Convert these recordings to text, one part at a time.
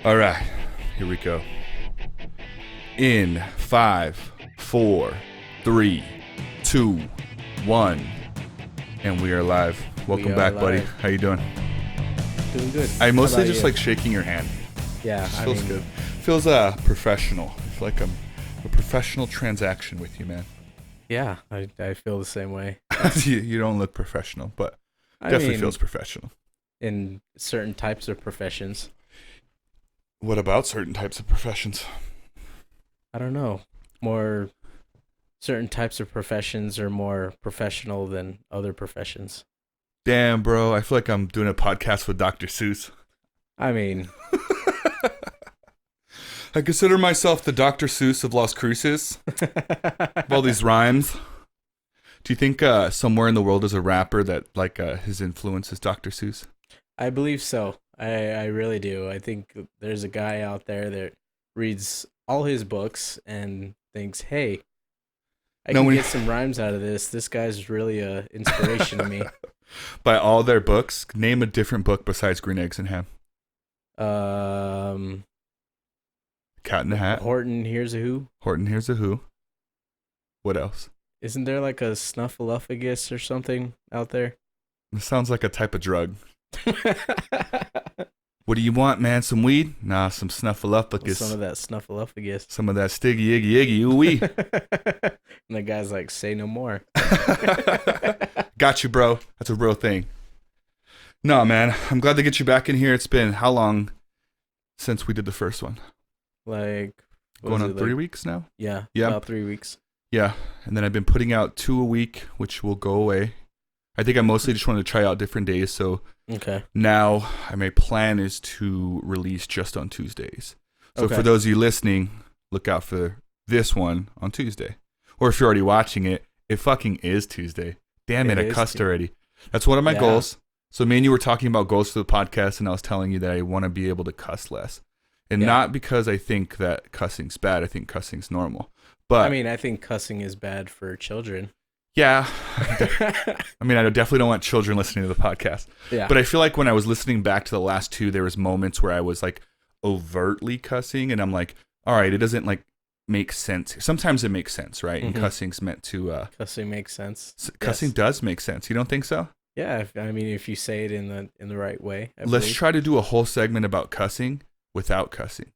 All right, here we go. In 5, 4, 3, 2, 1, and we are live. Welcome back, buddy. How you doing? Doing good. I mostly just like shaking your hand. Yeah, Feels good. Feels professional. I feel like I'm a professional transaction with you, man. Yeah, I feel the same way. You don't look professional, but definitely feels professional. In certain types of professions. What about certain types of professions? I don't know. More certain types of professions are more professional than other professions. Damn, bro. I feel like I'm doing a podcast with Dr. Seuss. I mean, I consider myself the Dr. Seuss of Las Cruces. All these rhymes. Do you think somewhere in the world is a rapper that his influence is Dr. Seuss? I believe so. I really do. I think there's a guy out there that reads all his books and thinks, hey, I can get some rhymes out of this. This guy's really an inspiration to me. By all their books, name a different book besides Green Eggs and Ham. Cat in the Hat. Horton Hears a Who. Horton Hears a Who. What else? Isn't there like a snuffleupagus or something out there? It sounds like a type of drug. What do you want, man? Some weed? Nah, some snuffleupagus. Some of that snuffleupagus. Some of that stiggy iggy iggy ooh wee. And the guy's like, say no more. Got you, bro. That's a real thing. No, man. I'm glad to get you back in here. It's been how long since we did the first one? Like going on 3 weeks now? Yeah. About 3 weeks. Yeah. And then I've been putting out 2 a week, which will go away. I think I mostly just wanted to try out different days. So now my plan is to release just on Tuesdays. So for those of you listening, look out for this one on Tuesday. Or if you're already watching it, it fucking is Tuesday. Damn it, I cussed already. That's one of my goals. So me and you were talking about goals for the podcast, and I was telling you that I want to be able to cuss less. And not because I think that cussing's bad. I think cussing's normal. But I mean, I think cussing is bad for children. Yeah. I mean, I definitely don't want children listening to the podcast. Yeah. But I feel like when I was listening back to the last 2, there was moments where I was like overtly cussing, and I'm like, all right, it doesn't like make sense. Sometimes it makes sense, right? And cussing's meant to cussing makes sense. Cussing does make sense. You don't think so? Yeah, if you say it in the right way. Let's try to do a whole segment about cussing without cussing.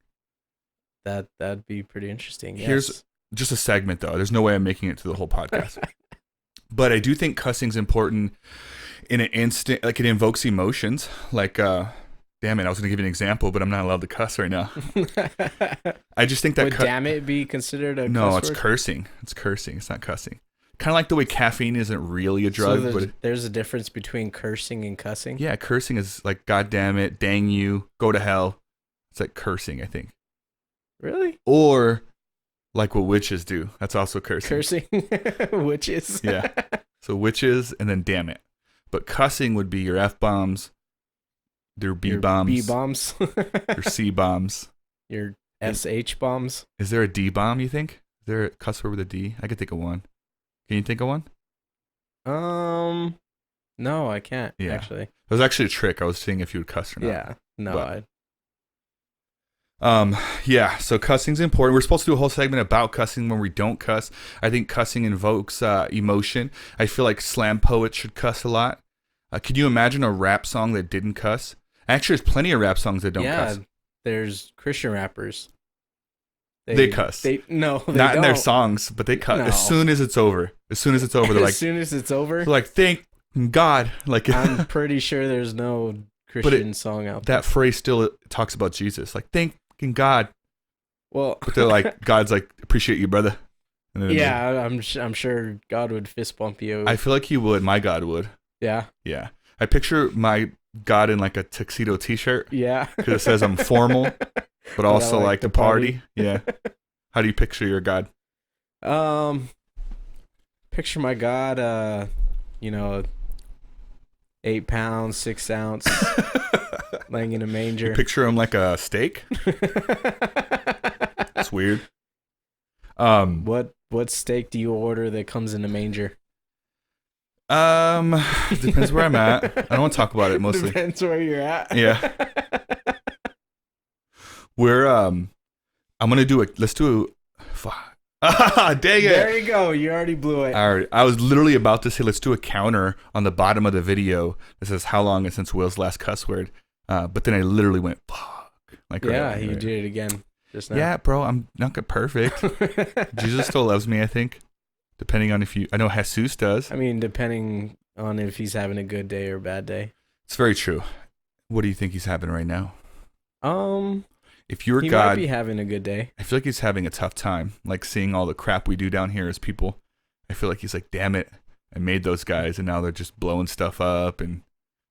That'd be pretty interesting. Here's just a segment though. There's no way I'm making it to the whole podcast. But I do think cussing's important in an instant, like it invokes emotions. Like, damn it, I was going to give you an example, but I'm not allowed to cuss right now. I just think that... Would damn it be considered a cuss No, it's word? cursing. It's cursing. It's not cussing. Kind of like the way caffeine isn't really a drug. So but there's a difference between cursing and cussing? Yeah, cursing is like, God damn it, dang you, go to hell. It's like cursing, I think. Really? Or... like what witches do. That's also cursing. Cursing? Witches? Yeah. So witches and then damn it. But cussing would be your F-bombs, your B-bombs. B-bombs. Your C-bombs. Your SH bombs. Is there a D-bomb, you think? Is there a cuss word with a D? I could think of one. Can you think of one? No, I can't, actually. It was actually a trick. I was seeing if you would cuss or not. Yeah. No, yeah, so cussing's important. We're supposed to do a whole segment about cussing when we don't cuss. I think cussing invokes emotion. I feel like slam poets should cuss a lot. Could you imagine a rap song that didn't cuss? Actually, there's plenty of rap songs that don't cuss. Yeah, there's Christian rappers. They cuss. Not in their songs, but they cuss. No. As soon as it's over, they're like... as soon as it's over? They're like, thank God. Like, I'm pretty sure there's no Christian song out there. That phrase still talks about Jesus. Like, thank God. Well, but they're like, God's like, appreciate you, brother. Yeah, I'm sure God would fist bump you. I feel like he would. My God would. Yeah. Yeah. I picture my God in like a tuxedo T-shirt. Yeah. Because it says I'm formal, but also like to party. Yeah. How do you picture your God? Picture my God. 8 pounds, 6 ounce. Laying in a manger. You picture him like a steak? That's weird. What steak do you order that comes in a manger? Depends where I'm at. I don't want to talk about it mostly. Depends where you're at. Yeah. I'm gonna do it. Let's do a. Dang it! There you go. You already blew it. All right. I was literally about to say let's do a counter on the bottom of the video that says how long is since Will's last cuss word, but then I literally went fuck. Like you did it again just now. Yeah, bro. I'm not perfect. Jesus still loves me, I think. Depending on I know Jesus does. I mean, depending on if he's having a good day or bad day. It's very true. What do you think he's having right now? If you're he God, might be having a good day. I feel like he's having a tough time. Like seeing all the crap we do down here as people. I feel like he's like, damn it, I made those guys, and now they're just blowing stuff up and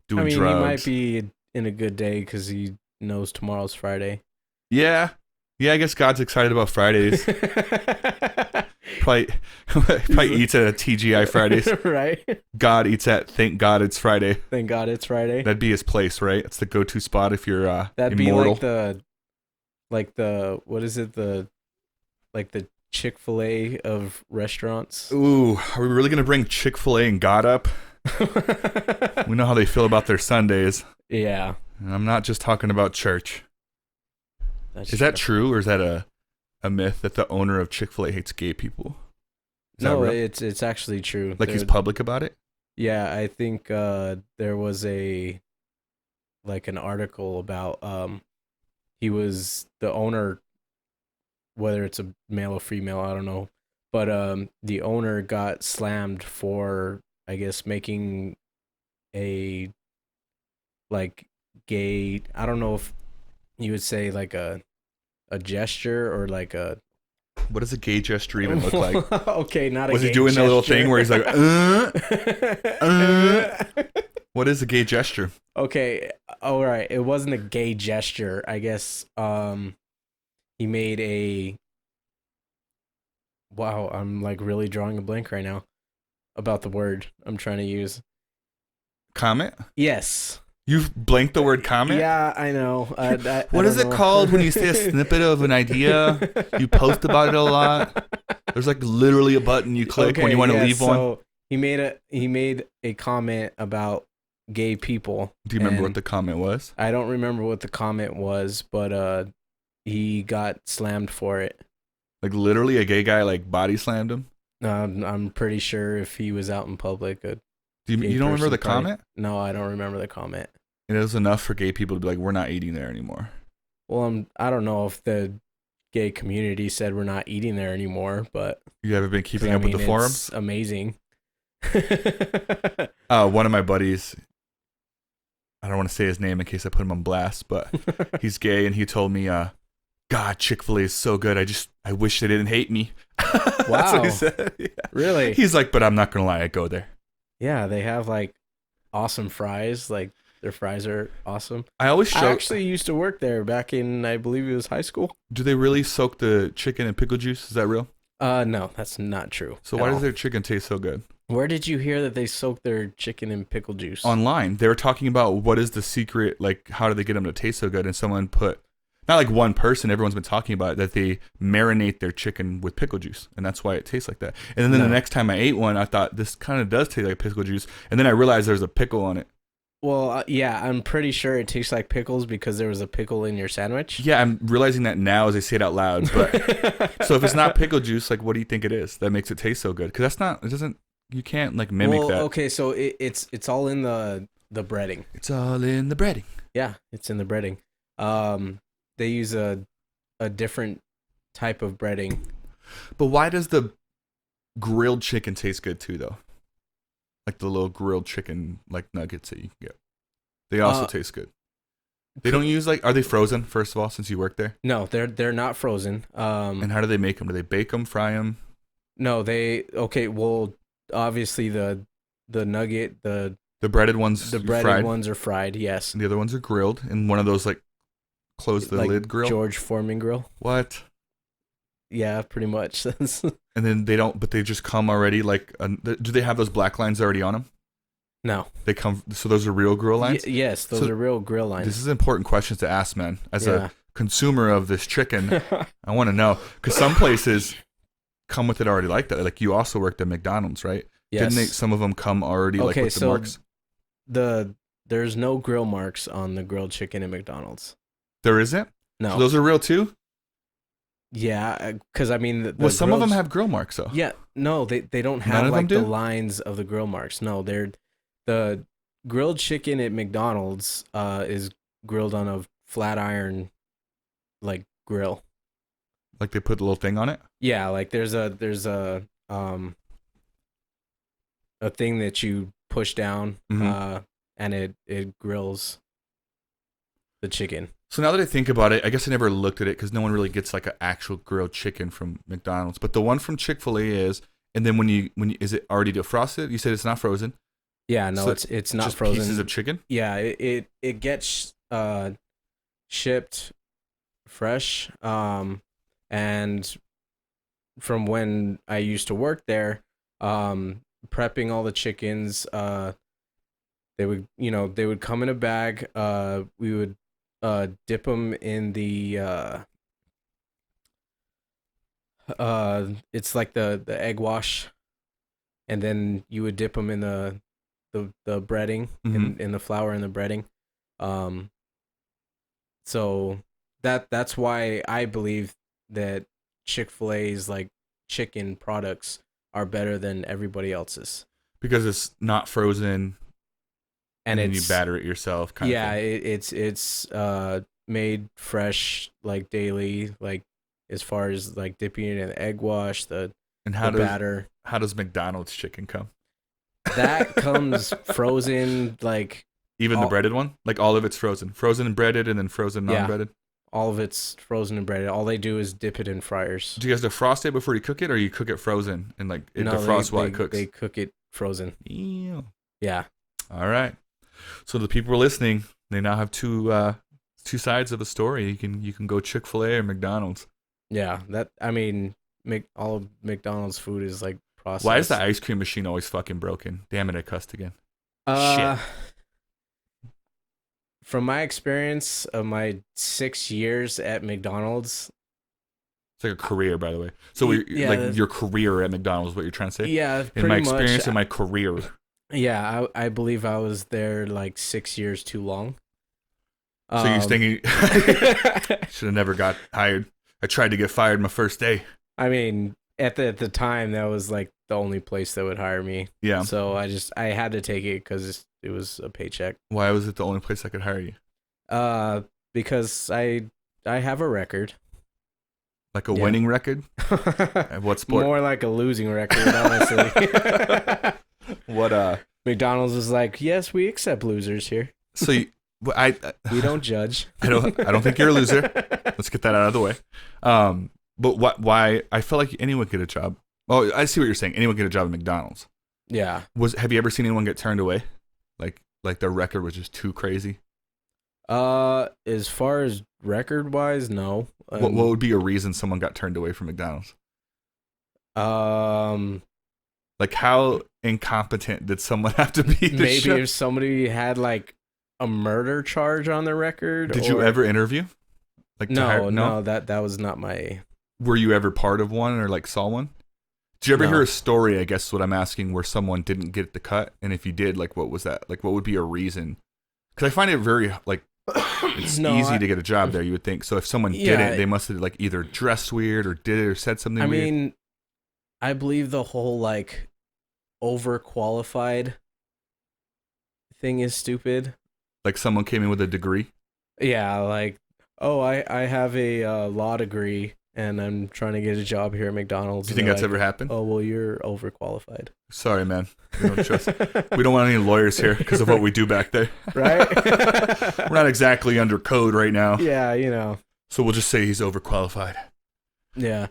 doing drugs. He might be in a good day because he knows tomorrow's Friday. Yeah, I guess God's excited about Fridays. Probably eats at a TGI Fridays. Right. God eats at Thank God It's Friday. Thank God It's Friday. That'd be his place, right? It's the go-to spot if you're that'd immortal. Be like the what is it, the Chick-fil-A of restaurants. Ooh, are we really gonna bring Chick-fil-A and God up? We know how they feel about their Sundays. Yeah. And I'm not just talking about church. Is that true, or is that a myth that the owner of Chick-fil-A hates gay people? No, it's actually true. Like he's public about it? Yeah, I think there was an article about he was the owner, whether it's a male or female, I don't know. But the owner got slammed for, I guess, making a gay, I don't know if you would say like a gesture or like a... What does a gay gesture even look like? Okay, not a gay gesture. Was he doing the little thing where he's like, What is a gay gesture? Okay, all right. It wasn't a gay gesture. I guess he made a... Wow, I'm like really drawing a blank right now about the word I'm trying to use. Comment? Yes. You've blanked the word comment? Yeah, I know. What is it called when you say a snippet of an idea? You post about it a lot. There's like literally a button you click when you want to leave one. So he made a comment about gay people. Do you remember what the comment was? I don't remember what the comment was, but he got slammed for it. Like literally a gay guy like body slammed him? I'm pretty sure if he was out in public. You don't remember the comment? No, I don't remember the comment. And it was enough for gay people to be like, we're not eating there anymore. Well, I don't know if the gay community said we're not eating there anymore, but... You ever been keeping up with the forums? It's amazing. One of my buddies, I don't want to say his name in case I put him on blast, but he's gay, and he told me, God, Chick-fil-A is so good. I wish they didn't hate me. Wow. That's what he said. Yeah. Really? He's like, but I'm not going to lie, I go there. Yeah, they have like awesome fries. Like their fries are awesome. I actually used to work there back in, I believe it was high school. Do they really soak the chicken in pickle juice? Is that real? No, that's not true. So why does their chicken taste so good? Where did you hear that they soak their chicken in pickle juice? Online. They were talking about what is the secret, like how do they get them to taste so good? And someone put, not like one person, everyone's been talking about it, that they marinate their chicken with pickle juice, and that's why it tastes like that. And then the next time I ate one, I thought, this kind of does taste like pickle juice, and then I realized there's a pickle on it. Well, yeah, I'm pretty sure it tastes like pickles because there was a pickle in your sandwich. Yeah, I'm realizing that now as I say it out loud. But so if it's not pickle juice, like what do you think it is that makes it taste so good? Because that's not, it doesn't, you can't like mimic that. Okay, so it's all in the breading. It's all in the breading. Yeah, it's in the breading. They use a different type of breading. But why does the grilled chicken taste good too, though? Like the little grilled chicken like nuggets that you can get. They also taste good. They don't use like, are they frozen, first of all, since you work there? No, they're not frozen. And how do they make them? Do they bake them, fry them? No, well, obviously the nugget, the breaded ones, ones are fried, yes. And the other ones are grilled in one of those like close the lid grill. George Foreman grill. What? Yeah, pretty much. And then but they just come already like, do they have those black lines already on them? No. They come, so those are real grill lines? Yes, those are real grill lines. This is important questions to ask, man. As a consumer of this chicken, I want to know. Because some places come with it already like that. Like you also worked at McDonald's, right? Yes. Didn't some of them come already like with the marks? There's no grill marks on the grilled chicken at McDonald's. There isn't? No. So those are real too? Yeah, because I mean, well, some of them have grill marks though. Yeah, no, they don't have like the lines of the grill marks. No, they're the grilled chicken at McDonald's is grilled on a flat iron like grill. Like they put a little thing on it? Yeah, like there's a thing that you push down and it grills the chicken. So now that I think about it, I guess I never looked at it because no one really gets like an actual grilled chicken from McDonald's. But the one from Chick-fil-A is, and then when you is it already defrosted? You said it's not frozen. Yeah, no, so it's not just frozen. Pieces of chicken. Yeah, it gets shipped fresh. And from when I used to work there, prepping all the chickens, they would come in a bag. We would dip them in the it's like the egg wash, and then you would dip them in the breading in the flour and the breading. So that's why I believe that Chick-fil-A's like chicken products are better than everybody else's, because it's not frozen and then you batter it yourself kind of thing. It's made fresh like daily, like as far as like dipping it in the egg wash, the batter. How does McDonald's chicken come? That comes frozen, like even the breaded one, like all of it's frozen and breaded, and then frozen non-breaded. All of it's frozen and breaded. All they do is dip it in fryers. Do you guys defrost it before you cook it, or you cook it frozen and like it defrosts while it cooks? They cook it frozen. Ew. Yeah. All right. So the people listening, they now have two sides of a story. You can go Chick-fil-A or McDonald's. Yeah, all of McDonald's food is like processed. Why is the ice cream machine always fucking broken? Damn it, I cussed again. Shit. From my experience of my 6 years at McDonald's. It's like a career, by the way. So your career at McDonald's is what you're trying to say? Yeah, in my experience in my career. Yeah, I believe I was there like 6 years too long. So you're thinking, should have never got hired. I tried to get fired my first day. I mean, at the time, that was like the only place that would hire me. Yeah. So I had to take it because it was a paycheck. Why was it the only place I could hire you? Because I have a record. Like a winning record? At what sport? More like a losing record, honestly. What McDonald's was like, yes, we accept losers here. So we don't judge. I don't think you're a loser. Let's get that out of the way. But why? I feel like anyone could get a job. Oh, I see what you're saying. Anyone get a job at McDonald's. Yeah. Have you ever seen anyone get turned away? Like their record was just too crazy? As far as record wise, no. What would be a reason someone got turned away from McDonald's? Like how incompetent did someone have to be? Maybe if somebody had like a murder charge on their record. Did you ever interview? Like no, that was not my. Were you ever part of one or like saw one? Did you ever hear a story, I guess is what I'm asking, where someone didn't get the cut? And if you did, like what was that? Like what would be a reason? Because I find it very like it's easy to get a job there, you would think. So if someone didn't, they must have like either dressed weird or did it or said something weird. I mean, I believe the whole like overqualified thing is stupid. Like someone came in with a degree? Yeah, like, oh, I have a law degree and I'm trying to get a job here at McDonald's. Do you think that's ever happened? Oh, well, you're overqualified. Sorry, man. We don't want any lawyers here because of what we do back there. Right? We're not exactly under code right now. Yeah, you know. So we'll just say he's overqualified. Yeah.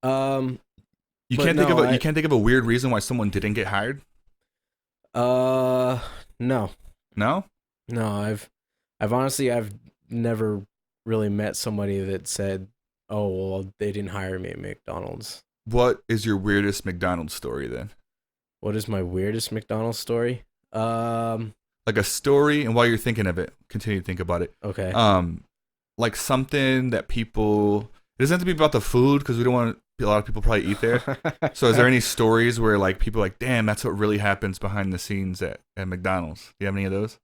You can't think of a weird reason why someone didn't get hired? No. No? No, I've honestly never really met somebody that said, "Oh, well, they didn't hire me at McDonald's." What is your weirdest McDonald's story then? What is my weirdest McDonald's story? Like a story, and while you're thinking of it, continue to think about it. Okay. Like something that people. It doesn't have to be about the food because we don't want a lot of people probably eat there. So is there any stories where like people are like, damn, that's what really happens behind the scenes at McDonald's? Do you have any of those?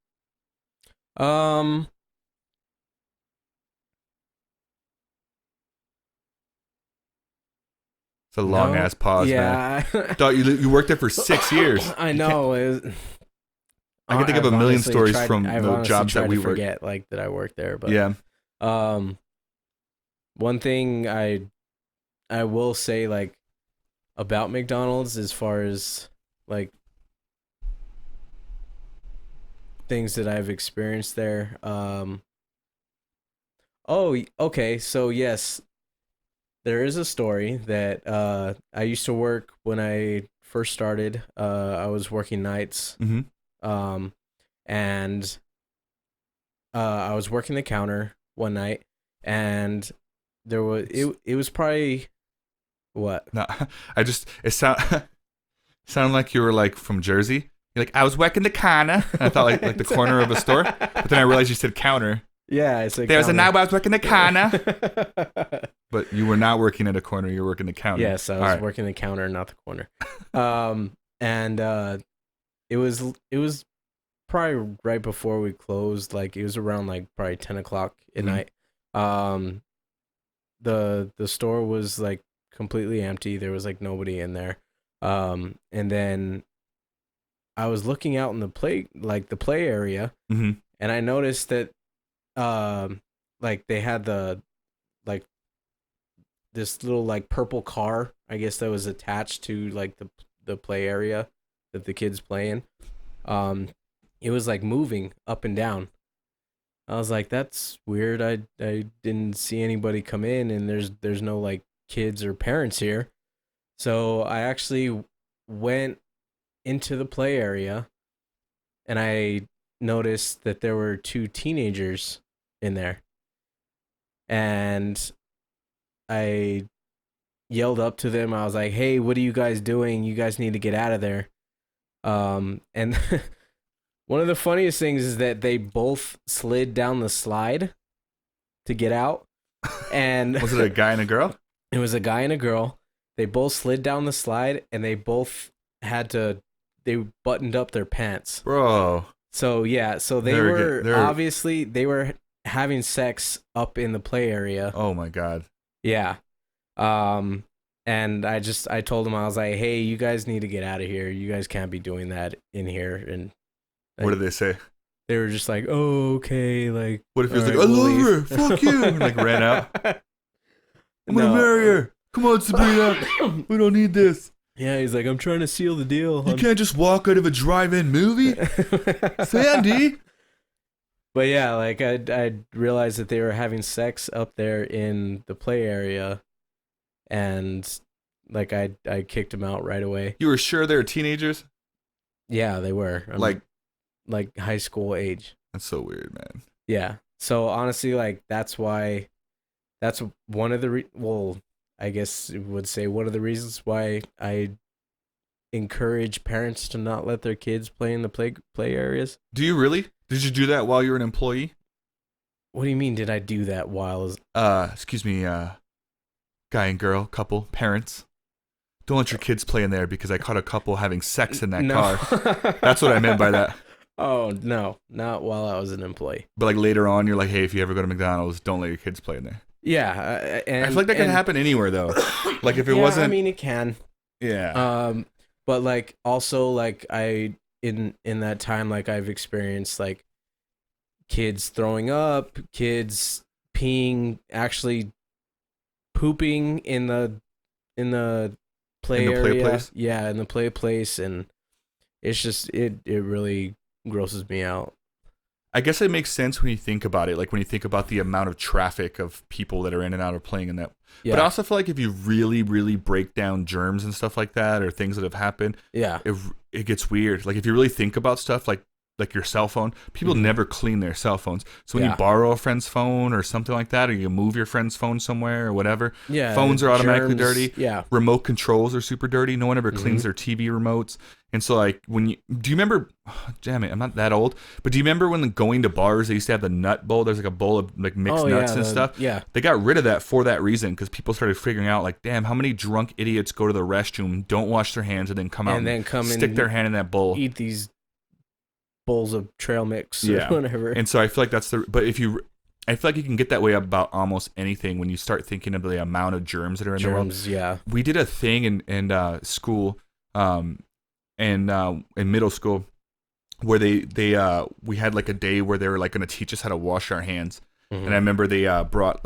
It's a long ass pause, man. Thought you worked there for 6 years. I know. I can think of a million stories from the jobs that we worked. Forget like that I worked there, but yeah. One thing I will say like about McDonald's as far as like things that I've experienced there. Oh, okay. So yes, there is a story that I used to work when I first started. I was working nights. Mm-hmm. And I was working the counter one night, and there was it was probably what? No, it sounded like you were like from Jersey. You're like, I was working the counter. And I thought like the corner of a store, but then I realized you said counter. Yeah, it's like there's a night I was working the counter. But you were not working at a corner. You were working the counter. Yes, I was working the counter, not the corner. And it was probably right before we closed. Like it was around like probably 10 o'clock at night. The store was like completely empty. There was like nobody in there. And then I was looking out in the play area, and I noticed that like they had like this little like purple car, I guess, that was attached to like the play area that the kids play in. It was like moving up and down. I was like, that's weird. I didn't see anybody come in, and there's no like kids or parents here. So I actually went into the play area, and I noticed that there were 2 teenagers in there. And I yelled up to them. I was like, hey, what are you guys doing? You guys need to get out of there. And one of the funniest things is that they both slid down the slide to get out. And was it a guy and a girl? It was a guy and a girl. They both slid down the slide, and they both they buttoned up their pants. Bro. So yeah, so they were obviously they were having sex up in the play area. Oh my God. Yeah. And I told them, I was like, hey, you guys need to get out of here. You guys can't be doing that in here. And what did they say? They were just like, oh, okay. Like, what if he was like, I love her. Fuck you. And like ran out. I'm going to marry her. Come on, Sabrina. We don't need this. Yeah, he's like, I'm trying to seal the deal. You can't just walk out of a drive-in movie. Sandy. But yeah, like I realized that they were having sex up there in the play area, and like I kicked them out right away. You were sure they were teenagers? Yeah, they were. Like high school age. That's so weird, man. Yeah. So honestly, like that's one of the I guess it would say one of the reasons why I encourage parents to not let their kids play in the play areas. Do you really? Did you do that while you were an employee? What do you mean, did I do that while? Excuse me, guy and girl, couple, parents. Don't let your kids play in there because I caught a couple having sex in that car. That's what I meant by that. Oh, no, not while I was an employee. But like later on, you're like, hey, if you ever go to McDonald's, don't let your kids play in there. Yeah. And I feel like that can happen anywhere, though. Like if it wasn't. I mean, it can. Yeah. But like also like in that time, like I've experienced like kids throwing up, kids peeing, actually pooping in the play area. Play place? Yeah, in the play place, and it's just it really grosses me out. I guess it makes sense when you think about it, like when you think about the amount of traffic of people that are in and out of playing in that. Yeah. But I also feel like if you really, really break down germs and stuff like that, or things that have happened, yeah, it gets weird. Like if you really think about stuff like your cell phone, people never clean their cell phones. So when you borrow a friend's phone or something like that, or you move your friend's phone somewhere or whatever, phones are automatically dirty. Yeah. Remote controls are super dirty. No one ever cleans their TV remotes. And so like do you remember, damn it, I'm not that old, but do you remember when going to bars, they used to have the nut bowl? There's like a bowl of like mixed nuts and stuff. Yeah. They got rid of that for that reason, because people started figuring out like, damn, how many drunk idiots go to the restroom, don't wash their hands, and then come out and stick their hand in that bowl. Eat these bowls of trail mix or whatever. And so I feel like that's but I feel like you can get that way about almost anything when you start thinking of the amount of germs that are in the world. Yeah. We did a thing in school, in middle school, where we had like a day where they were like going to teach us how to wash our hands. And I remember they brought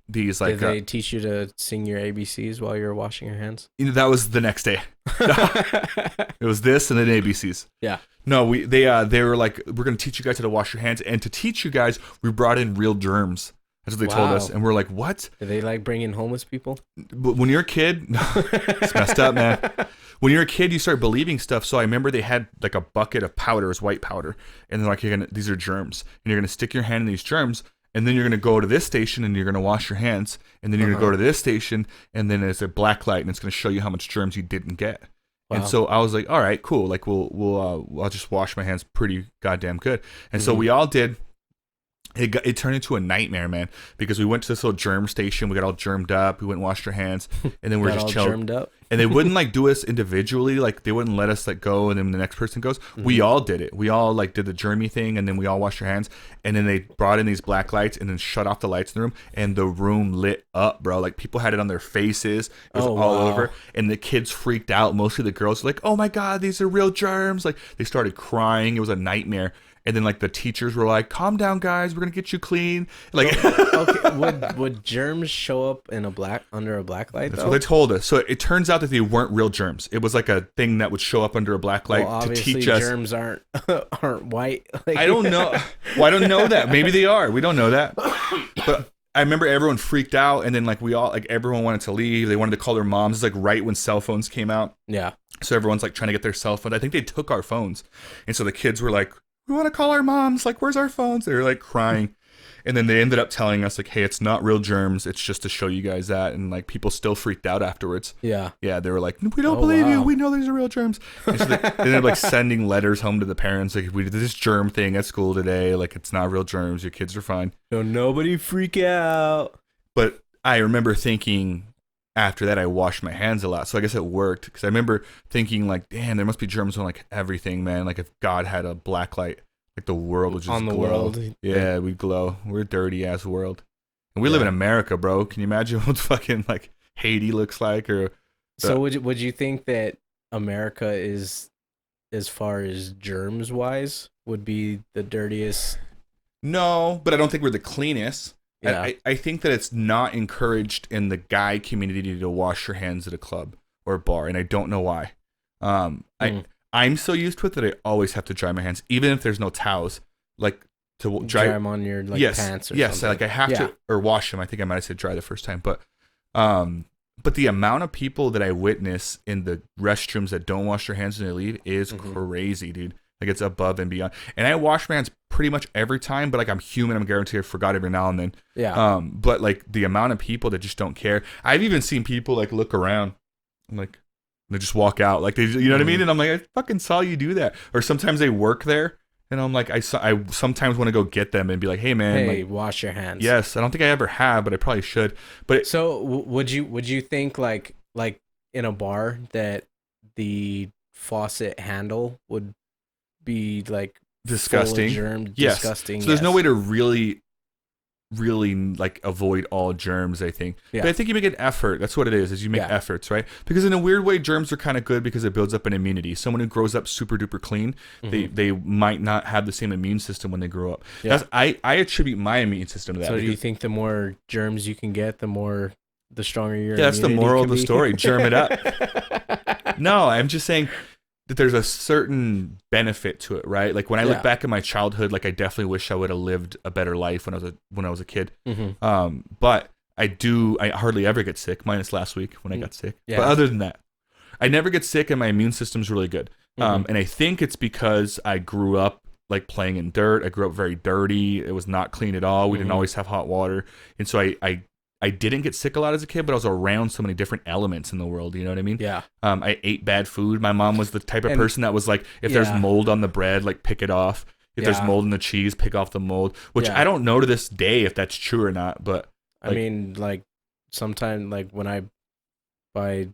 these like. Did they teach you to sing your ABCs while you were washing your hands? That was the next day. It was this and then ABCs. Yeah. No, they were like, we're gonna teach you guys how to wash your hands, and to teach you guys, we brought in real germs. That's what they told us, and we're like, what? Did they like bring in homeless people? But when you're a kid, it's messed up, man. When you're a kid, you start believing stuff. So I remember they had like a bucket of powder, it was white powder, and they're like, these are germs, and you're gonna stick your hand in these germs. And then you're going to go to this station and you're going to wash your hands. And then you're going to go to this station and then it's a black light and it's going to show you how much germs you didn't get. Wow. And so I was like, all right, cool. Like I'll just wash my hands pretty goddamn good. And so we all did. It turned into a nightmare, man, because we went to this little germ station. We got all germed up. We went and washed our hands, and then we're just chilling. Germed up. And they wouldn't like do us individually. Like they wouldn't let us like go, and then the next person goes. We all did it. We all like did the germy thing, and then we all washed our hands. And then they brought in these black lights, and then shut off the lights in the room, and the room lit up, bro. Like people had it on their faces. It was all over, and the kids freaked out. Mostly the girls were like, "Oh my god, these are real germs!" Like they started crying. It was a nightmare. And then like the teachers were like, "Calm down, guys. We're gonna get you clean." Like, okay, would germs show up in under a black light? That's what they told us. So it turns out that they weren't real germs. It was like a thing that would show up under a black light to teach us. Germs aren't white. Like, I don't know. Well, I don't know that. Maybe they are. We don't know that. But I remember everyone freaked out, and then like everyone wanted to leave. They wanted to call their moms. It's like right when cell phones came out. Yeah. So everyone's like trying to get their cell phone. I think they took our phones, and so the kids were like, "We want to call our moms. Like, where's our phones?" They were like crying. And then they ended up telling us like, "Hey, it's not real germs. It's just to show you guys that." And like people still freaked out afterwards. Yeah. Yeah. They were like, "We don't believe you. We know these are real germs." And so they ended up like sending letters home to the parents. Like, "We did this germ thing at school today. Like, it's not real germs. Your kids are fine." No, nobody freak out. But I remember thinking after that, I washed my hands a lot. So I guess it worked. Because I remember thinking like, damn, there must be germs on like everything, man. Like if God had a black light, like the world would just on the glow. World. Yeah, we'd glow. We're a dirty ass world. And we live in America, bro. Can you imagine what fucking like Haiti looks like? So would you think that America is, as far as germs wise, would be the dirtiest? No, but I don't think we're the cleanest. Yeah. I think that it's not encouraged in the guy community to wash your hands at a club or a bar, and I don't know why. I'm so used to it that I always have to dry my hands, even if there's no towels. Like to dry them on your pants or something. Yes, like I have to, or wash them. I think I might have said dry the first time, but the amount of people that I witness in the restrooms that don't wash their hands when they leave is crazy, dude. Like it's above and beyond. And I wash my hands pretty much every time, but like I'm human, I'm guaranteed I forgot every now and then. Yeah. But like the amount of people that just don't care. I've even seen people like look around and like they just walk out. Like they, you know what I mean? And I'm like, I fucking saw you do that. Or sometimes they work there and I'm like, I sometimes want to go get them and be like, hey man, like, like, wash your hands. Yes. I don't think I ever have, but I probably should. But so would you think like in a bar that the faucet handle would be like disgusting? Yes. Disgusting. So there's no way to really like avoid all germs, I think. Yeah. But I think you make an effort. That's what it is you make efforts, right? Because in a weird way, germs are kind of good because it builds up an immunity. Someone who grows up super duper clean, they might not have the same immune system when they grow up. Yeah. I attribute my immune system to that. So do you think the more germs you can get, the stronger your that's the moral of the story. Germ it up. No, I'm just saying that there's a certain benefit to it, right? Like when I look back at my childhood, like I definitely wish I would have lived a better life when I was a kid. But I hardly ever get sick, minus last week when I got sick. Yeah. But other than that, I never get sick and my immune system's really good. And I think it's because I grew up like playing in dirt. I grew up very dirty. It was not clean at all. We didn't always have hot water. And so I didn't get sick a lot as a kid, but I was around so many different elements in the world. You know what I mean? Yeah. I ate bad food. My mom was the type of person that was like, if there's mold on the bread, like pick it off. If there's mold in the cheese, pick off the mold. Which I don't know to this day if that's true or not. But like, I mean, like sometimes, like when I buy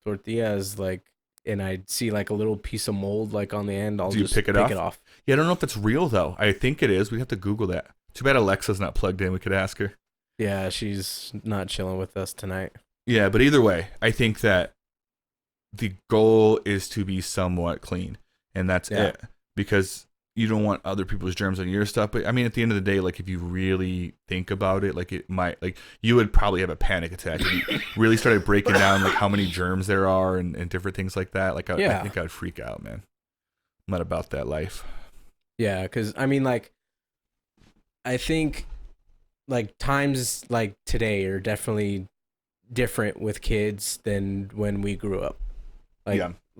tortillas, like and I see like a little piece of mold like on the end, I'll just pick it off. Yeah, I don't know if that's real though. I think it is. We have to Google that. Too bad Alexa's not plugged in. We could ask her. Yeah, she's not chilling with us tonight. Yeah, but either way, I think that the goal is to be somewhat clean, and that's it. Because you don't want other people's germs on your stuff. But I mean, at the end of the day, like if you really think about it, like it might, like you would probably have a panic attack if you really started breaking down like how many germs there are and different things like that. Like I think I'd freak out, man. I'm not about that life. Yeah, because I mean, like, I think like times like today are definitely different with kids than when we grew up.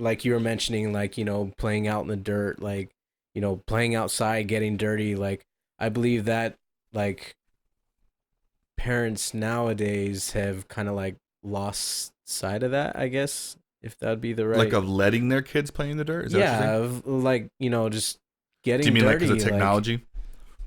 Like you were mentioning, like, you know, playing out in the dirt, like, you know, playing outside, getting dirty. Like, I believe that, like, parents nowadays have kind of, like, lost sight of that, I guess, if that'd be the right... Like, of letting their kids play in the dirt? Is that what you're saying? Of, like, you know, just getting dirty. Do you mean, like, because of technology? Like,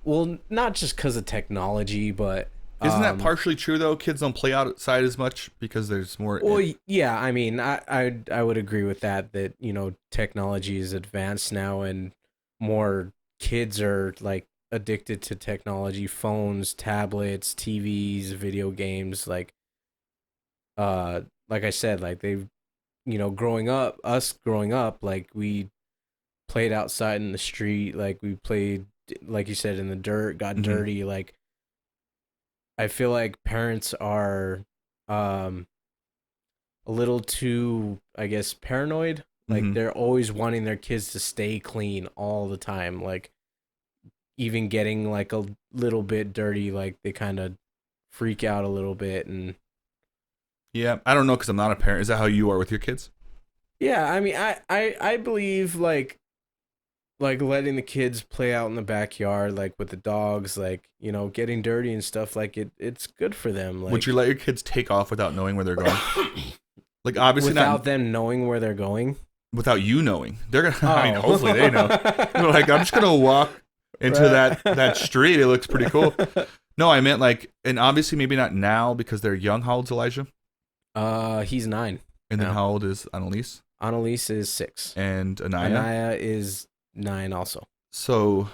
well, not just because of technology, but... Isn't that partially true, though? Kids don't play outside as much because there's more... Well, yeah, I mean, I would agree with that, you know, technology is advanced now and more kids are, like, addicted to technology, phones, tablets, TVs, video games, like I said, like, they've, you know, growing up, like, we played outside in the street, like, we played, like you said, in the dirt, got dirty, like, I feel like parents are a little too, I guess, paranoid. Like they're always wanting their kids to stay clean all the time. Like even getting like a little bit dirty, like they kind of freak out a little bit. And yeah, I don't know because I'm not a parent. Is that how you are with your kids? Yeah, I mean, I believe like letting the kids play out in the backyard, like with the dogs, like, you know, getting dirty and stuff, like it's good for them. Like, would you let your kids take off without knowing where they're going? Like obviously without them knowing where they're going? Without you knowing. They're gonna I mean, hopefully they know. They're like, I'm just gonna walk into that street. It looks pretty cool. No, I meant like, and obviously maybe not now because they're young. How old's Elijah? He's 9. And then how old is Annalise? Annalise is 6. And Anaya? Anaya is 9 also. So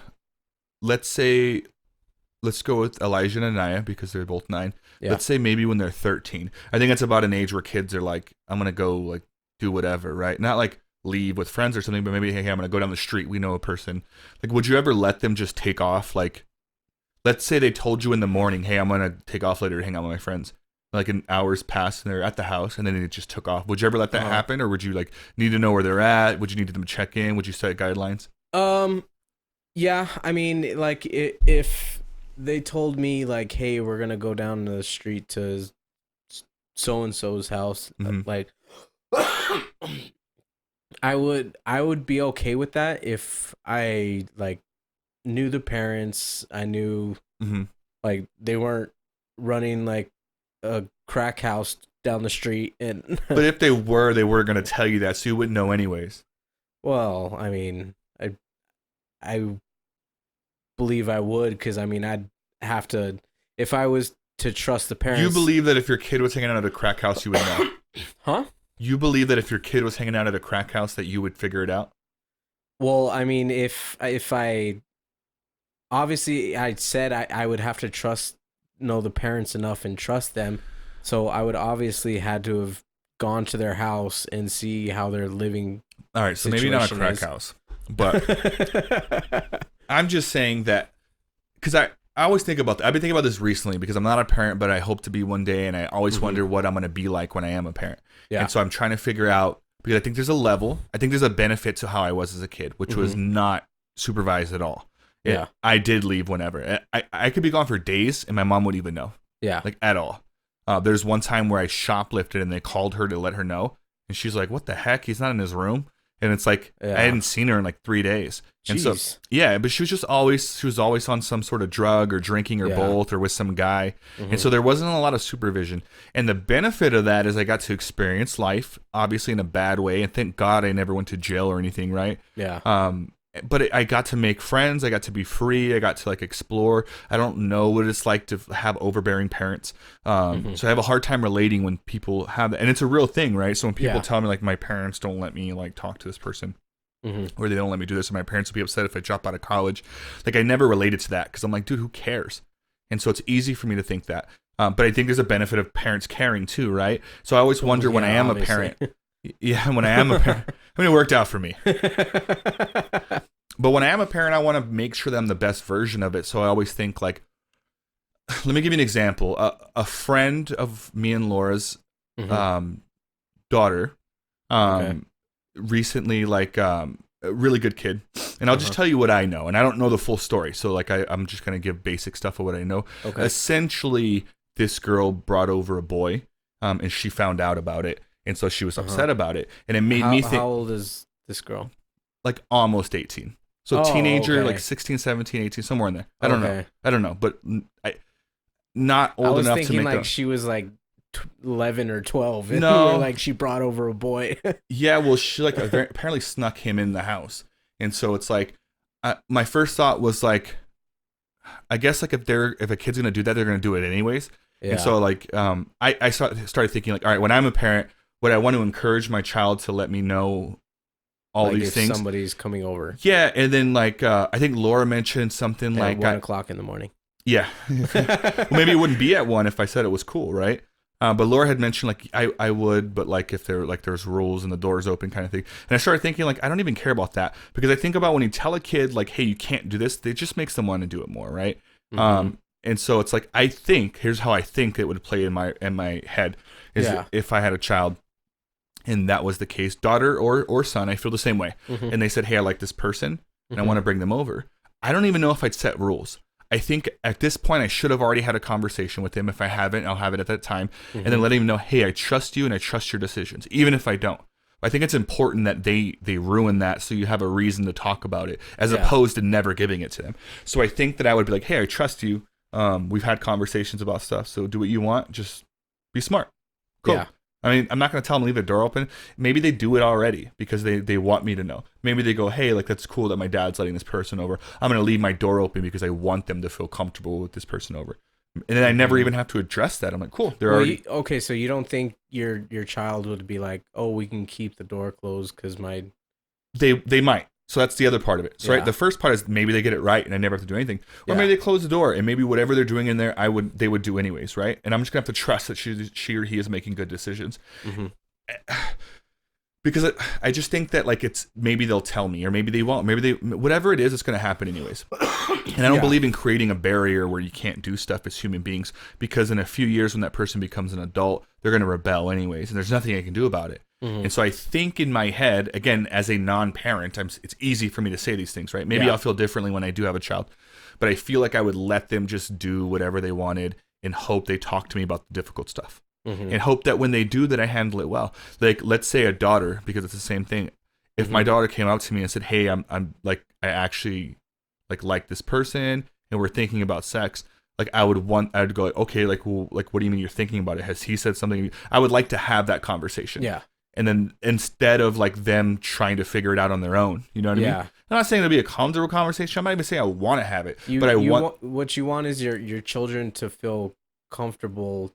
let's go with Elijah and Anaya because they're both 9. Yeah. Let's say maybe when they're 13. I think that's about an age where kids are like, I'm going to go like do whatever, right? Not like leave with friends or something, but maybe, hey, I'm going to go down the street. We know a person. Like, would you ever let them just take off? Like, let's say they told you in the morning, hey, I'm going to take off later to hang out with my friends. Like an hour's passed and they're at the house and then they just took off. Would you ever let that happen? Or would you like need to know where they're at? Would you need them to check in? Would you set guidelines? Yeah, I mean, like if they told me like, hey, we're going to go down the street to so-and-so's house, like I would be okay with that if I like knew the parents. I knew like they weren't running like a crack house down the street. And but if they were going to tell you that, so you wouldn't know anyways. Well, I mean, I believe I would, because I mean, I'd have to, if I was to trust the parents. You believe that if your kid was hanging out at a crack house, you would know? Huh? You believe that if your kid was hanging out at a crack house, that you would figure it out? Well, I mean, if I obviously I said I would have to know the parents enough and trust them, so I would obviously had to have gone to their house and see how they're living. All right, so maybe not a crack house, but I'm just saying that because I always think about that. I've been thinking about this recently because I'm not a parent, but I hope to be one day, and I always wonder what I'm going to be like when I am a parent. Yeah. And so I'm trying to figure out, because I think there's a level, I think there's a benefit to how I was as a kid, which was not supervised at all. I did leave whenever. I could be gone for days and my mom wouldn't even know. Yeah. Like at all. There's one time where I shoplifted and they called her to let her know. And she's like, what the heck? He's not in his room. And it's like, I hadn't seen her in like 3 days. And so, but she was always on some sort of drug or drinking or both or with some guy. And so there wasn't a lot of supervision. And the benefit of that is I got to experience life, obviously in a bad way. And thank God I never went to jail or anything, right? Yeah. But I got to make friends. I got to be free. I got to like explore. I don't know what it's like to have overbearing parents. So I have a hard time relating when people have that. And it's a real thing, right? So when people tell me like my parents don't let me like talk to this person, or they don't let me do this, or my parents will be upset if I drop out of college. Like, I never related to that because I'm like, dude, who cares? And so it's easy for me to think that. But I think there's a benefit of parents caring too, right? So I always wonder when I am obviously. A parent. Yeah, when I am a parent. I mean, it worked out for me. But when I am a parent, I want to make sure that I'm the best version of it. So I always think, like, let me give you an example. A friend of me and Laura's daughter recently, like, a really good kid. And I'll just tell you what I know. And I don't know the full story. So, like, I'm just going to give basic stuff of what I know. Okay. Essentially, this girl brought over a boy, and she found out about it. And so she was upset about it. And it made me think. How old is this girl? Like, almost 18. So teenager, like 16, 17, 18, somewhere in there. I don't know. But not old enough to make. I was thinking like she was like 11 or 12. No, like she brought over a boy. Yeah, well, she like apparently snuck him in the house, and so it's like, my first thought was like, I guess like if a kid's gonna do that, they're gonna do it anyways. Yeah. And so like, I started thinking like, all right, when I'm a parent, would I want to encourage my child to let me know all like these things? Somebody's coming over. Yeah, and then like, I think Laura mentioned something at like 1 o'clock in the morning. Yeah. Well, maybe it wouldn't be at 1 if I said it was cool, right? But Laura had mentioned like I would, but like if there's rules and the door's open kind of thing. And I started thinking like I don't even care about that, because I think about when you tell a kid like, hey, you can't do this, it just makes them want to do it more, right? And so it's like, I think here's how I think it would play in my head is if I had a child and that was the case, daughter or son, I feel the same way. And they said, hey, I like this person and I want to bring them over. I don't even know if I'd set rules. I think at this point I should have already had a conversation with him. If I haven't, I'll have it at that time, and then let him know, hey, I trust you and I trust your decisions, even if I don't. I think it's important that they ruin that so you have a reason to talk about it, as opposed to never giving it to them. So I think that I would be like, hey, I trust you. We've had conversations about stuff, so do what you want. Just be smart. Cool. Yeah. I mean, I'm not going to tell them to leave the door open. Maybe they do it already because they want me to know. Maybe they go, hey, like, that's cool that my dad's letting this person over. I'm going to leave my door open because I want them to feel comfortable with this person over. And then I never even have to address that. I'm like, cool. They're already... Okay, so you don't think your child would be like, oh, we can keep the door closed because my... They might. So that's the other part of it. So right, the first part is maybe they get it right and I never have to do anything. Or maybe they close the door and maybe whatever they're doing in there, they would do anyways, right? And I'm just gonna have to trust that she or he is making good decisions. Because I just think that like it's maybe they'll tell me or maybe they won't. Maybe whatever it is, it's gonna happen anyways. And I don't believe in creating a barrier where you can't do stuff as human beings, because in a few years when that person becomes an adult, they're gonna rebel anyways, and there's nothing I can do about it. And so I think in my head, again, as a non-parent, it's easy for me to say these things, right? Maybe I'll feel differently when I do have a child, but I feel like I would let them just do whatever they wanted and hope they talk to me about the difficult stuff, and hope that when they do, that I handle it well. Like, let's say a daughter, because it's the same thing. If my daughter came up to me and said, hey, I'm like, I actually like this person and we're thinking about sex, like I'd go like, okay, like, well, like, what do you mean you're thinking about it? Has he said something? I would like to have that conversation. Yeah. And then instead of like them trying to figure it out on their own, you know what I mean? I'm not saying it'll be a comfortable conversation. I'm not even saying I want to have it, but I want what you want is your children to feel comfortable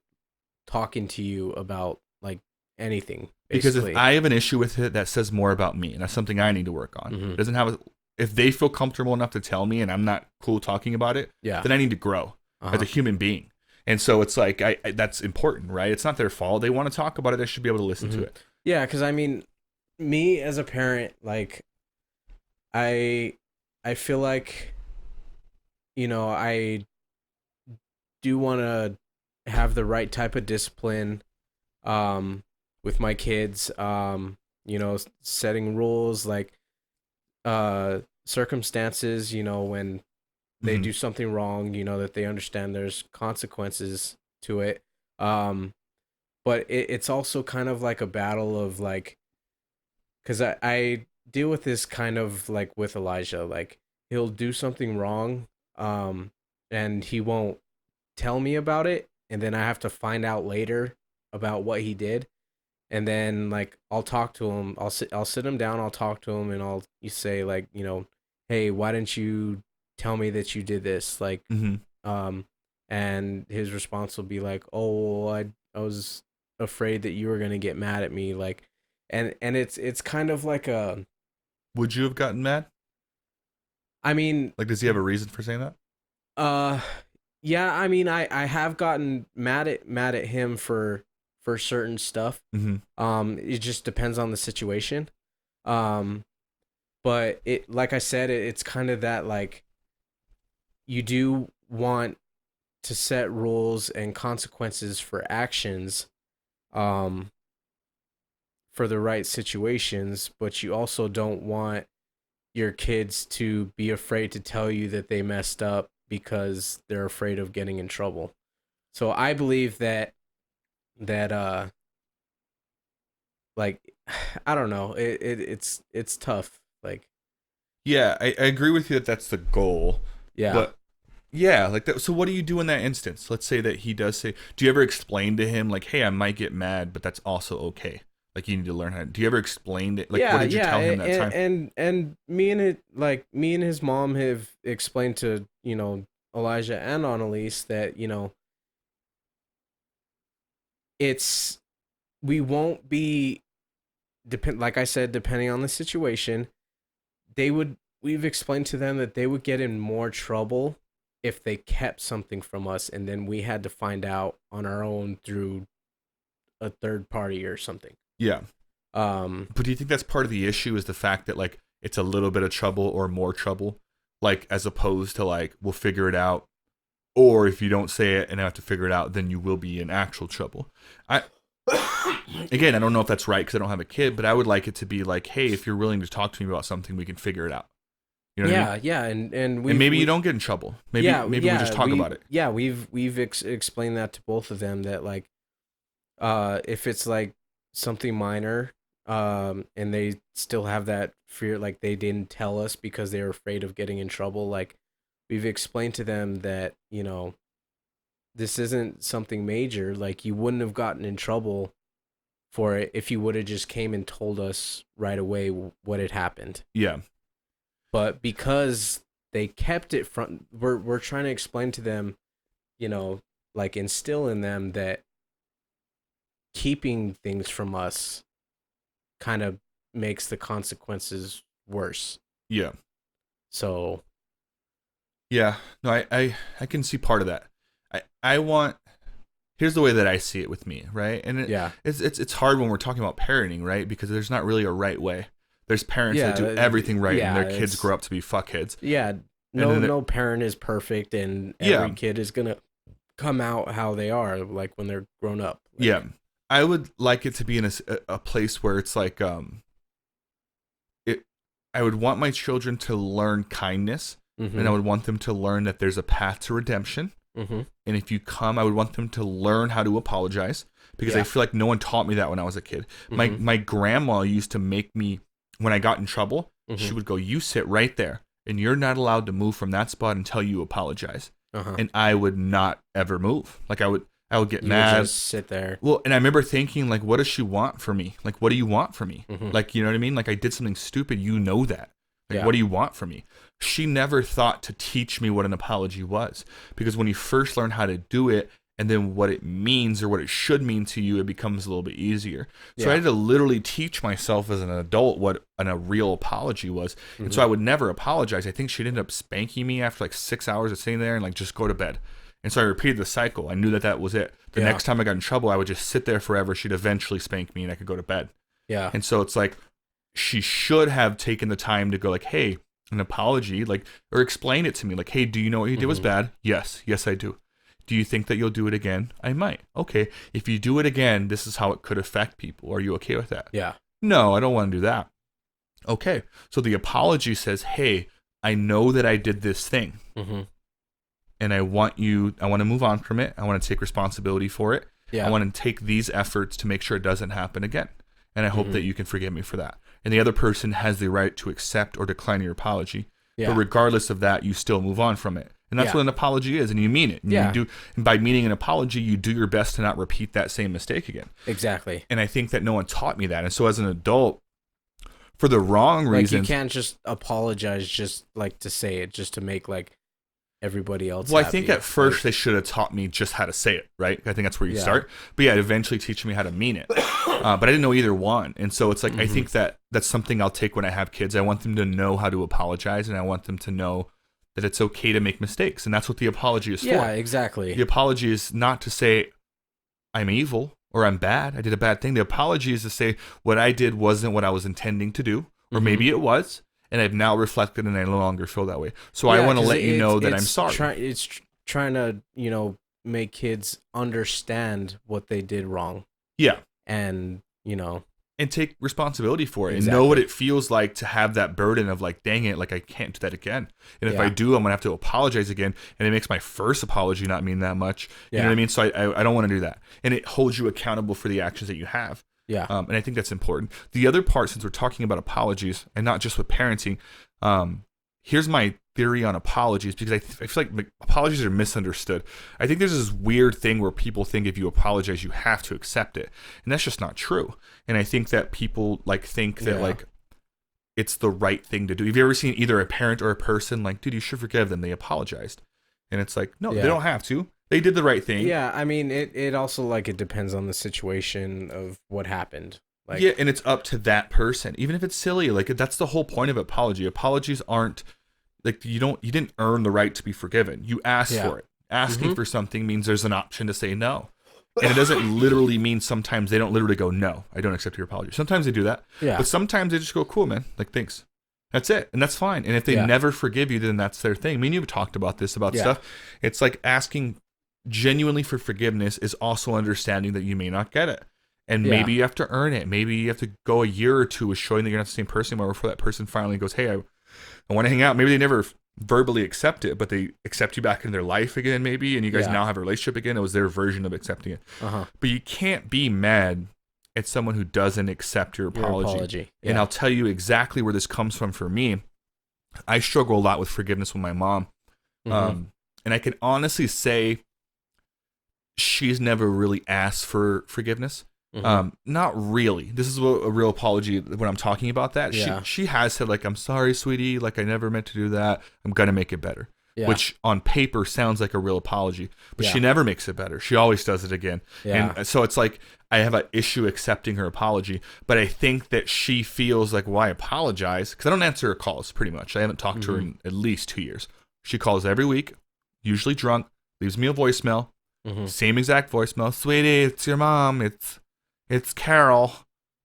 talking to you about like anything. Basically. Because if I have an issue with it, that says more about me, and that's something I need to work on. It doesn't have if they feel comfortable enough to tell me, and I'm not cool talking about it, then I need to grow as a human being. And so it's like I that's important, right? It's not their fault. They want to talk about it. I should be able to listen to it. Yeah, because I mean, me as a parent, like, I feel like, you know, I do want to have the right type of discipline, with my kids, you know, setting rules, like, circumstances, you know, when they do something wrong, you know, that they understand there's consequences to it. But it's also kind of like a battle of like, because I deal with this kind of like with Elijah, like he'll do something wrong, and he won't tell me about it, and then I have to find out later about what he did, and then like I'll talk to him, I'll sit him down, I'll talk to him, and you say like, you know, hey, why didn't you tell me that you did this, like, and his response will be like, oh, I was afraid that you were gonna get mad at me, like, and it's kind of like a Would you have gotten mad? I mean, like, does he have a reason for saying that? Yeah, I mean, I have gotten mad at him for certain stuff. Mm-hmm. It just depends on the situation. But it, like I said, it's kind of that, like, you do want to set rules and consequences for actions, for the right situations, but you also don't want your kids to be afraid to tell you that they messed up because they're afraid of getting in trouble. So I believe that like, I don't know, it's tough. Like, yeah, I agree with you that that's the goal. yeah. But yeah, like that. So what do you do in that instance? Let's say that he does say, do you ever explain to him like, hey, I might get mad, but that's also okay. Like, you need to learn how to, do you ever explain it? Like, Yeah, what did you tell him that time? And me and his mom have explained to, Elijah and Annalise that, it's, we won't be like I said, depending on the situation, we've explained to them that they would get in more trouble if they kept something from us and then we had to find out on our own through a third party or something. Yeah. But do you think that's part of the issue, is the fact that, like, it's a little bit of trouble or more trouble, like, as opposed to, like, we'll figure it out, or if you don't say it and have to figure it out, then you will be in actual trouble? Again, I don't know if that's right because I don't have a kid, but I would like it to be like, hey, if you're willing to talk to me about something, we can figure it out. You know what I mean? Yeah, and maybe you don't get in trouble. Maybe we just talk about it. Yeah, we've explained that to both of them, that, like, if it's like something minor, and they still have that fear, like they didn't tell us because they were afraid of getting in trouble, like, we've explained to them that, this isn't something major. Like, you wouldn't have gotten in trouble for it if you would have just came and told us right away what had happened. Yeah. But because they kept it from, we're trying to explain to them, like, instill in them that keeping things from us kind of makes the consequences worse. Yeah. So. Yeah. No, I can see part of that. I want, here's the way that I see it with me, right? And it's hard when we're talking about parenting, right? Because there's not really a right way. There's parents that do everything right, and their kids grow up to be fuckheads. Yeah, no parent is perfect, and every kid is gonna come out how they are, like, when they're grown up. Like, yeah, I would like it to be in a place where it's like, I would want my children to learn kindness, and I would want them to learn that there's a path to redemption. Mm-hmm. And if you come, I would want them to learn how to apologize, because I feel like no one taught me that when I was a kid. My grandma used to make me, when I got in trouble, she would go, you sit right there and you're not allowed to move from that spot until you apologize. And I would not ever move. Like, I would get mad. Would just sit there. Well, and I remember thinking, like, what does she want from me? Like, what do you want from me? Like, you know what I mean? Like, I did something stupid. You know that. Like, what do you want from me? She never thought to teach me what an apology was, because when you first learn how to do it, and then what it means or what it should mean to you, it becomes a little bit easier. So I had to literally teach myself as an adult what a real apology was. And so I would never apologize. I think she'd end up spanking me after like 6 hours of sitting there and like, just go to bed. And so I repeated the cycle. I knew that was it. The next time I got in trouble, I would just sit there forever. She'd eventually spank me and I could go to bed. Yeah. And so it's like, she should have taken the time to go like, hey, an apology, like, or explain it to me. Like, hey, do you know what you did was bad? Yes, I do. Do you think that you'll do it again? I might. Okay. If you do it again, this is how it could affect people. Are you okay with that? Yeah. No, I don't want to do that. Okay. So the apology says, hey, I know that I did this thing. And I want to move on from it. I want to take responsibility for it. Yeah. I want to take these efforts to make sure it doesn't happen again. And I hope that you can forgive me for that. And the other person has the right to accept or decline your apology. Yeah. But regardless of that, you still move on from it. And that's what an apology is, and you mean it. And you do, and by meaning an apology, you do your best to not repeat that same mistake again. Exactly. And I think that no one taught me that. And so as an adult, for the wrong reasons... Like, you can't just apologize just, like, to say it, just to make, like, everybody else Well, happy. I think at first they should have taught me just how to say it, right? I think that's where you start. But yeah, eventually teaching me how to mean it. But I didn't know either one. And so it's like, I think that's something I'll take when I have kids. I want them to know how to apologize, and I want them to know that it's okay to make mistakes. And that's what the apology is for. Yeah, exactly. The apology is not to say, I'm evil or I'm bad. I did a bad thing. The apology is to say, what I did wasn't what I was intending to do, or maybe it was. And I've now reflected, and I no longer feel that way. So I want to let you know that I'm sorry. It's trying to, make kids understand what they did wrong. Yeah. And, and take responsibility for it and know what it feels like to have that burden of like, dang it, like I can't do that again. And if I do, I'm going to have to apologize again. And it makes my first apology not mean that much. You know what I mean? So I don't want to do that. And it holds you accountable for the actions that you have. Yeah. And I think that's important. The other part, since we're talking about apologies and not just with parenting, here's my theory on apologies, because I feel like apologies are misunderstood. I think there's this weird thing where people think if you apologize, you have to accept it. And that's just not true. And I think that people think that it's the right thing to do. Have you ever seen either a parent or a person like, dude, you should forgive them, they apologized? And it's like, no, they don't have to. They did the right thing. Yeah, I mean, it also it depends on the situation of what happened. And it's up to that person, even if it's silly. That's the whole point of apology. Apologies aren't you didn't earn the right to be forgiven. You asked for it. Asking for something means there's an option to say no. And it doesn't literally mean sometimes they don't literally go, no, I don't accept your apology. Sometimes they do that. Yeah. But sometimes they just go, cool, man. Thanks. That's it. And that's fine. And if they never forgive you, then that's their thing. I mean, you've talked about this, about stuff. It's like asking genuinely for forgiveness is also understanding that you may not get it. And maybe you have to earn it. Maybe you have to go a year or two with showing that you're not the same person anymore before that person finally goes, hey, I want to hang out. Maybe they never verbally accept it, but they accept you back in their life again, maybe, and you guys now have a relationship again. It was their version of accepting it. But you can't be mad at someone who doesn't accept your apology. Yeah. And I'll tell you exactly where this comes from for me. I struggle a lot with forgiveness with my mom. And I can honestly say she's never really asked for forgiveness. Not really. This is a real apology when I'm talking about that. She has said I'm sorry, sweetie, I never meant to do that. I'm gonna make it better. Which on paper sounds like a real apology, but she never makes it better. She always does it again. And so it's I have an issue accepting her apology, but I think that she feels well, I apologize because I don't answer her calls pretty much. I haven't talked to her in at least 2 years. She calls every week, usually drunk, leaves me a voicemail, same exact voicemail. Sweetie, it's your mom. It's Carol.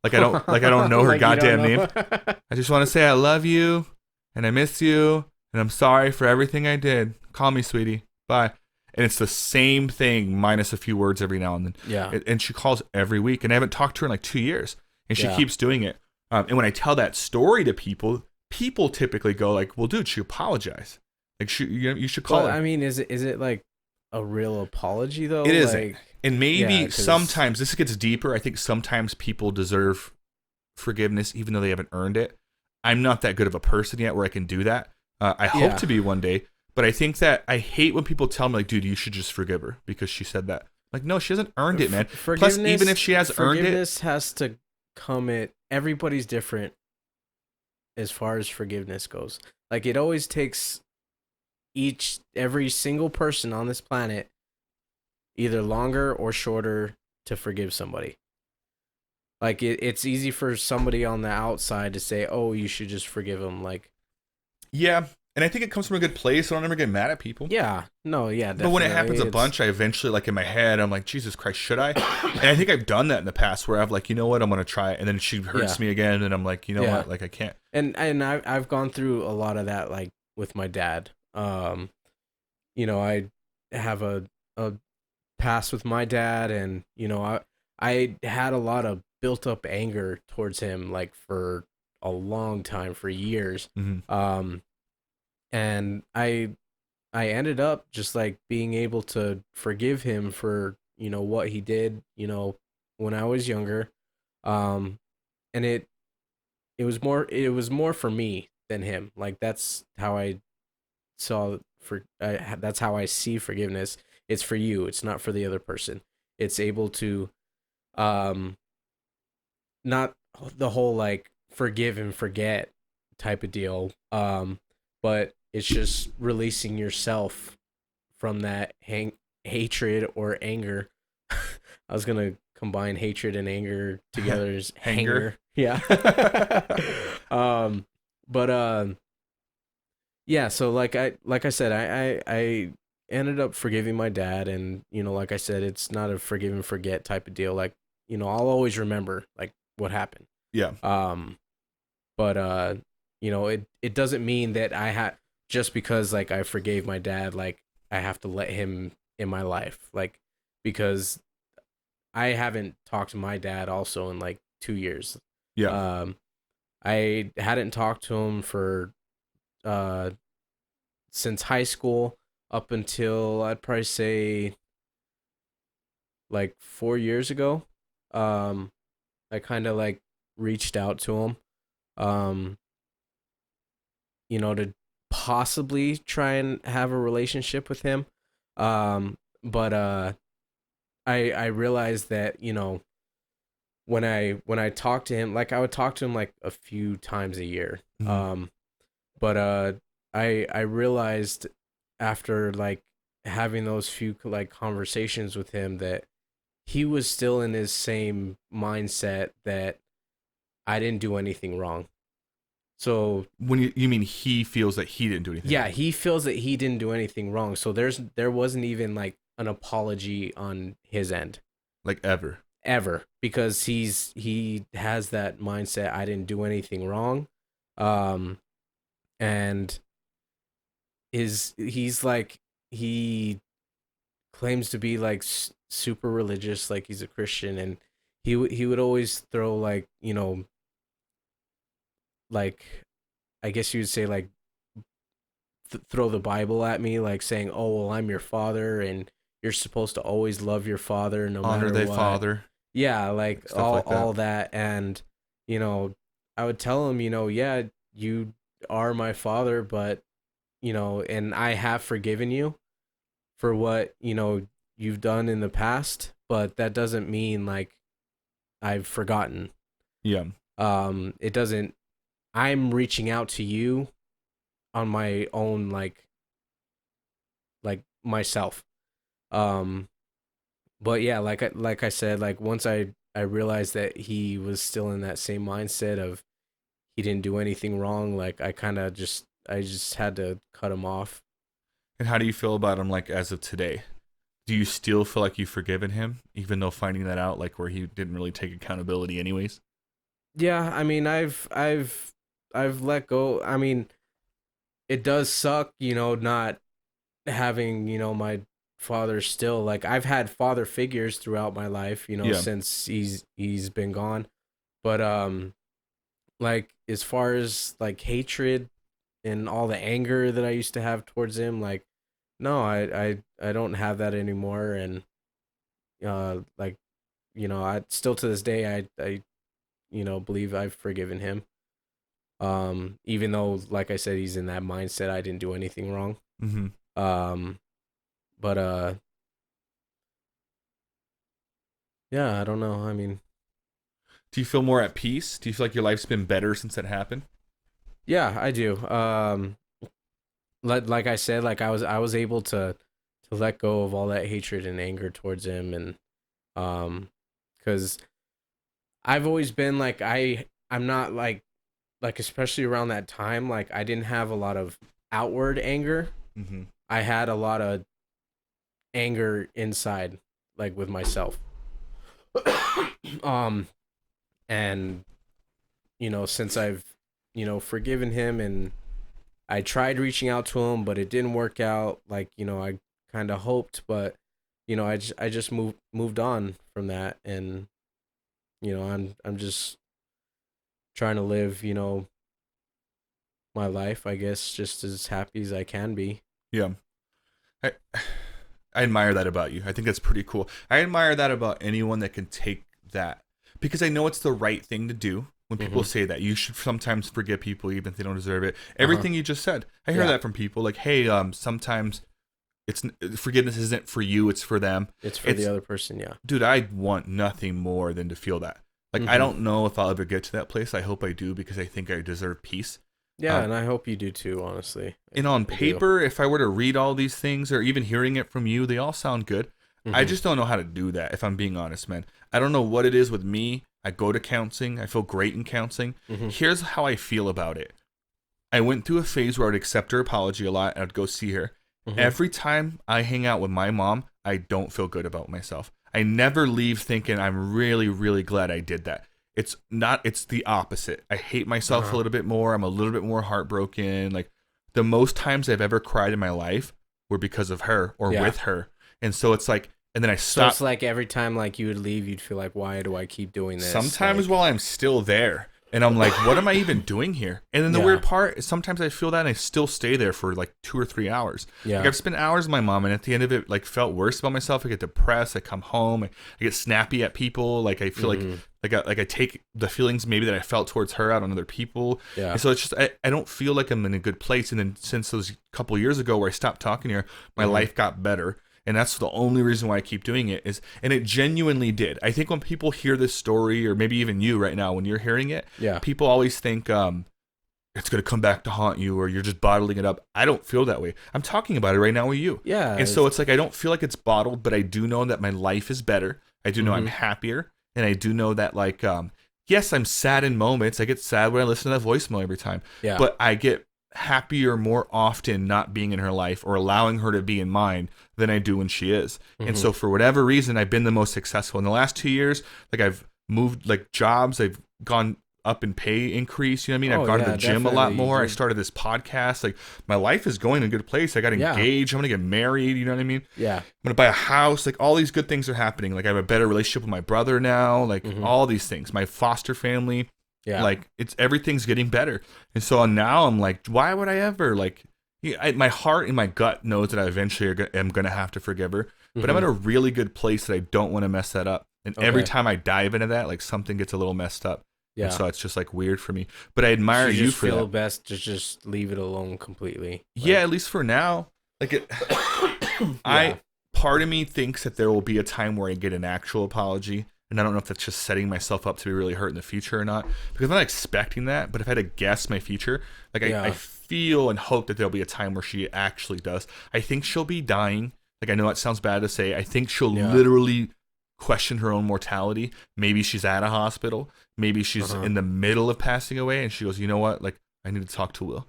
I don't know her goddamn name. I just want to say I love you and I miss you and I'm sorry for everything I did. Call me, sweetie. Bye. And it's the same thing minus a few words every now and then. Yeah. And she calls every week, and I haven't talked to her in 2 years, and she keeps doing it. And when I tell that story to people typically go well, dude, she apologized. You should call her. I mean, is it a real apology though? It isn't. And maybe sometimes this gets deeper. I think sometimes people deserve forgiveness even though they haven't earned it. I'm not that good of a person yet where I can do that. I hope to be one day, but I think that I hate when people tell me dude, you should just forgive her because she said that. No, she hasn't earned it, man. Plus, even if she has earned it, forgiveness has to come at everybody's different as far as forgiveness goes. It always takes every single person on this planet either longer or shorter to forgive somebody. It's easy for somebody on the outside to say, oh, you should just forgive them. Yeah, and I think it comes from a good place. I don't ever get mad at people. Yeah, no, yeah, definitely. But when it happens a bunch, I eventually, in my head, I'm Jesus Christ, should I? And I think I've done that in the past where I've you know what, I'm going to try it. And then she hurts me again, and I'm you know what, I can't. And I've gone through a lot of that, with my dad. I have a past with my dad, and, I had a lot of built up anger towards him, for a long time, for years. And I ended up just being able to forgive him for, what he did, when I was younger. And it was more for me than him. That's how I saw that's how I see forgiveness. It's for you. It's not for the other person. It's able to, not the whole forgive and forget type of deal. But it's just releasing yourself from that hatred or anger. I was gonna combine hatred and anger together as hanger. Yeah. But yeah. So like I said, I ended up forgiving my dad, and like I said, it's not a forgive and forget type of deal. Like I'll always remember like what happened. Yeah. But it doesn't mean that I had just because like I forgave my dad, like I have to let him in my life, like because I haven't talked to my dad also in like 2 years. Yeah. I hadn't talked to him for since high school up until I'd probably say like 4 years ago. I kind of like reached out to him, to possibly try and have a relationship with him. But I realized that when I talk to him, like I would talk to him like a few times a year. Mm-hmm. But I realized after like having those few like conversations with him that he was still in his same mindset that I didn't do anything wrong. So when you mean he feels that he didn't do anything yeah, wrong. he feels that he didn't do anything wrong. So there wasn't even like an apology on his end. Like Ever, because he has that mindset I didn't do anything wrong. And he's like he claims to be like super religious, like he's a Christian, and he would always throw like like I guess you would say like throw the Bible at me, like saying, "Oh, well, I'm your father, and you're supposed to always love your father, no honor matter thy what." Father. Yeah, like Stuff like that. all that, and I would tell him, yeah, you are my father, but and I have forgiven you for what you've done in the past, but that doesn't mean like I've forgotten. Yeah. It doesn't. I'm reaching out to you on my own, like myself. Um, but yeah, like I said, like once I realized that he was still in that same mindset of he didn't do anything wrong, like I just had to cut him off. And how do you feel about him, like, as of today? Do you still feel like you've forgiven him, even though finding that out, like, where he didn't really take accountability anyways? Yeah, I mean, I've let go. I mean, it does suck, not having, my father still. Like I've had father figures throughout my life, Yeah. since he's been gone. But like as far as like hatred and all the anger that I used to have towards him, like no, I don't have that anymore. And like I still to this day I believe I've forgiven him. Even though like I said he's in that mindset I didn't do anything wrong. Mm-hmm. But yeah, I don't know. I mean, do you feel more at peace? Do you feel like your life's been better since that happened? yeah, I do. Like I said, like I was able to let go of all that hatred and anger towards him, and because I've always been like I'm not like especially around that time, like I didn't have a lot of outward anger. Mm-hmm. I had a lot of anger inside, like with myself. um, and since I've forgiven him, and I tried reaching out to him, but it didn't work out like I kind of hoped. But I just moved on from that, and I'm just trying to live my life, I guess, just as happy as I can be. Yeah. I I admire that about you. I think that's pretty cool. I admire that about anyone that can take that, because I know it's the right thing to do. When people say that, you should sometimes forgive people even if they don't deserve it. Everything you just said, I hear that from people. Like, hey, sometimes it's forgiveness isn't for you; it's for them. It's for the other person. Yeah, dude, I want nothing more than to feel that. Like, I don't know if I'll ever get to that place. I hope I do, because I think I deserve peace. Yeah, and I hope you do too, honestly. And on paper, if I were to read all these things or even hearing it from you, they all sound good. I just don't know how to do that, if I'm being honest, man. I don't know what it is with me. I go to counseling. I feel great in counseling. Here's how I feel about it. I went through a phase where I'd accept her apology a lot and I'd go see her. Every time I hang out with my mom, I don't feel good about myself. I never leave thinking I'm really, really glad I did that. It's the opposite. I hate myself a little bit more. I'm a little bit more heartbroken. Like, the most times I've ever cried in my life were because of her or with her. And so it's like, and then I stopped. So it's like every time like you would leave, you'd feel like, why do I keep doing this? Sometimes while I'm still there. And I'm like, what am I even doing here? And then the weird part is sometimes I feel that and I still stay there for like 2 or 3 hours. Yeah. Like, I've spent hours with my mom, and at the end of it, like, felt worse about myself. I get depressed. I come home. I get snappy at people. Like, I feel like I take the feelings maybe that I felt towards her out on other people. Yeah. And so it's just, I don't feel like I'm in a good place. And then since those couple years ago where I stopped talking to her, my life got better. And that's the only reason why I keep doing it and it genuinely did. I think when people hear this story, or maybe even you right now, when you're hearing it, people always think it's going to come back to haunt you, or you're just bottling it up. I don't feel that way. I'm talking about it right now with you. Yeah. And so it's like, I don't feel like it's bottled, but I do know that my life is better. I do know I'm happier. And I do know that, like, yes, I'm sad in moments. I get sad when I listen to that voicemail every time. Yeah. But I get happier more often not being in her life or allowing her to be in mine than I do when she is. And so for whatever reason, I've been the most successful in the last 2 years. Like, I've moved like jobs, I've gone up in pay increase, you know what I mean? I've gone to the gym a lot more. I started this podcast. Like, my life is going in a good place. I got engaged. I'm gonna get married, you know what I mean? Yeah. I'm gonna buy a house. Like, all these good things are happening. Like, I have a better relationship with my brother now. Like, all these things. My foster family. Yeah. Like, everything's getting better. And so now I'm like, why would I ever, like, my heart and my gut knows that I eventually am going to have to forgive her. But I'm in a really good place that I don't want to mess that up. And every time I dive into that, like, something gets a little messed up. Yeah. And so it's just, like, weird for me. But I admire you for that. You feel best to just leave it alone completely. Like, yeah, at least for now. Like, part of me thinks that there will be a time where I get an actual apology. And I don't know if that's just setting myself up to be really hurt in the future or not. Because I'm not expecting that. But if I had to guess my future, like, I feel and hope that there'll be a time where she actually does. I think she'll be dying. Like, I know that sounds bad to say. I think she'll literally question her own mortality. Maybe she's at a hospital. Maybe she's in the middle of passing away. And she goes, you know what? Like, I need to talk to Will.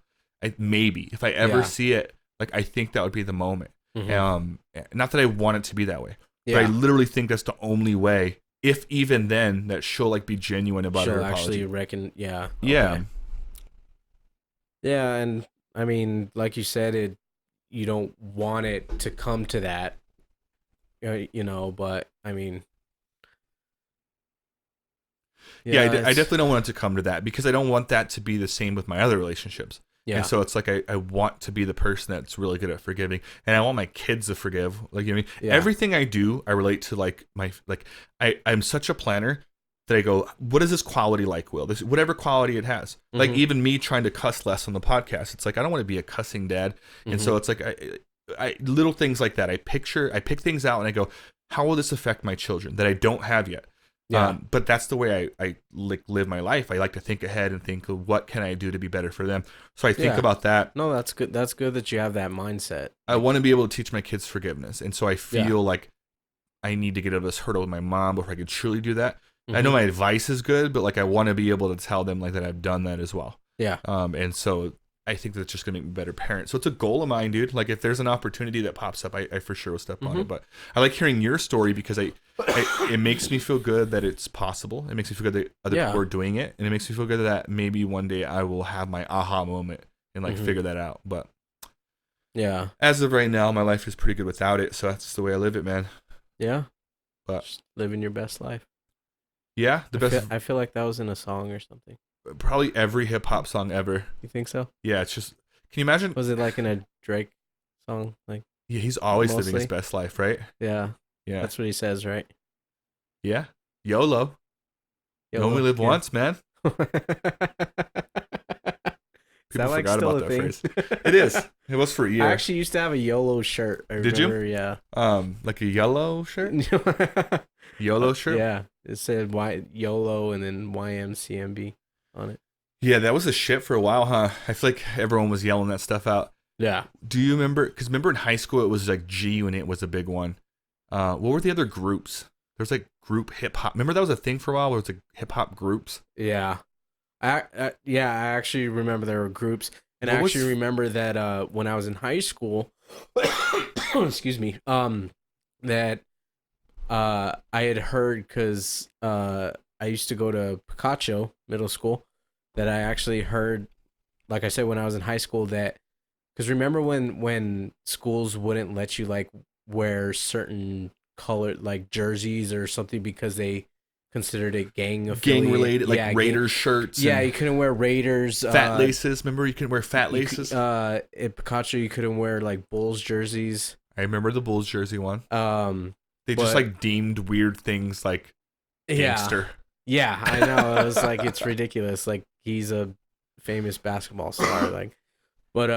Maybe. If I ever see it, like, I think that would be the moment. Not that I want it to be that way. But I literally think that's the only way. If even then, that she'll, like, be genuine about her apology. She'll actually reckon, yeah, and I mean, like you said, you don't want it to come to that, you know. But I mean, I definitely don't want it to come to that, because I don't want that to be the same with my other relationships. Yeah. And so it's like, I want to be the person that's really good at forgiving, and I want my kids to forgive. Like, you know what I mean? Yeah. Everything I do, I relate to, like, I'm such a planner that I go, what is this quality like, Will? This, whatever quality it has. Like, even me trying to cuss less on the podcast, it's like, I don't want to be a cussing dad. And so it's like, I little things like that. I pick things out and I go, how will this affect my children that I don't have yet? Yeah. But that's the way I like live my life. I like to think ahead and think, what can I do to be better for them? So I think about that. No, that's good. That's good that you have that mindset. I want to be able to teach my kids forgiveness. And so I feel like I need to get out of this hurdle with my mom before I can truly do that. I know my advice is good, but, like, I want to be able to tell them, like, that I've done that as well. Yeah. And so I think that's just going to make me a better parent. So it's a goal of mine, dude. Like, if there's an opportunity that pops up, I for sure will step on it. But I like hearing your story, because it makes me feel good that it's possible. It makes me feel good that other people are doing it. And it makes me feel good that maybe one day I will have my aha moment and, like, figure that out. But as of right now, my life is pretty good without it. So that's the way I live it, man. Yeah. But just living your best life. Yeah. I feel like that was in a song or something. Probably every hip hop song ever. You think so? Yeah, it's just. Can you imagine? Was it like in a Drake song? Like, yeah, he's always living his best life, right? Yeah. Yeah. That's what he says, right? Yeah. YOLO. You only live once, man. People forgot about that phrase. It is. It was for a year. I actually used to have a YOLO shirt. Did you? Yeah. Like a yellow shirt? YOLO shirt? Yeah. It said YOLO and then YMCMB on it. Yeah, that was a shit for a while, huh? I feel like everyone was yelling that stuff out. Yeah. Do you remember? Because remember in high school, it was like G Unit was a big one. What were the other groups? There was like group hip hop. Remember that was a thing for a while where it was like hip hop groups? Yeah. I actually remember there were groups. And I actually remember that when I was in high school, excuse me, that I had heard because I used to go to Picacho Middle School, that I actually heard, like I said, when I was in high school, that because remember when schools wouldn't let you like wear certain color like jerseys or something because they considered it gang related, like Raiders shirts. Yeah, you couldn't wear Raiders. Fat laces. Remember, you couldn't wear fat laces. At Picacho, you couldn't wear like Bulls jerseys. I remember the Bulls jersey one. They just like deemed weird things like gangster. Yeah, I know. It was like it's ridiculous. Like he's a famous basketball star. Like, but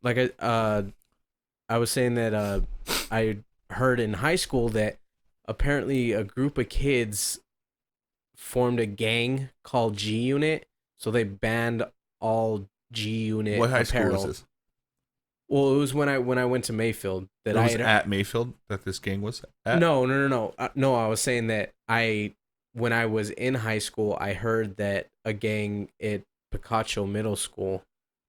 I was saying that I heard in high school that apparently a group of kids formed a gang called G Unit, so they banned all G Unit. What high apparel. School was this? Well, it was when I went to Mayfield. That I was at Mayfield that this gang was at? No. No, I was saying that when I was in high school, I heard that a gang at Picacho Middle School.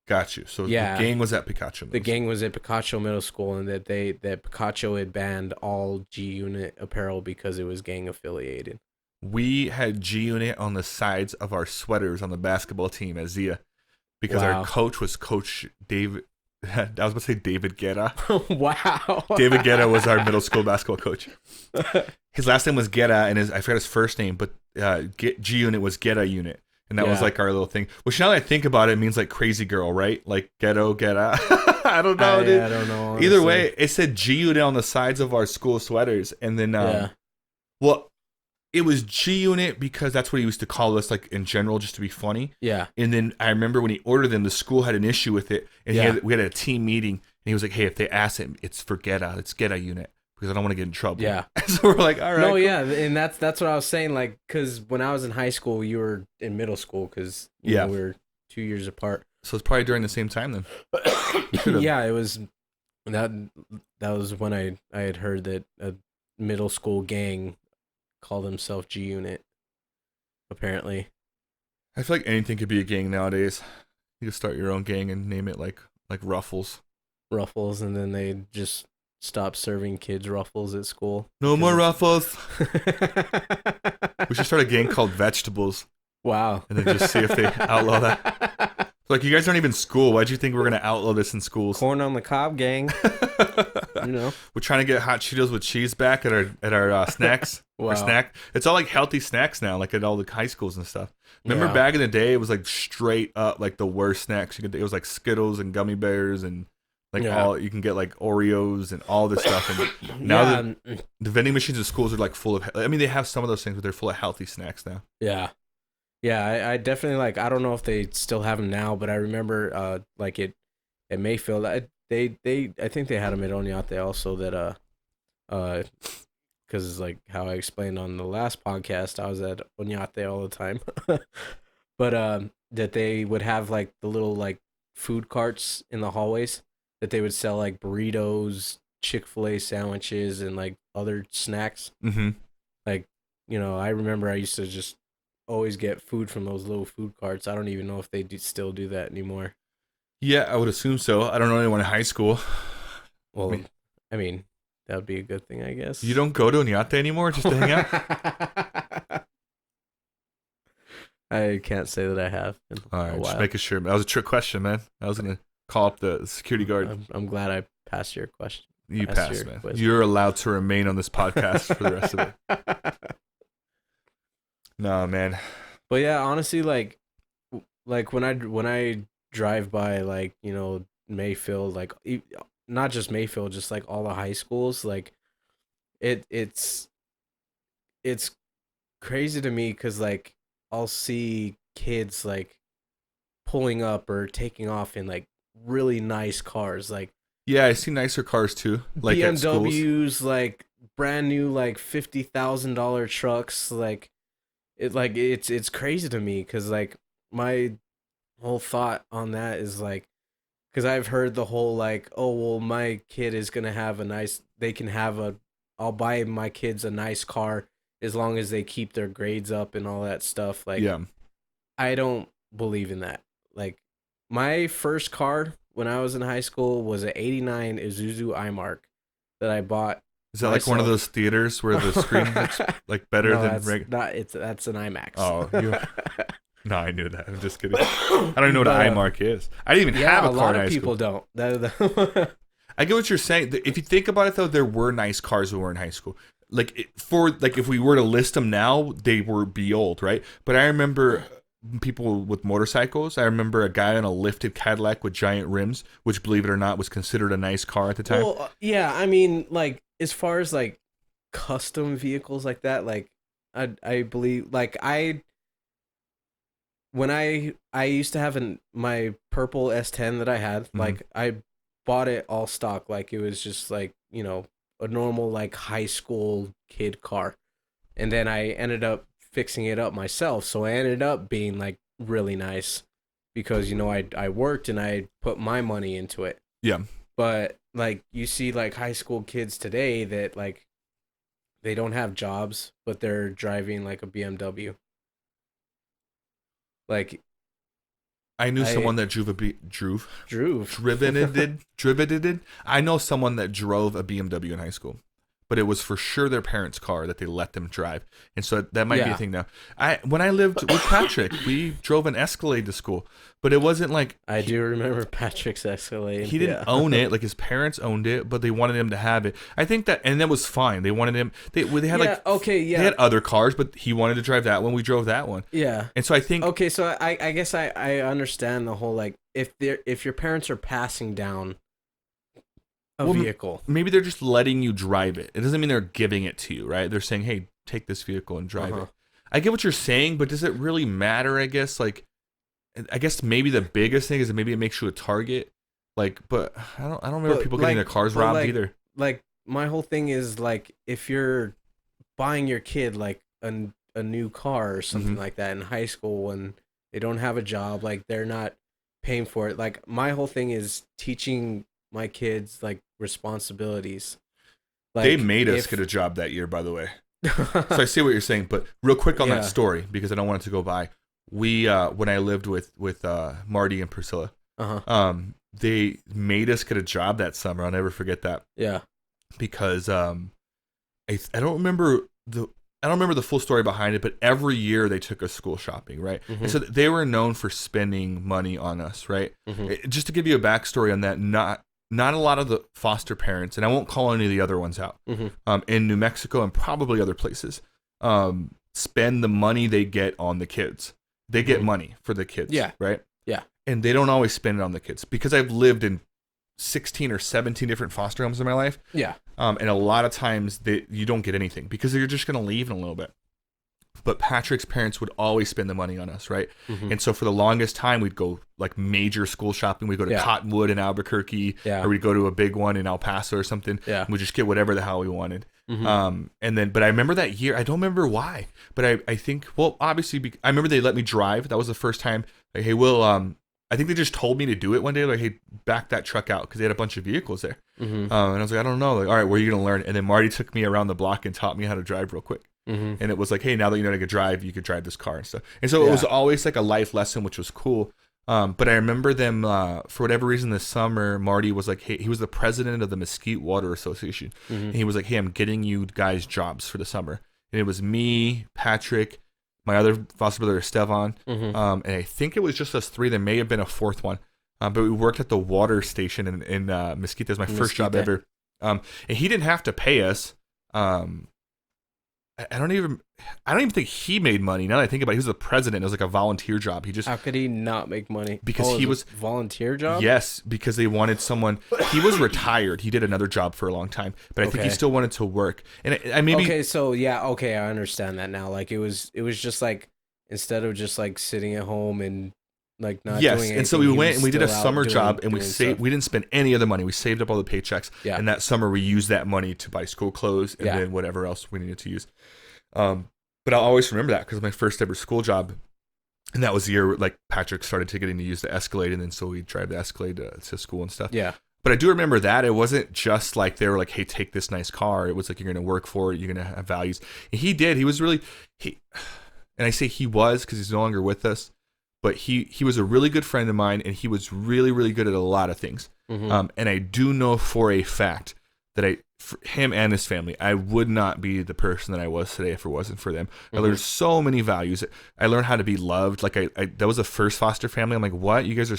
Got you. So the gang was at Picacho. The gang was at Picacho Middle School, and that Picacho had banned all G Unit apparel because it was gang affiliated. We had G Unit on the sides of our sweaters on the basketball team at Zia because our coach was Coach David. I was about to say David Guerra. Wow. David Guerra was our middle school basketball coach. His last name was Guerra, and I forgot his first name, but G Unit was Guerra Unit. And that was like our little thing. Which now that I think about it, it means like crazy girl, right? Like ghetto, Guerra. I don't know, dude. I don't know. Honestly. Either way, it said G Unit on the sides of our school sweaters. And then, well, it was G Unit because that's what he used to call us, like in general, just to be funny. Yeah. And then I remember when he ordered them, the school had an issue with it, and we had a team meeting, and he was like, "Hey, if they ask him, it's for Guerra, it's Guerra Unit because I don't want to get in trouble." Yeah. So we're like, "All right." No, cool. Yeah, and that's what I was saying. Like, because when I was in high school, you were in middle school because we were 2 years apart. So it's probably during the same time then. Yeah, it was. That was when I had heard that a middle school gang called himself G Unit. Apparently, I feel like anything could be a gang nowadays. You could start your own gang and name it like Ruffles. Ruffles, and then they just stop serving kids Ruffles at school. No more Ruffles. We should start a gang called Vegetables. Wow. And then just see if they outlaw that. Like, you guys aren't even school. Why'd you think we're going to outlaw this in schools? Corn on the cob gang. You know. We're trying to get hot Cheetos with cheese back at our snacks. Wow. Our snack. It's all like healthy snacks now, like at all the high schools and stuff. Remember back in the day, it was like straight up like the worst snacks. It was like Skittles and gummy bears and like all you can get like Oreos and all this stuff. And now the vending machines at schools are like full of. I mean, they have some of those things, but they're full of healthy snacks now. Yeah. Yeah, I definitely like. I don't know if they still have them now, but I remember like at Mayfield, I think they had them at Oñate also. That because like how I explained on the last podcast, I was at Oñate all the time. But that they would have like the little like food carts in the hallways that they would sell like burritos, Chick-fil-A sandwiches, and like other snacks. Mm-hmm. Like, you know, I remember I used to just always get food from those little food carts. I don't even know if they still do that anymore. Yeah, I would assume so. I don't know anyone in high school. Well, I mean that would be a good thing, I guess. You don't go to Oñate anymore just to hang out? I can't say that I have. All right, just making sure. That was a trick question, man. I was going to call up the security guard. I'm glad I passed your question. You passed, man. Quiz. You're allowed to remain on this podcast for the rest of it. No, man. But yeah, honestly, like when I drive by, like, you know, Mayfield, like not just Mayfield, just like all the high schools, like it's crazy to me because like I'll see kids like pulling up or taking off in like really nice cars, like yeah, I see nicer cars too, like BMWs, like brand new like $50,000 trucks, like. It's crazy to me because like my whole thought on that is like, because I've heard the whole like, oh well, my kid is gonna have a nice. They can have a. I'll buy my kids a nice car as long as they keep their grades up and all that stuff. Like, Yeah. I don't believe in that. Like, my first car when I was in high school was an '89 Isuzu iMark that I bought. Is that like one of those theaters where the screen looks like better No, than that's regular? not. That's an IMAX. Oh, no, I knew that. I'm just kidding. I don't even know what an iMark is. I didn't even have a car lot in of high people school. don't. I get what you're saying. If you think about it, though, there were nice cars when we were in high school. If we were to list them now, they would be old, right? But I remember people with motorcycles. I remember a guy in a lifted Cadillac with giant rims, which, believe it or not, was considered a nice car at the time. Well, yeah, I mean, like as far as like custom vehicles like that, like I believe like when I used to have my purple S10 that I had, like I bought it all stock, like it was just like, you know, a normal like high school kid car. And then I ended up fixing it up myself, so I ended up being like really nice because, you know, I worked and I put my money into it. Yeah. But like you see like high school kids today that like they don't have jobs, but they're driving like a BMW. Like I knew someone that driven. I know someone that drove a BMW in high school, but it was for sure their parents' car that they let them drive, and so that might be a thing now. When I lived with Patrick, we drove an Escalade to school, but it wasn't like I do remember Patrick's Escalade. He didn't own it, like his parents owned it, but they wanted him to have it. I think that, and that was fine. They wanted him. They had they had other cars, but he wanted to drive that one. We drove that one. Yeah, and so I think so I guess I understand the whole like if your parents are passing down a vehicle, maybe they're just letting you drive it. It doesn't mean they're giving it to you, right? They're saying, "Hey, take this vehicle and drive it." I get what you're saying, but does it really matter? I guess maybe the biggest thing is that maybe it makes you a target. Like, but I don't remember people getting their cars robbed either. Like my whole thing is like if you're buying your kid like a new car or something like that in high school when they don't have a job, like they're not paying for it. Like my whole thing is teaching my kids like responsibilities. Like, they made us get a job that year, by the way. So I see what you're saying, but real quick on that story because I don't want it to go by. We when I lived with Marty and Priscilla, they made us get a job that summer. I'll never forget that. Yeah, because I don't remember the full story behind it, but every year they took us school shopping, right? And so they were known for spending money on us, right? Just to give you a backstory on that, not a lot of the foster parents, and I won't call any of the other ones out, in New Mexico and probably other places, spend the money they get on the kids. They get money for the kids, right? Yeah. And they don't always spend it on the kids because I've lived in 16 or 17 different foster homes in my life. Yeah. And a lot of times you don't get anything because you're just going to leave in a little bit. But Patrick's parents would always spend the money on us, right? And so for the longest time, we'd go like major school shopping. We'd go to Cottonwood in Albuquerque, or we'd go to a big one in El Paso or something. Yeah. We'd just get whatever the hell we wanted. But I remember that year, I don't remember why, but I think, well, obviously, I remember they let me drive. That was the first time. Like, hey, Will, I think they just told me to do it one day. Like, hey, back that truck out because they had a bunch of vehicles there. And I was like, I don't know. Like, all right, where are you going to learn? And then Marty took me around the block and taught me how to drive real quick. And it was like, hey, now that you know how to drive, you could drive this car and stuff. And so it was always like a life lesson, which was cool. But I remember them, for whatever reason this summer, Marty was like, hey, he was the president of the Mesquite Water Association. And he was like, hey, I'm getting you guys jobs for the summer. And it was me, Patrick, my other foster brother, Stefan. And I think it was just us three. There may have been a fourth one. But we worked at the water station in Mesquite. That was my first job ever. And he didn't have to pay us. I don't even think he made money. Now that I think about it, he was the president. It was like a volunteer job. How could he not make money? Because he was a volunteer job. Yes, because they wanted someone. He was retired. He did another job for a long time, but I think he still wanted to work. And I maybe I understand that now. Like it was just like instead of just like sitting at home and like not doing anything. And so we went and we did a summer job and we saved. We didn't spend any other money. We saved up all the paychecks. Yeah. And that summer we used that money to buy school clothes and then whatever else we needed to use. But I'll always remember that because my first ever school job. And that was the year like Patrick started to getting to use the Escalade, and then so we drive the Escalade to school and stuff. Yeah. But I do remember that it wasn't just like they were like, "Hey, take this nice car." It was like, you're going to work for it. You're going to have values. And he did. He was really and I say he was because he's no longer with us. But he was a really good friend of mine, and he was really, really good at a lot of things. Mm-hmm. And I do know for a fact that for him and his family, I would not be the person that I was today if it wasn't for them. Mm-hmm. I learned so many values. I learned how to be loved. Like I that was the first foster family. I'm like, what? You guys are?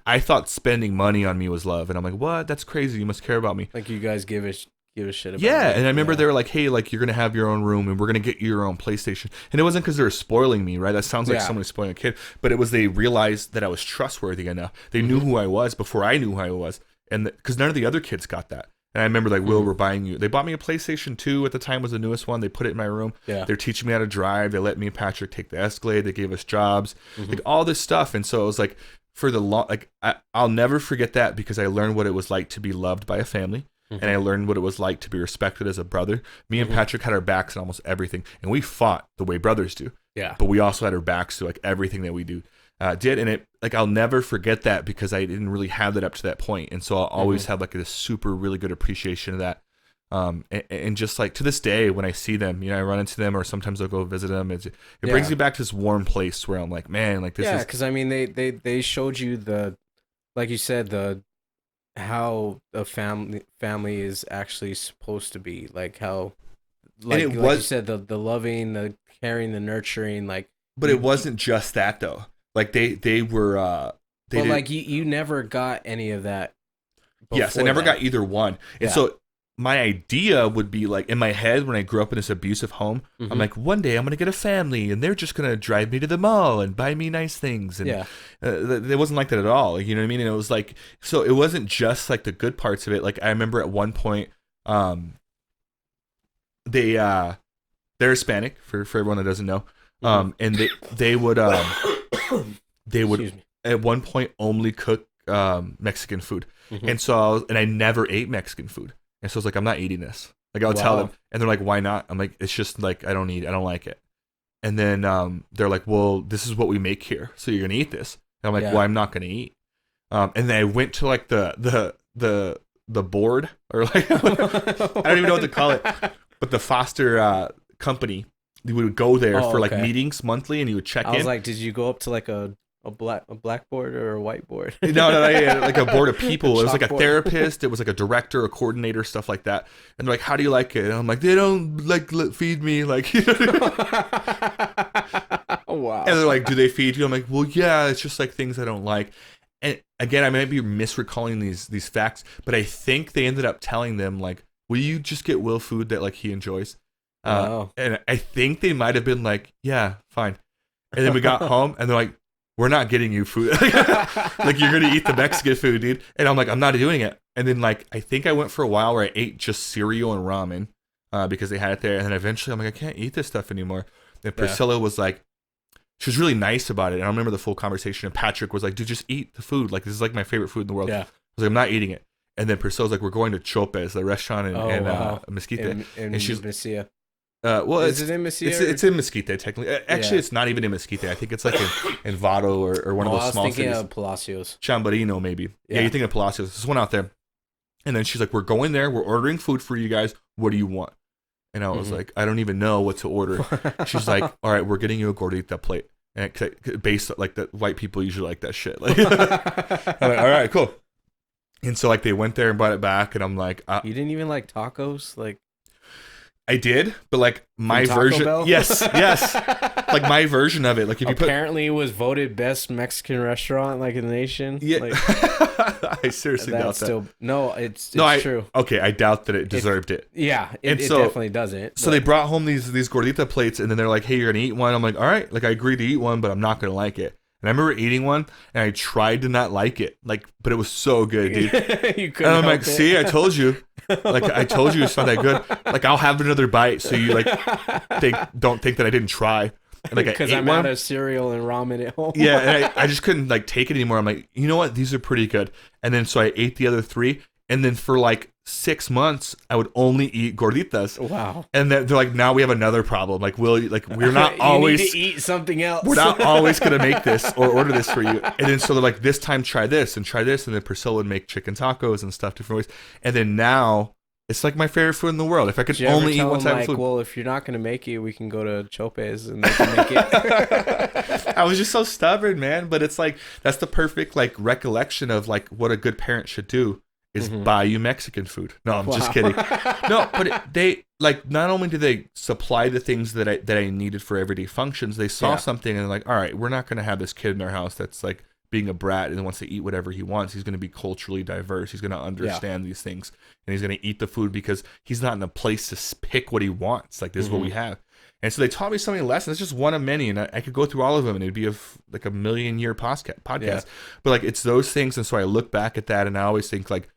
I thought spending money on me was love, and I'm like, what? That's crazy. You must care about me. Like you guys give a shit about. Yeah, and I remember they were like, hey, like you're gonna have your own room, and we're gonna get you your own PlayStation. And it wasn't because they were spoiling me, right? That sounds like someone spoiling a kid, but it was they realized that I was trustworthy enough. They knew who I was before I knew who I was, and because none of the other kids got that. And I remember like, Will, we're buying you. They bought me a PlayStation 2 at the time, was the newest one. They put it in my room. Yeah. They're teaching me how to drive. They let me and Patrick take the Escalade. They gave us jobs, like all this stuff. And so it was like for the long, like I'll never forget that because I learned what it was like to be loved by a family. And I learned what it was like to be respected as a brother. Me and Patrick had our backs on almost everything. And we fought the way brothers do. Yeah. But we also had our backs to like everything that we did. And it like I'll never forget that because I didn't really have that up to that point. And so I'll always have like this super really good appreciation of that. And just like to this day when I see them, I run into them or sometimes I'll go visit them. It brings me back to this warm place where I'm like, man, like this is. Yeah, because I mean they showed you like you said, how a family is actually supposed to be, like how like you said, the loving, the caring, the nurturing, like. But it wasn't just that though. Like they were like you never got any of that. Yes, I never got either one. And so my idea would be like in my head when I grew up in this abusive home, I'm like, one day I'm gonna get a family and they're just gonna drive me to the mall and buy me nice things. And it wasn't like that at all. Like, you know what I mean? And it was like, so it wasn't just like the good parts of it. Like I remember at one point, they're Hispanic for everyone that doesn't know. And they would at one point only cook Mexican food. And so I never ate Mexican food. And so I was like, I'm not eating this. Like I'll tell them. And they're like, why not? I'm like, it's just like, I don't like it. And then they're like, well, this is what we make here. So you're going to eat this. And I'm like, well, I'm not going to eat. And then I went to like the board or like, I don't even know what to call it, but the foster company, we would go there for like meetings monthly and you would check in. I was like, did you go up to like a blackboard or a whiteboard? No, like a board of people. It was like a therapist. It was like a director, a coordinator, stuff like that. And they're like, how do you like it? And I'm like, they don't like feed me. Like, wow. And they're like, do they feed you? I'm like, well, yeah, it's just like things I don't like. And again, I might be misrecalling these facts, but I think they ended up telling them like, will you just get Will food that like he enjoys? And I think they might have been like, yeah, fine. And then we got home and they're like, we're not getting you food. Like you're going to eat the Mexican food, dude. And I'm like, I'm not doing it. And then like, I think I went for a while where I ate just cereal and ramen because they had it there. And then eventually I'm like, I can't eat this stuff anymore. And Priscilla was like, she was really nice about it. And I remember the full conversation. And Patrick was like, dude, just eat the food. Like, this is like my favorite food in the world. Yeah. I was like, I'm not eating it. And then Priscilla's like, we're going to Chopez, the restaurant in Mesquite. And she's Mesilla. Well, is it in Mesquite? It's in Mesquite, technically. Actually, it's not even in Mesquite. I think it's like in Vado or one of those small cities. I was thinking of Palacios. Chambarino, maybe. Yeah, you think of Palacios. This one out there. And then she's like, we're going there. We're ordering food for you guys. What do you want? And I was like, I don't even know what to order. She's like, all right, we're getting you a gordita plate. And based like that, white people usually like that shit. Like, I'm like, all right, cool. And so like they went there and brought it back, and I'm like, you didn't even like tacos, like. I did, but like my version, yes, like my version of it. Like if you apparently it was voted best Mexican restaurant like in the nation. Yeah, like, I seriously doubt that. No, it's true. Okay, I doubt that it deserved it. Yeah, it definitely doesn't. So they brought home these gordita plates, and then they're like, "Hey, you're gonna eat one." I'm like, "All right." Like I agreed to eat one, but I'm not gonna like it. And I remember eating one, and I tried to not like it, like, but it was so good, dude. You couldn't. And I'm like, see, I told you. Like, I told you it's not that good. Like, I'll have another bite, so you like don't think that I didn't try. Like, because I'm out of cereal and ramen at home. Yeah, and I just couldn't like take it anymore. I'm like, you know what? These are pretty good. And then so I ate the other three, And then for like 6 months, I would only eat gorditas. Wow. And then they're like, now we have another problem. Like, we're not always need to eat something else. We're not always gonna make this or order this for you. And then so they're like, this time try this and try this. And then Priscilla would make chicken tacos and stuff different ways. And then now it's like my favorite food in the world. If I could only eat one type of food. Well, if you're not gonna make it, we can go to Chope's and they can make it. I was just so stubborn, man. But it's like that's the perfect like recollection of like what a good parent should do is buy you Mexican food. No, I'm just kidding. No, but they like not only do they supply the things that I needed for everyday functions, they saw something and they're like, all right, we're not gonna have this kid in our house that's like being a brat and wants to eat whatever he wants. He's gonna be culturally diverse. He's gonna understand these things, and he's gonna eat the food because he's not in a place to pick what he wants. Like this is what we have. And so they taught me so many lessons. It's just one of many, and I could go through all of them, and it'd be like a million-year podcast. Yeah. But like it's those things, and so I look back at that, and I always think like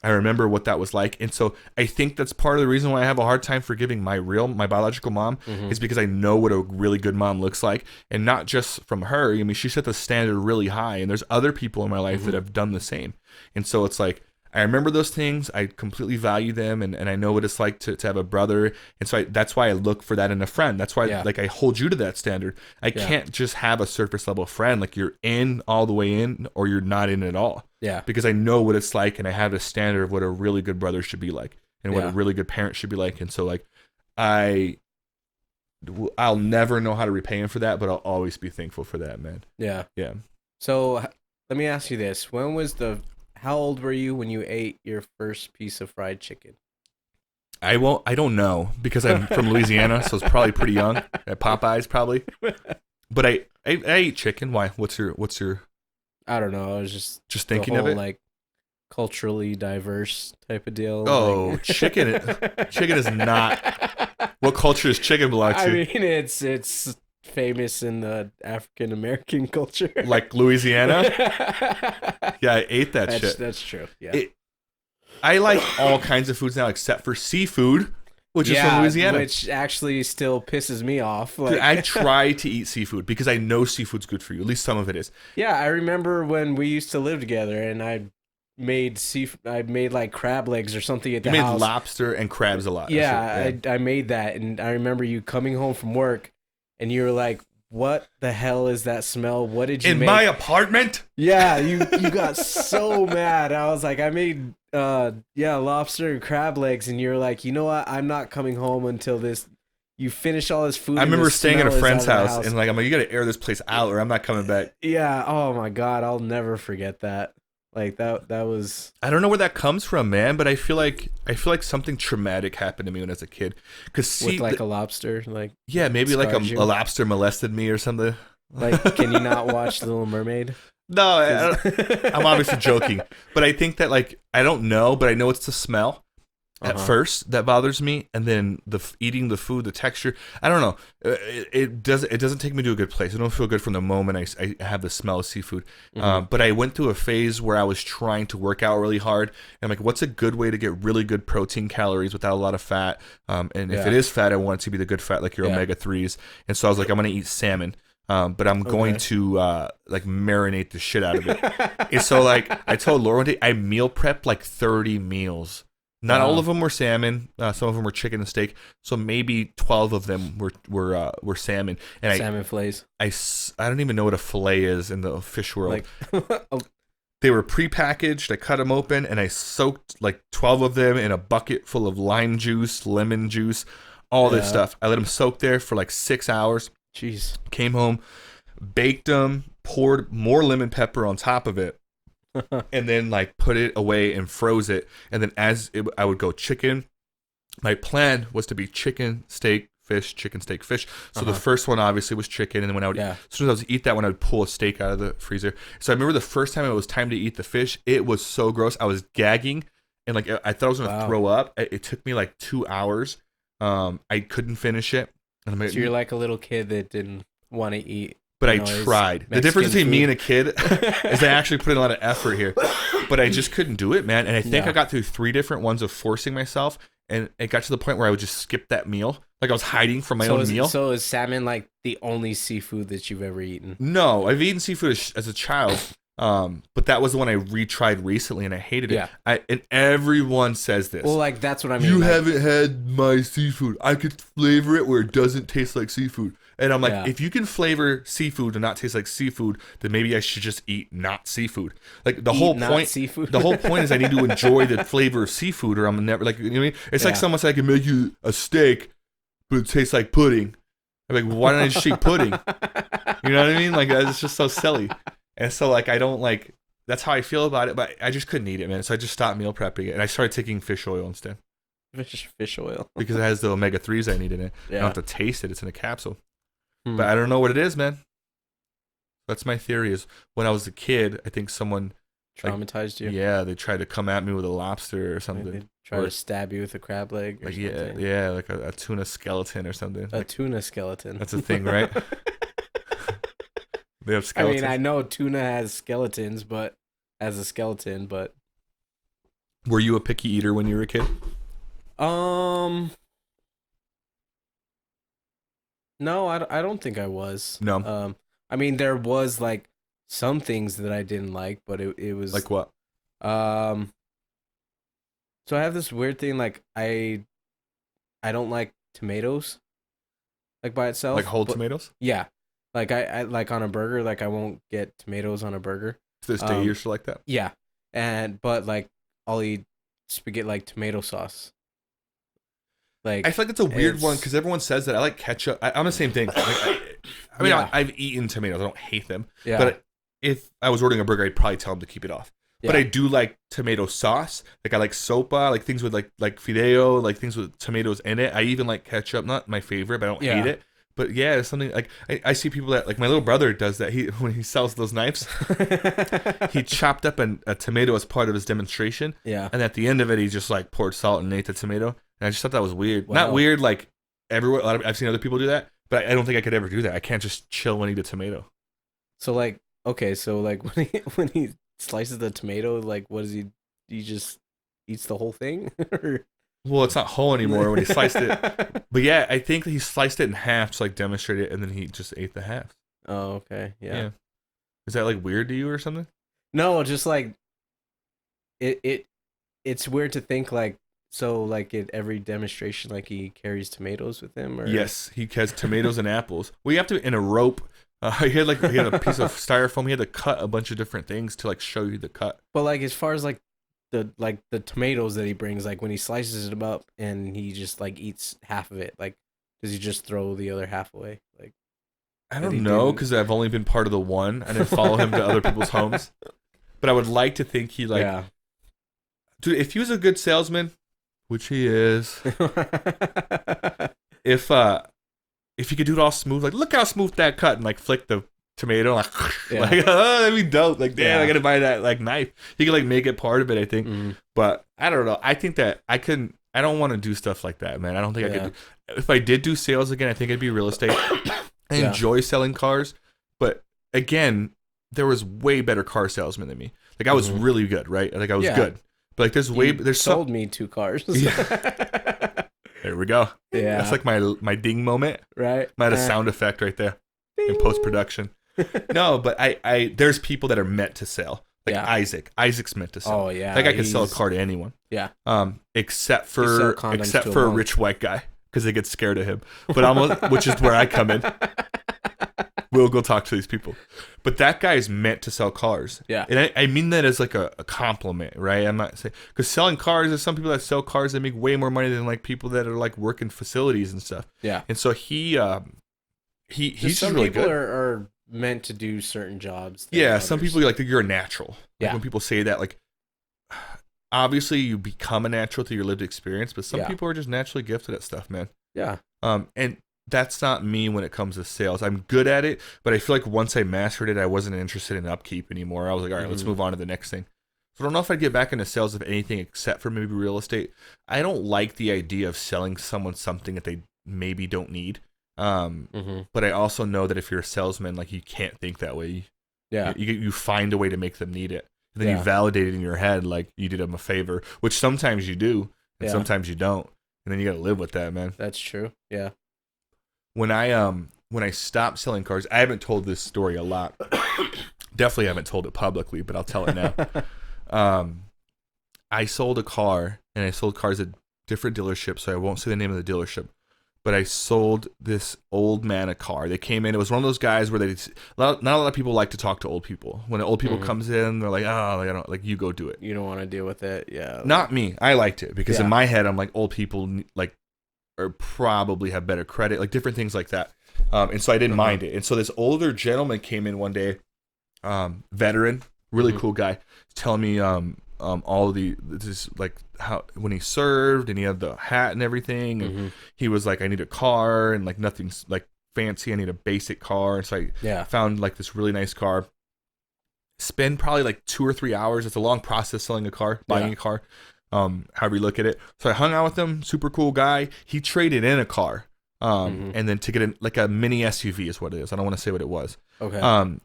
I remember what that was like, and so I think that's part of the reason why I have a hard time forgiving my biological mom is because I know what a really good mom looks like, and not just from her. I mean, she set the standard really high, and there's other people in my life that have done the same, and so it's like. I remember those things. I completely value them, and I know what it's like to have a brother, and so that's why I look for that in a friend. That's why like I hold you to that standard. I can't just have a surface level friend. Like you're in all the way in, or you're not in at all. Yeah. Because I know what it's like, and I have a standard of what a really good brother should be like, and what a really good parent should be like, and so like I'll never know how to repay him for that, but I'll always be thankful for that, man. Yeah. Yeah. So let me ask you this: how old were you when you ate your first piece of fried chicken? I don't know because I'm from Louisiana, so it's probably pretty young. At Popeyes, probably. But I eat chicken. Why? What's your? I don't know. I was just thinking of it, like culturally diverse type of deal. Oh, like... chicken is not. What culture does chicken belong to? I mean, it's famous in the African American culture, like Louisiana. Yeah, I ate that shit. That's true. Yeah, I like all kinds of foods now except for seafood, which is from Louisiana, which actually still pisses me off. Like, I try to eat seafood because I know seafood's good for you. At least some of it is. Yeah, I remember when we used to live together, and I made like crab legs or something at the house. You made lobster and crabs a lot. Yeah, I made that, and I remember you coming home from work. And you were like, what the hell is that smell? What did you make? In my apartment? Yeah, you got so mad. I was like, I made lobster and crab legs. And you're like, you know what? I'm not coming home until you finish all this food. I remember staying at a friend's house. And like, I'm like, you got to air this place out or I'm not coming back. Yeah. Oh my God. I'll never forget that. Like that was. I don't know where that comes from, man, but I feel like something traumatic happened to me when I was a kid. With like a lobster, like maybe like a lobster molested me or something. Like, can you not watch The Little Mermaid? No, I'm obviously joking, but I think that like I don't know, but I know it's the smell at first that bothers me, and then eating the food, the texture. I don't know. It doesn't take me to a good place. I don't feel good from the moment I have the smell of seafood. But I went through a phase where I was trying to work out really hard. And I'm like, what's a good way to get really good protein calories without a lot of fat? And if it is fat, I want it to be the good fat, like your omega-3s. And so I was like, I'm going to eat salmon. But I'm going to like marinate the shit out of it. And so like I told Laura one day, I meal prepped like 30 meals. Not all of them were salmon. Some of them were chicken and steak. So maybe 12 of them were salmon. And salmon fillets. I don't even know what a fillet is in the fish world. They were prepackaged. I cut them open and I soaked like 12 of them in a bucket full of lime juice, lemon juice, all this stuff. I let them soak there for like 6 hours. Jeez. Came home, baked them, poured more lemon pepper on top of it. And then like put it away and froze it. And then I would go chicken. My plan was to be chicken, steak, fish, chicken, steak, fish. So the first one obviously was chicken. And then when I would, as soon as I would eat that one, I would pull a steak out of the freezer. So I remember the first time it was time to eat the fish, it was so gross. I was gagging and like I thought I was going to throw up. It took me like 2 hours. I couldn't finish it. And I'm like, so you're like a little kid that didn't want to eat. But I tried. The difference between me and a kid is I actually put in a lot of effort here. But I just couldn't do it, man. And I think I got through 3 different ones of forcing myself. And it got to the point where I would just skip that meal. Like I was hiding from my own meal. So is salmon like the only seafood that you've ever eaten? No, I've eaten seafood as a child. But that was the one I retried recently, and I hated it. Yeah. And everyone says this. Well, like, that's what I mean. You haven't had my seafood. I could flavor it where it doesn't taste like seafood. And I'm like, if you can flavor seafood and not taste like seafood, then maybe I should just eat not seafood. Like the whole point is I need to enjoy the flavor of seafood, or I'm never like, you know what I mean? It's like someone said I can make you a steak, but it tastes like pudding. I'm like, why don't I just eat pudding? You know what I mean? Like, it's just so silly. And so like I don't like. That's how I feel about it, but I just couldn't eat it, man. So I just stopped meal prepping it, and I started taking fish oil instead. Fish oil because it has the omega-3s I need in it. Yeah. I don't have to taste it; it's in a capsule. But I don't know what it is, man. That's my theory. Is when I was a kid, I think someone traumatized you. Yeah, they tried to come at me with a lobster or something. They try to stab you with a crab leg. Or something. Yeah, like a tuna skeleton or something. A tuna skeleton. That's a thing, right? They have skeletons. I mean, I know tuna has skeletons, but as a skeleton, but. Were you a picky eater when you were a kid? No, I don't think I was. No. I mean, there was like some things that I didn't like, but it was like what? So I have this weird thing, like I don't like tomatoes, like by itself. Like whole tomatoes? Yeah. Like I like on a burger, like I won't get tomatoes on a burger. To this day, you're still like that? Yeah, but like I'll eat spaghetti like tomato sauce. Like I feel like it's a weird one because everyone says that. I like ketchup. I'm the same thing. I've eaten tomatoes. I don't hate them. Yeah. But if I was ordering a burger, I'd probably tell them to keep it off. Yeah. But I do like tomato sauce. Like I like sopa, like things with like fideo, like things with tomatoes in it. I even like ketchup. Not my favorite, but I don't hate it. But yeah, it's something like I see people that like my little brother does that. When he sells those knives, he chopped up a tomato as part of his demonstration. Yeah. And at the end of it, he just like poured salt and ate the tomato. And I just thought that was weird. Wow. Not weird like everyone. I've seen other people do that, but I don't think I could ever do that. I can't just chill and eat a tomato. So like, okay, so like when he slices the tomato, like what does he? He just eats the whole thing? Well, it's not whole anymore when he sliced it. But yeah, I think that he sliced it in half to like demonstrate it, and then he just ate the half. Oh, okay, yeah. Is that like weird to you or something? No, just like it's weird to think like. So, like, at every demonstration, like, he carries tomatoes with him? Or? Yes, he has tomatoes and apples. Well, you have to, in a rope, he had a piece of styrofoam. He had to cut a bunch of different things to, like, show you the cut. But, like, as far as, like, the tomatoes that he brings, like, when he slices them up and he just, like, eats half of it, like, does he just throw the other half away? Like, I don't know, because I've only been part of the one. I didn't follow him to other people's homes. But I would like to think he, like... Yeah. Dude, if he was a good salesman... Which he is. If he could do it all smooth, like look how smooth that cut, and like flick the tomato, like that'd be dope. Like damn, I gotta buy that like knife. He could like make it part of it, I think. But I don't know. I think that I couldn't. I don't want to do stuff like that, man. I don't think I could. If I did do sales again, I think it'd be real estate. I enjoy selling cars, but again, there was way better car salesmen than me. Like I was really good, right? Like I was good. But like there's sold me 2 cars. Yeah. There we go. Yeah. That's like my ding moment. Right. Might have a sound effect right there in post production. No, but I there's people that are meant to sell. Like Isaac. Isaac's meant to sell. Oh yeah. That guy can sell a car to anyone. Yeah. Except for a rich white guy because they get scared of him. But which is where I come in. We'll go talk to these people. But that guy is meant to sell cars. Yeah. And I mean that as like a compliment, right? I'm not saying... Because selling cars, there's some people that sell cars that make way more money than like people that are like working facilities and stuff. Yeah. And so he's just really good. Some people are meant to do certain jobs. Yeah, some people like you're a natural. Yeah. Like when people say that, like... Obviously, you become a natural through your lived experience, but some people are just naturally gifted at stuff, man. Yeah. And... That's not me when it comes to sales. I'm good at it, but I feel like once I mastered it, I wasn't interested in upkeep anymore. I was like, all right, let's move on to the next thing. So I don't know if I'd get back into sales of anything except for maybe real estate. I don't like the idea of selling someone something that they maybe don't need. But I also know that if you're a salesman, like you can't think that way. Yeah. You find a way to make them need it. And then you validate it in your head like you did them a favor, which sometimes you do, and sometimes you don't. And then you got to live with that, man. That's true. Yeah. When I stopped selling cars, I haven't told this story a lot, Definitely haven't told it publicly, but I'll tell it now. I sold a car, and I sold cars at different dealerships, so I won't say the name of the dealership. But I sold this old man a car. They came in. It was one of those guys where not a lot of people like to talk to old people. When old people comes in, they're like, oh, I don't, like, you go do it. You don't want to deal with it. Yeah. Not me. I liked it because in my head, I'm like, old people like or probably have better credit, like different things like that. And so I didn't mind it. And so this older gentleman came in one day, veteran, really cool guy, telling me all of this like how when he served and he had the hat and everything, and he was like, I need a car and like nothing's like fancy, I need a basic car. And so I found like this really nice car. Spend probably like 2 or 3 hours. It's a long process selling a car, buying a car, however you look at it. So I hung out with him, super cool guy. He traded in a car, and then to get like a mini SUV is what it is. I don't want to say what it was. Okay.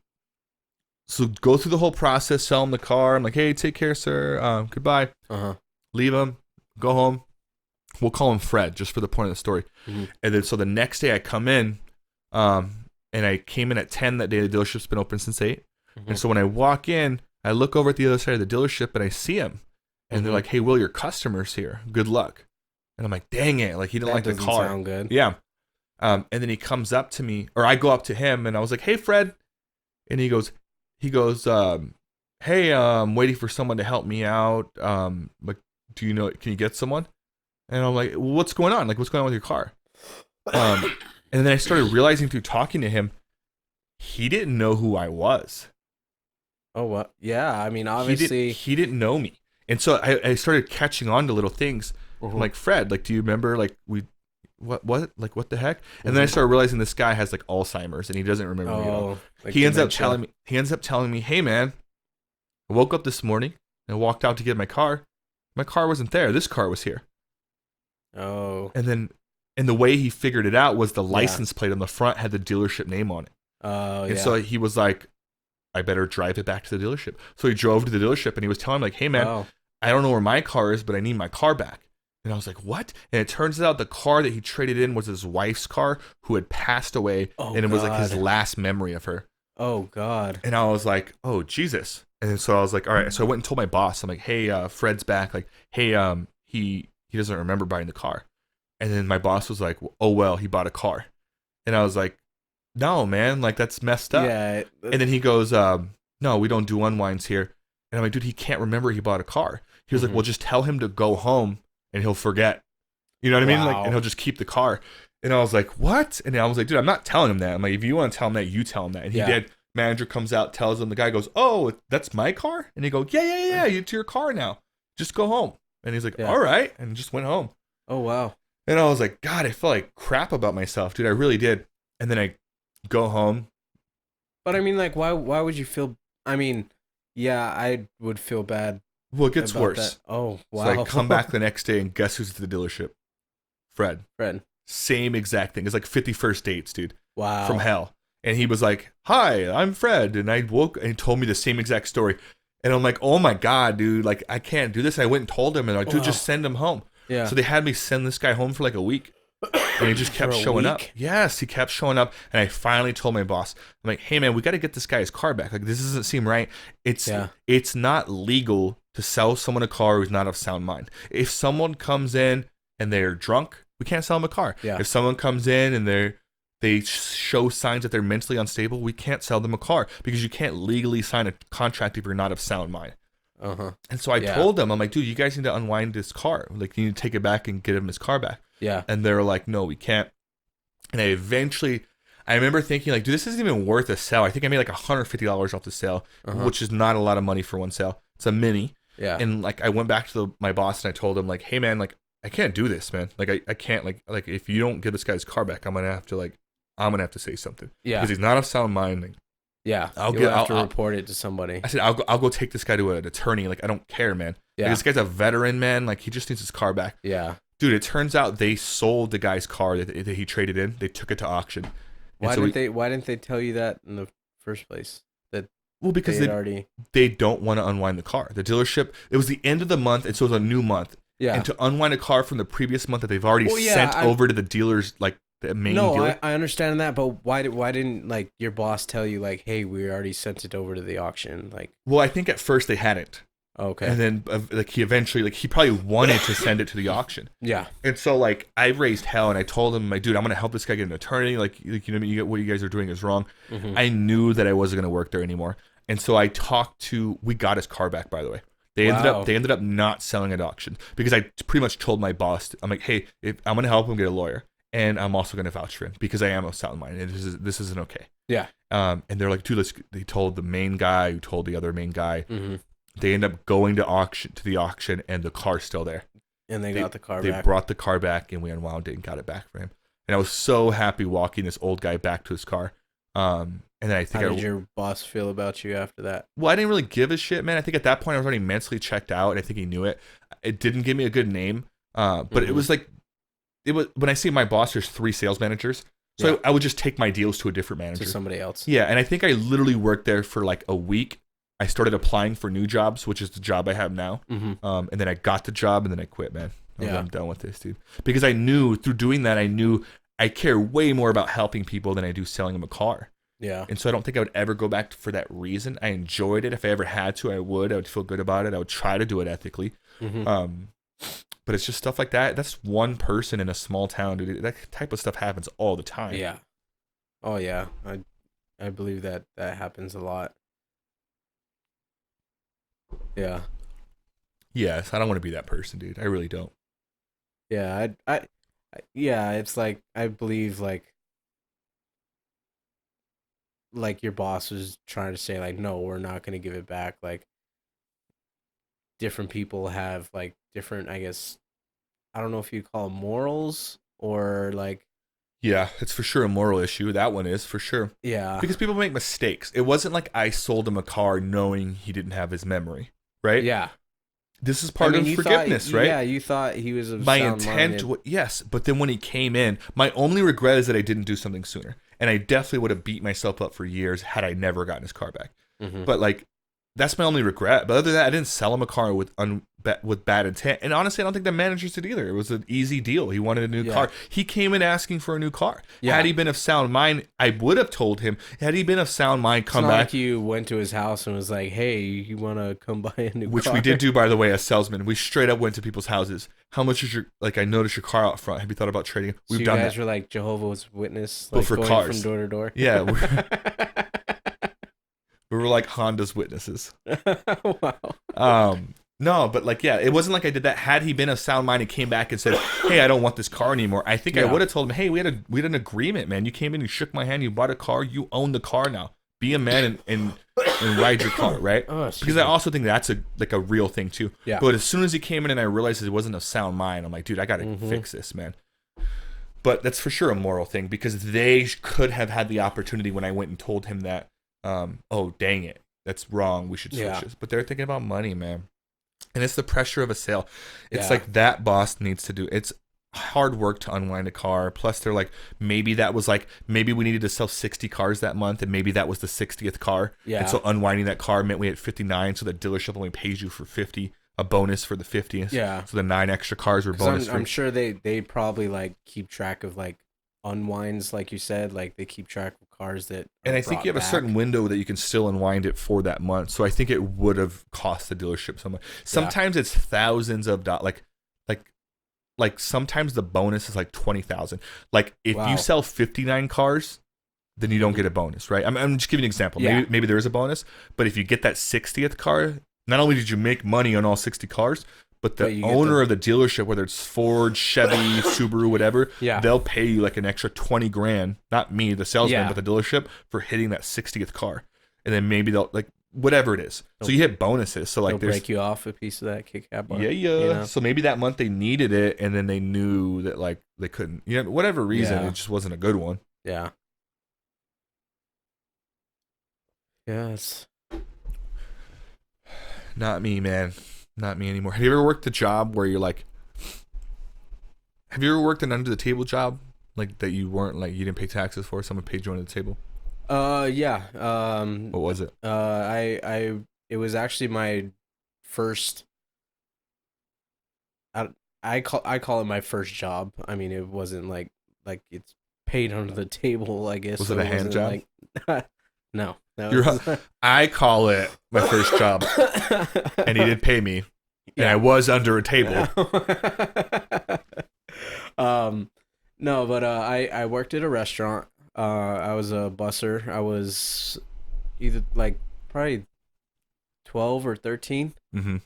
So go through the whole process, sell him the car. I'm like, hey, take care, sir. Goodbye. Leave him. Go home. We'll call him Fred, just for the point of the story. And then so the next day I come in, and I came in at 10 that day. The dealership's been open since 8. And so when I walk in, I look over at the other side of the dealership and I see him. And they're like, hey, Will, your customer's here. Good luck. And I'm like, dang it. Like, he didn't like the car. Sound good. Yeah. And then he comes up to me, or I go up to him, and I was like, hey, Fred. And he goes, hey, I'm waiting for someone to help me out. Like, do you know, can you get someone? And I'm like, well, what's going on? Like, what's going on with your car? And then I started realizing through talking to him, he didn't know who I was. Oh, what? Yeah, I mean, obviously. He didn't know me. And so I started catching on to little things. I'm like, Fred, like, do you remember, like, what, like, what the heck? And then I started realizing this guy has, like, Alzheimer's, and he doesn't remember me at all. Like he ends up telling me, hey, man, I woke up this morning and walked out to get my car. My car wasn't there. This car was here. Oh. And the way he figured it out was the license plate on the front had the dealership name on it. Oh, and so he was like, I better drive it back to the dealership. So he drove to the dealership, and he was telling me, like, hey, man, I don't know where my car is, but I need my car back. And I was like, what? And it turns out the car that he traded in was his wife's car who had passed away, and it was like his last memory of her. Oh, God. And I was like, oh, Jesus. And so I was like, all right. So I went and told my boss, I'm like, hey, Fred's back. Like, hey, he doesn't remember buying the car. And then my boss was like, oh, well, he bought a car. And I was like, no, man, like, that's messed up. Yeah. And then he goes, no, we don't do unwinds here. And I'm like, dude, he can't remember he bought a car. He was like, well, just tell him to go home and he'll forget. You know what I mean? Like, and he'll just keep the car. And I was like, what? And I was like, dude, I'm not telling him that. I'm like, if you want to tell him that, you tell him that. And he did. Manager comes out, tells him. The guy goes, oh, that's my car? And he goes, yeah, it's your car now. Just go home. And he's like, all right. And just went home. Oh, wow. And I was like, God, I felt like crap about myself, dude. I really did. And then I go home. But I mean, like, why would you feel? I mean, yeah, I would feel bad. Well, it gets worse. That. Oh, wow. So I come back the next day, and guess who's at the dealership? Fred. Same exact thing. It's like 51st dates, dude. Wow. From hell. And he was like, hi, I'm Fred. And I woke and he told me the same exact story. And I'm like, oh my God, dude, like, I can't do this. I went and told him, and like, dude, just send him home. Yeah. So they had me send this guy home for like a week. And he just kept showing up. Yes, he kept showing up. And I finally told my boss, I'm like, hey, man, we got to get this guy his car back. Like, this doesn't seem right. It's not legal to sell someone a car who's not of sound mind. If someone comes in and they're drunk, we can't sell them a car. Yeah. If someone comes in and they show signs that they're mentally unstable, we can't sell them a car because you can't legally sign a contract if you're not of sound mind. And so I told them, I'm like, dude, you guys need to unwind this car. Like, you need to take it back and get him his car back. Yeah. And they were like, no, we can't. And I remember thinking, like, dude, this isn't even worth a sale. I think I made like $150 off the sale, which is not a lot of money for one sale. It's a mini. Yeah. And like, I went back to my boss and I told him, like, hey, man, like, I can't do this, man. Like, I can't, like, if you don't get this guy's car back, I'm going to have to say something. Yeah. Because he's not of sound mind. Like, yeah. I'll have to report it to somebody. I said, I'll go take this guy to an attorney. Like, I don't care, man. Yeah. Like, this guy's a veteran, man. Like, he just needs his car back. Yeah. Dude, it turns out they sold the guy's car that he traded in. They took it to auction. Why didn't they tell you that in the first place? Because they don't want to unwind the car. The dealership, it was the end of the month, and so it was a new month. Yeah. And to unwind a car from the previous month that they've already sent over to the dealer's like the main dealer. I understand that, but why didn't like your boss tell you like, hey, we already sent it over to the auction? Like, well, I think at first they hadn't. Okay. And then like he eventually, like he probably wanted to send it to the auction. Yeah. And so like I raised hell and I told him, like, dude, I'm gonna help this guy get an attorney. Like you know, what you guys are doing is wrong. Mm-hmm. I knew that I wasn't gonna work there anymore. And so we got his car back, by the way. They ended up not selling at auction because I pretty much told my boss, I'm like, hey, if I'm gonna help him get a lawyer, and I'm also gonna vouch for him because I am of sound mind, and this isn't okay. Yeah. And they're like, dude, they told the main guy who told the other main guy. Mm-hmm. They end up going to the auction, and the car's still there. And they got the car back. They brought the car back, and we unwound it and got it back for him. And I was so happy walking this old guy back to his car. And then I think how did your boss feel about you after that? Well, I didn't really give a shit, man. I think at that point I was already mentally checked out, and I think he knew it. It didn't give me a good name, but it was like, when I see my boss, there's 3 sales managers. So I would just take my deals to a different manager. To somebody else. Yeah, and I think I literally worked there for like a week. I started applying for new jobs, which is the job I have now. Mm-hmm. And then I got the job, and then I quit, man. I'm done with this, dude. Because I knew through doing that, I care way more about helping people than I do selling them a car. Yeah. And so I don't think I would ever go back for that reason. I enjoyed it. If I ever had to, I would feel good about it. I would try to do it ethically. Mm-hmm. But it's just stuff like that. That's one person in a small town, dude. That type of stuff happens all the time. Yeah. Oh yeah. I believe that happens a lot. Yeah. Yes, I don't want to be that person, dude. I really don't. Yeah, yeah, it's like I believe like your boss was trying to say like, no, we're not going to give it back. Like different people have like different, I guess, I don't know if you call them morals or like. Yeah, it's for sure a moral issue. That one is for sure. Yeah. Because people make mistakes. It wasn't like I sold him a car knowing he didn't have his memory, right? Yeah. This is part of forgiveness, right? Yeah, you thought he was my intent. Yes, but then when he came in, my only regret is that I didn't do something sooner. And I definitely would have beat myself up for years had I never gotten his car back. Mm-hmm. But like, that's my only regret. But other than that, I didn't sell him a car with bad intent. And honestly, I don't think the managers did either. It was an easy deal. He wanted a new car. He came in asking for a new car. Yeah. Had he been of sound mind, I would have told him. Had he been of sound mind, come back. Like you went to his house and was like, hey, you want to come buy a new car? Which we did do, by the way, as salesmen. We straight up went to people's houses. How much is I noticed your car out front. Have you thought about trading? We've done that. So you guys were like Jehovah's Witness, like for going cars. from door to door? Yeah. We were like Honda's witnesses. Wow. No, but like, yeah, it wasn't like I did that. Had he been of sound mind and came back and said, hey, I don't want this car anymore, I think I would have told him, hey, we had an agreement, man. You came in, you shook my hand, you bought a car, you own the car now. Be a man and ride your car, right? Because I also think that's a real thing too. Yeah. But as soon as he came in and I realized it wasn't of sound mind, I'm like, dude, I got to fix this, man. But that's for sure a moral thing because they could have had the opportunity when I went and told him that, oh, dang it, that's wrong, we should switch this. But they're thinking about money, man. And it's the pressure of a sale. It's like that boss needs to do. It's hard work to unwind a car. Plus, they're like, maybe we needed to sell 60 cars that month, and maybe that was the 60th car. Yeah. And so unwinding that car meant we had 59, so the dealership only pays you for 50, a bonus for the 50th. Yeah. So the 9 extra cars were bonus. I'm sure they probably like keep track of like unwinds, like you said, like they keep track of cars that. And I think you have a certain window that you can still unwind it for that month. So I think it would have cost the dealership so much. Sometimes it's thousands of dollars. Like sometimes the bonus is like 20,000. Like if you sell 59 cars, then you don't get a bonus, right? I'm just giving you an example. Yeah. Maybe there is a bonus, but if you get that 60th car, not only did you make money on all 60 cars, but the owner of the dealership, whether it's Ford, Chevy, Subaru, whatever, they'll pay you like an extra 20 grand, not me, the salesman, but the dealership for hitting that 60th car. And then maybe they'll like whatever it is. So you hit bonuses. So like they'll break you off a piece of that kick cap bar. Yeah. You know? So maybe that month they needed it and then they knew that like they couldn't, whatever reason, it just wasn't a good one. Yeah. Yes. Not me, man. Not me anymore. Have you ever worked a job where you're like, have you ever worked an under the table job? Like that you weren't like, you didn't pay taxes for, someone paid you under the table? Yeah. What was it? It was actually my first, I call it my first job. I mean, it wasn't like it's paid under the table, I guess. Was it a hand job? Like, no. I call it my first job, and he did pay me, and I was under a table. No, but I worked at a restaurant. I was a busser. I was either like probably 12 or 13. Mm-hmm.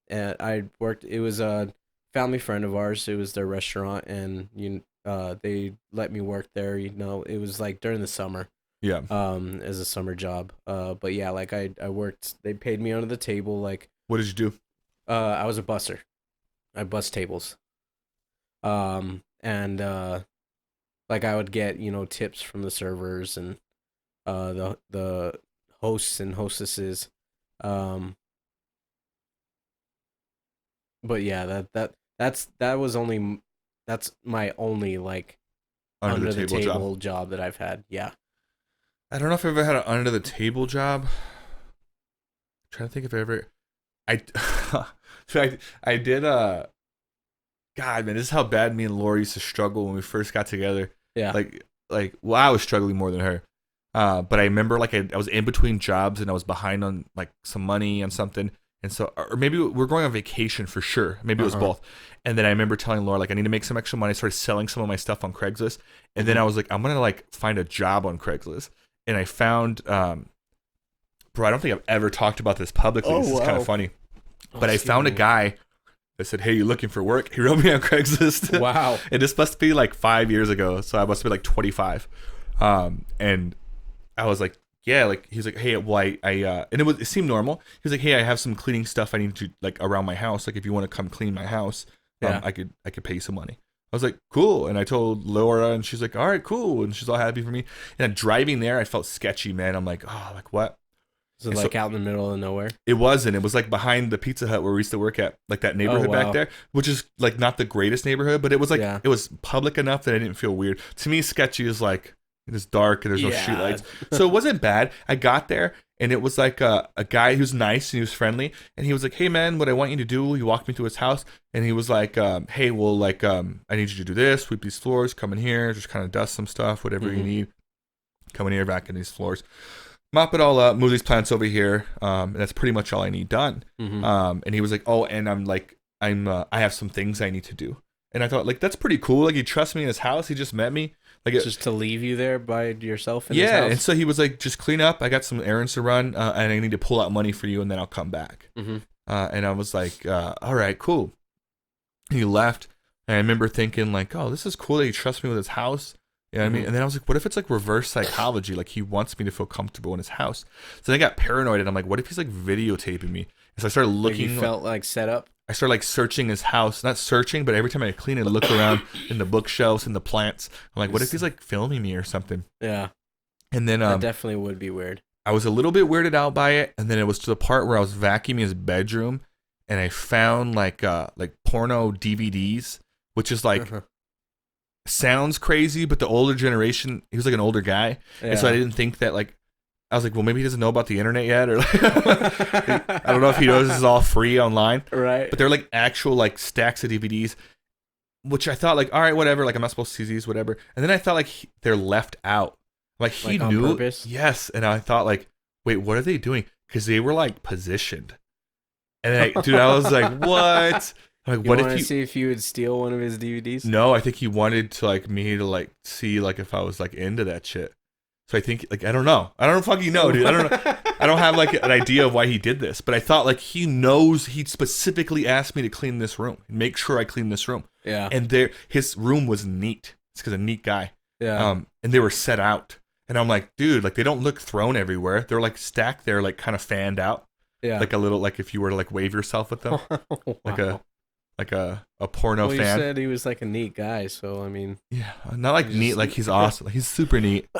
And I worked. It was a family friend of ours. It was their restaurant, and they let me work there. It was like during the summer. Yeah. As a summer job. But yeah, like I worked. They paid me under the table. Like, what did you do? I was a busser. I bus tables. And like I would get tips from the servers and the hosts and hostesses. But yeah, that's my only like under the table job that I've had. Yeah. I don't know if I've ever had an under the table job. I'm trying to think if I ever I did God, man, this is how bad me and Laura used to struggle when we first got together. Yeah. Well, I was struggling more than her. But I remember like I was in between jobs and I was behind on like some money on something. And so, or maybe we're going on vacation for sure. Maybe it was both. And then I remember telling Laura, like, I need to make some extra money. I started selling some of my stuff on Craigslist. And then I was like, I'm going to like find a job on Craigslist. And I found, bro, I don't think I've ever talked about this publicly. This is kind of funny. But I found a guy that said, hey, you looking for work? He wrote me on Craigslist. Wow. And this must be like 5 years ago. So I must be like 25. And I was like, yeah, like he's like, hey, well, and it seemed normal. He was like, hey, I have some cleaning stuff I need to like around my house. Like if you want to come clean my house, I could pay you some money. I was like, cool. And I told Laura and she's like, all right, cool. And she's all happy for me. And driving there, I felt sketchy, man. I'm like, oh, like what? Is it like out in the middle of nowhere? It wasn't. It was like behind the Pizza Hut where we used to work at, like that neighborhood back there, which is like not the greatest neighborhood, but it was like, it was public enough that I didn't feel weird. To me, sketchy is like, it's dark and there's no streetlights. So it wasn't bad. I got there and it was like a guy who's nice and he was friendly. And he was like, hey man, what I want you to do, he walked me to his house and he was like, hey, well, like, I need you to do this, sweep these floors, come in here, just kind of dust some stuff, whatever you need. Come in here, vacuum these floors. Mop it all up, move these plants over here. And that's pretty much all I need done. And he was like, oh, and I have some things I need to do. And I thought, like, that's pretty cool. Like, he trusts me in his house. He just met me. Like, just to leave you there by yourself in his house? And so he was like, just clean up. I got some errands to run, and I need to pull out money for you, and then I'll come back. And I was like, all right, cool. He left, and I remember thinking, like, oh, this is cool that he trusts me with his house. You know what I mean? And then I was like, what if it's like reverse psychology? Like, he wants me to feel comfortable in his house. So then I got paranoid, and I'm like, what if he's like videotaping me? And so I started looking. You felt like set up? I started like searching his house, not searching, but every time I clean it, look around in the bookshelves and the plants. I'm like, what if he's like filming me or something? Yeah. And then that definitely would be weird. I was a little bit weirded out by it, and then it was to the part where I was vacuuming his bedroom, and I found like porno DVDs, which is like sounds crazy, but the older generation, he was like an older guy, and so I didn't think that like. I was like, well, maybe he doesn't know about the internet yet, or like, I don't know if he knows this is all free online, right? But they're like actual like stacks of DVDs, which I thought like, all right, whatever, like I'm not supposed to see these, whatever. And then I thought like they're left out, like he like knew, on purpose? Yes. And I thought like, wait, what are they doing? Because they were like positioned, and then I was like, what? Like, what if you see if you would steal one of his DVDs? No, I think he wanted to like me to like see like if I was like into that shit. So I think, like, I don't know. I don't fucking know, dude. I don't know. I don't have, like, an idea of why he did this. But I thought, like, he knows he specifically asked me to clean this room. Make sure I clean this room. Yeah. And his room was neat. It's because a neat guy. Yeah. And they were set out. And I'm like, dude, like, they don't look thrown everywhere. They're, like, stacked there, like, kind of fanned out. Yeah. Like a little, like, if you were to, like, wave yourself with them. Wow. Like a porno fan. You said he was, like, a neat guy, so, I mean. Yeah. Not, like, neat. Like, he's awesome. He's super neat.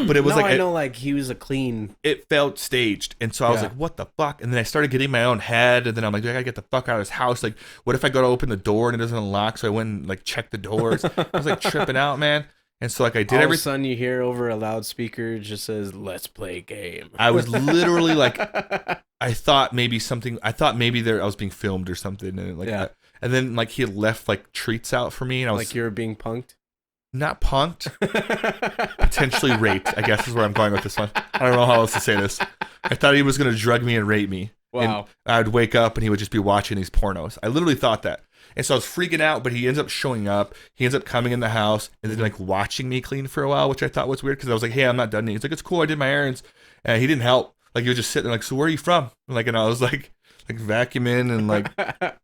But it was I know, like, he was a clean. It felt staged. And so I was like, what the fuck? And then I started getting my own head. And then I'm like, I gotta get the fuck out of his house. Like, what if I go to open the door and it doesn't unlock? So I went and, like, checked the doors. I was, like, tripping out, man. And so, like, I did everything. All of a sudden, you hear over a loudspeaker, it just says, let's play game. I was literally, like, I thought maybe I was being filmed or something. And, like, and then, like, he had left, like, treats out for me. And I was like, you were being punked? not punked, potentially raped, I guess is where I'm going with this one. I don't know how else to say this. I thought he was going to drug me and rape me. Wow. And I'd wake up and he would just be watching these pornos. I literally thought that. And so I was freaking out, but he ends up showing up. He ends up coming in the house and then like watching me clean for a while, which I thought was weird because I was like, hey, I'm not done. He's like, it's cool. I did my errands. And he didn't help. Like he was just sitting there like, so where are you from? And I was like vacuuming and like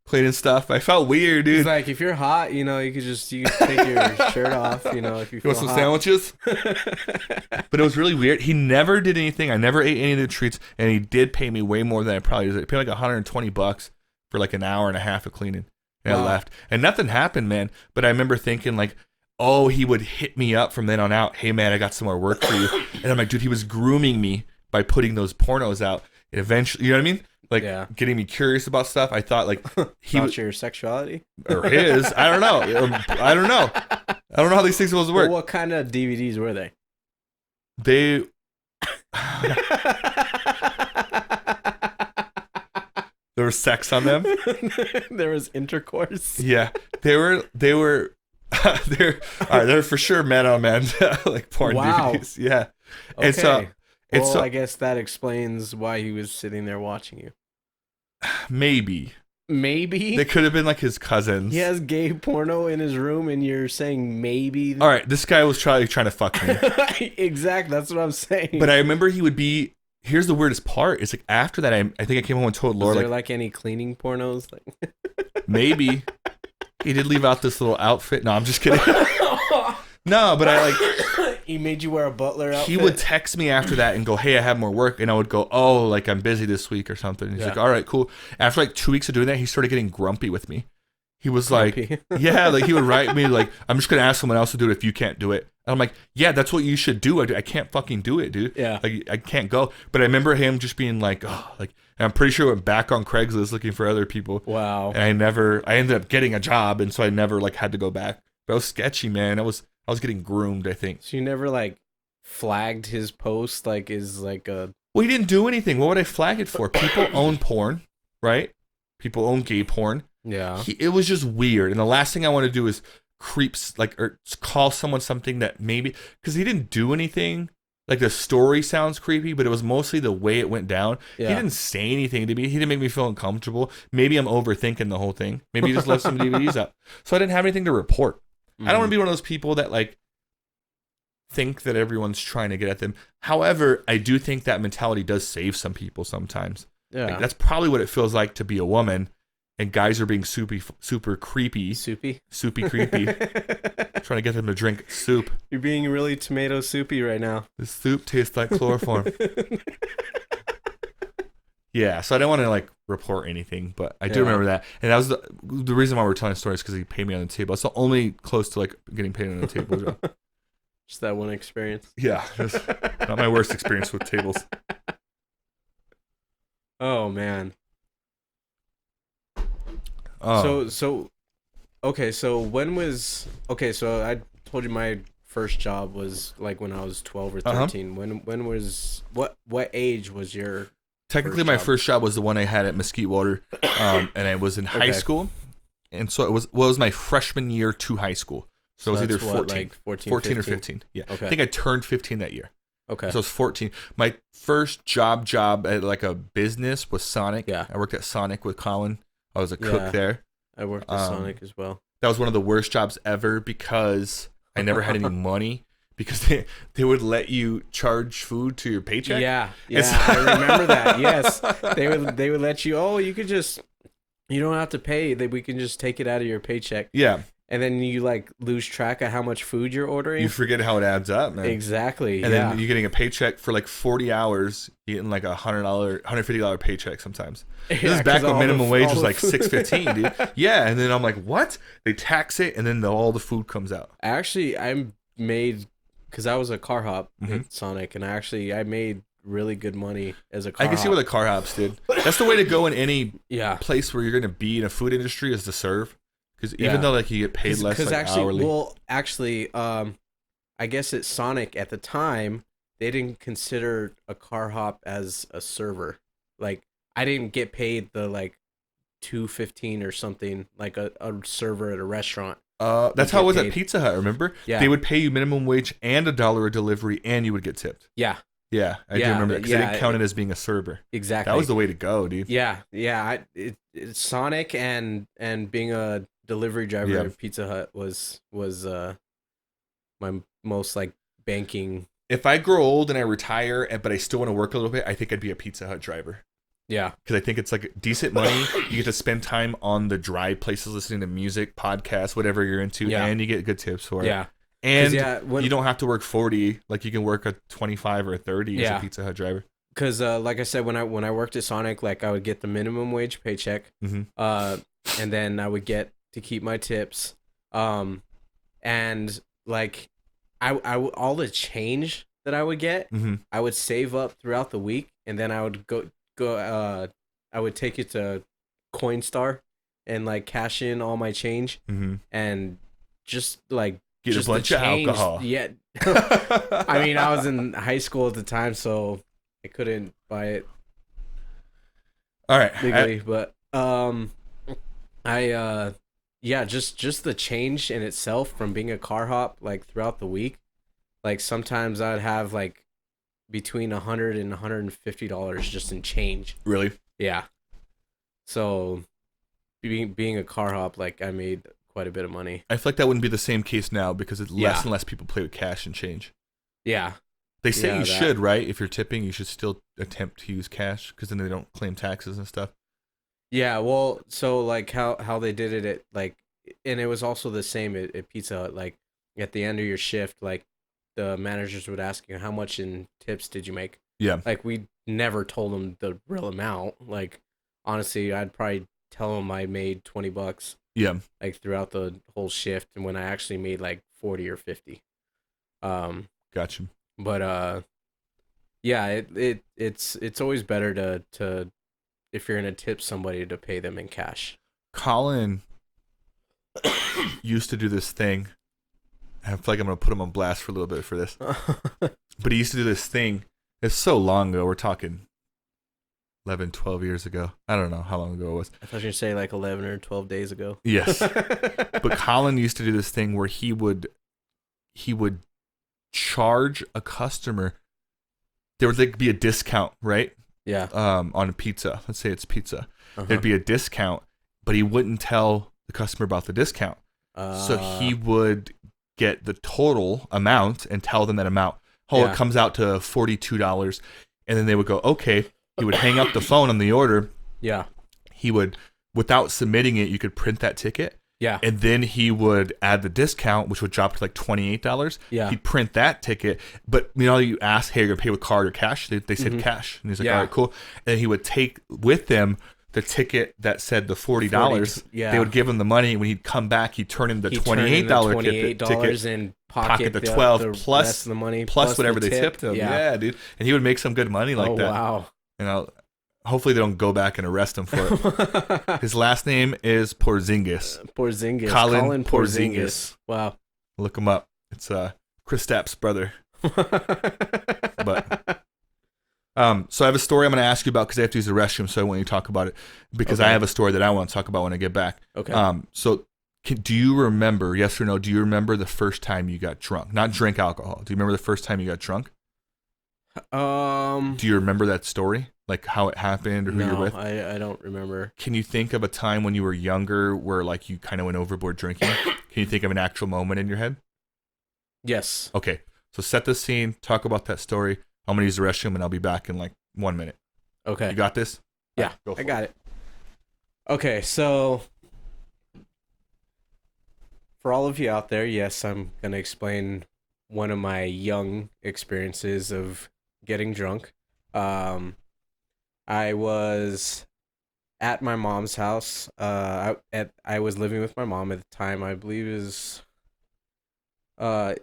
cleaning stuff. I felt weird, dude. He's like, if you're hot, you can take your shirt off, if you want some hot. sandwiches? But it was really weird. He never did anything. I never ate any of the treats, and he did pay me way more than I probably did. He paid like $120 for like an hour and a half of cleaning, and I left. And nothing happened, man. But I remember thinking like, oh, he would hit me up from then on out. Hey, man, I got some more work for you. And I'm like, dude, he was grooming me by putting those pornos out. And eventually, you know what I mean? Like getting me curious about stuff. I thought like he was your sexuality or his. I don't know. I don't know. I don't know how these things supposed to work. Well, what kind of DVDs were they? They. There was sex on them. There was intercourse. Yeah, they were. They're all right. They're for sure man on man like porn DVDs. Yeah, okay. And so. Well, I guess that explains why he was sitting there watching you. Maybe. They could have been like his cousins. He has gay porno in his room and you're saying maybe. All right, this guy was trying to fuck me. Exactly, that's what I'm saying. But I remember he would be. Here's the weirdest part. It's like after that, I think I came home and told Laura. Was there like any cleaning pornos? Maybe. He did leave out this little outfit. No, I'm just kidding. No, but I like. He made you wear a butler outfit? He would text me after that and go, hey, I have more work. And I would go, oh, like I'm busy this week or something. And he's like, all right, cool. After like 2 weeks of doing that, he started getting grumpy with me. He was like, yeah, like he would write me like, I'm just going to ask someone else to do it if you can't do it. And I'm like, yeah, that's what you should do. I can't fucking do it, dude. Yeah. Like I can't go. But I remember him just being like, oh, like, and I'm pretty sure I went back on Craigslist looking for other people. Wow. And I ended up getting a job. And so I never like had to go back. But it was sketchy, man. I was getting groomed, I think. So you never like flagged his post like is like a. Well, he didn't do anything. What would I flag it for? People own porn, right? People own gay porn. Yeah. It was just weird. And the last thing I want to do is creeps like or call someone something that maybe because he didn't do anything. Like the story sounds creepy, but it was mostly the way it went down. Yeah. He didn't say anything to me. He didn't make me feel uncomfortable. Maybe I'm overthinking the whole thing. Maybe he just left some DVDs up. So I didn't have anything to report. I don't want to be one of those people that like think that everyone's trying to get at them. However, I do think that mentality does save some people sometimes. Yeah. Like, that's probably what it feels like to be a woman and guys are being super creepy. Soupy creepy. Trying to get them to drink soup. You're being really tomato soupy right now. The soup tastes like chloroform. Yeah, so I don't want to like report anything, but I do remember that, and that was the reason why we're telling stories because he paid me on the table. It's the only close to like getting paid on the table job. Just that one experience. Yeah, not my worst experience with tables. Oh man. Oh. So I told you my first job was like when I was 12 or 13. When was what age was your? Technically, my first job was the one I had at Mesquite Water, and I was in high school, and so it was my freshman year to high school. So it was either 14 or 15. Yeah, okay. I think I turned 15 that year. Okay, so I was 14. My first job at like a business was Sonic. Yeah, I worked at Sonic with Colin. I was a cook there. I worked at Sonic as well. That was one of the worst jobs ever because I never had any money. Because they would let you charge food to your paycheck. Yeah, I remember that. Yes, they would let you. Oh, you don't have to pay. We can just take it out of your paycheck. Yeah, and then you like lose track of how much food you're ordering. You forget how it adds up, man. Exactly. And then you're getting a paycheck for like 40 hours. You're getting like $150 paycheck sometimes. This is back when minimum wage was like $6.15, dude. Yeah, and then I'm like, what? They tax it, and then all the food comes out. Actually, I'm made. Because I was a car hop at Sonic, and I made really good money as a car hop. I can see what the car hops did. That's the way to go in any place where you're going to be in a food industry is to serve. Because even though like you get paid less like, hourly. Well, actually, I guess at Sonic at the time, they didn't consider a car hop as a server. Like, I didn't get paid the like $2.15 or something like a server at a restaurant. That's how it was at Pizza Hut, remember? Yeah. They would pay you minimum wage and $1 a delivery, and you would get tipped. Yeah. Yeah, I do remember that because they didn't count it as being a server. Exactly. That was the way to go, dude. Yeah. Sonic and being a delivery driver at Pizza Hut was my most like banking. If I grow old and I retire, but I still want to work a little bit, I think I'd be a Pizza Hut driver. Yeah. Because I think it's like decent money. You get to spend time on the drive places listening to music, podcasts, whatever you're into, and you get good tips for it. Yeah. And you don't have to work 40. Like you can work a 25 or a 30 as a Pizza Hut driver. Because like I said, when I worked at Sonic, like I would get the minimum wage paycheck, and then I would get to keep my tips, and like I all the change that I would get, I would save up throughout the week, and then I would go I would take it to Coinstar and like cash in all my change, and just like get a bunch of alcohol. Yeah. I mean, I was in high school at the time, so I couldn't buy it. All right. Legally, but just the change in itself from being a car hop like throughout the week. Like sometimes I'd have like between $100 and $150 just in change. Really? Yeah. So being a car hop, like I made quite a bit of money. I feel like that wouldn't be the same case now because it's less and less people play with cash and change. Yeah. They say you should, right? If you're tipping, you should still attempt to use cash because then they don't claim taxes and stuff. Yeah, well, so like how they did it at like, and it was also the same at Pizza Hut. Like at the end of your shift, like the managers would ask you how much in tips did you make. Yeah. Like we never told them the real amount. Like honestly, I'd probably tell them I made $20. Yeah. Like throughout the whole shift, and when I actually made like 40 or 50. Gotcha. But yeah, it's always better to if you're gonna tip somebody to pay them in cash. Colin used to do this thing. I feel like I'm gonna put him on blast for a little bit for this. But he used to do this thing. It's so long ago. We're talking 11, 12 years ago. I don't know how long ago it was. I thought you were going to say like 11 or 12 days ago. Yes. But Colin used to do this thing where he would charge a customer. There would like be a discount, right? Yeah. On a pizza. Let's say it's pizza. There'd be a discount, but he wouldn't tell the customer about the discount. So he would get the total amount and tell them that amount. It comes out to $42. And then they would go, okay. He would hang up the phone on the order. Yeah. He would, without submitting it, you could print that ticket. Yeah. And then he would add the discount, which would drop to like $28. Yeah. He'd print that ticket. But you ask, hey, you're going to pay with card or cash? They said cash. And he's like, all right, cool. And then he would take with them the ticket that said the $40. They would give him the money. And when he'd come back, he'd turn in the $28 ticket and pocket the 12 the plus rest of the money plus whatever the they tipped him. Yeah, dude. And he would make some good money like that. Wow. Hopefully they don't go back and arrest him for it. His last name is Porzingis. Colin Porzingis. Wow. Look him up. It's Kristaps' brother. But so I have a story I'm going to ask you about because I have to use the restroom, so I want you to talk about it because I have a story that I want to talk about when I get back. Okay. So do you remember, yes or no, do you remember the first time you got drunk? Not drink alcohol. Do you remember the first time you got drunk? Do you remember that story? Like how it happened or who you're with? I don't remember. Can you think of a time when you were younger where like you kind of went overboard drinking? Can you think of an actual moment in your head? Yes. Okay. So set the scene, talk about that story. I'm going to use the restroom and I'll be back in like 1 minute. Okay. You got this? Yeah, I got it. Okay, so for all of you out there, yes, I'm going to explain one of my young experiences of getting drunk. I was at my mom's house. I was living with my mom at the time. I believe it was a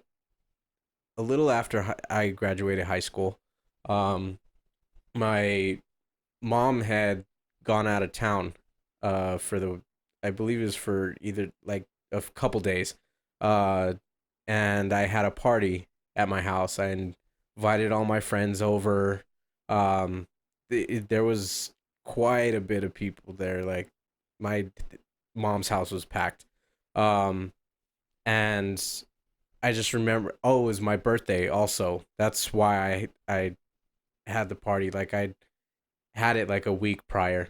little after I graduated high school. My mom had gone out of town I believe it was for either like a couple days. And I had a party at my house. I invited all my friends over. There was quite a bit of people there. Like my mom's house was packed. And I just remember, oh, it was my birthday also. That's why I had the party. Like I had it like a week prior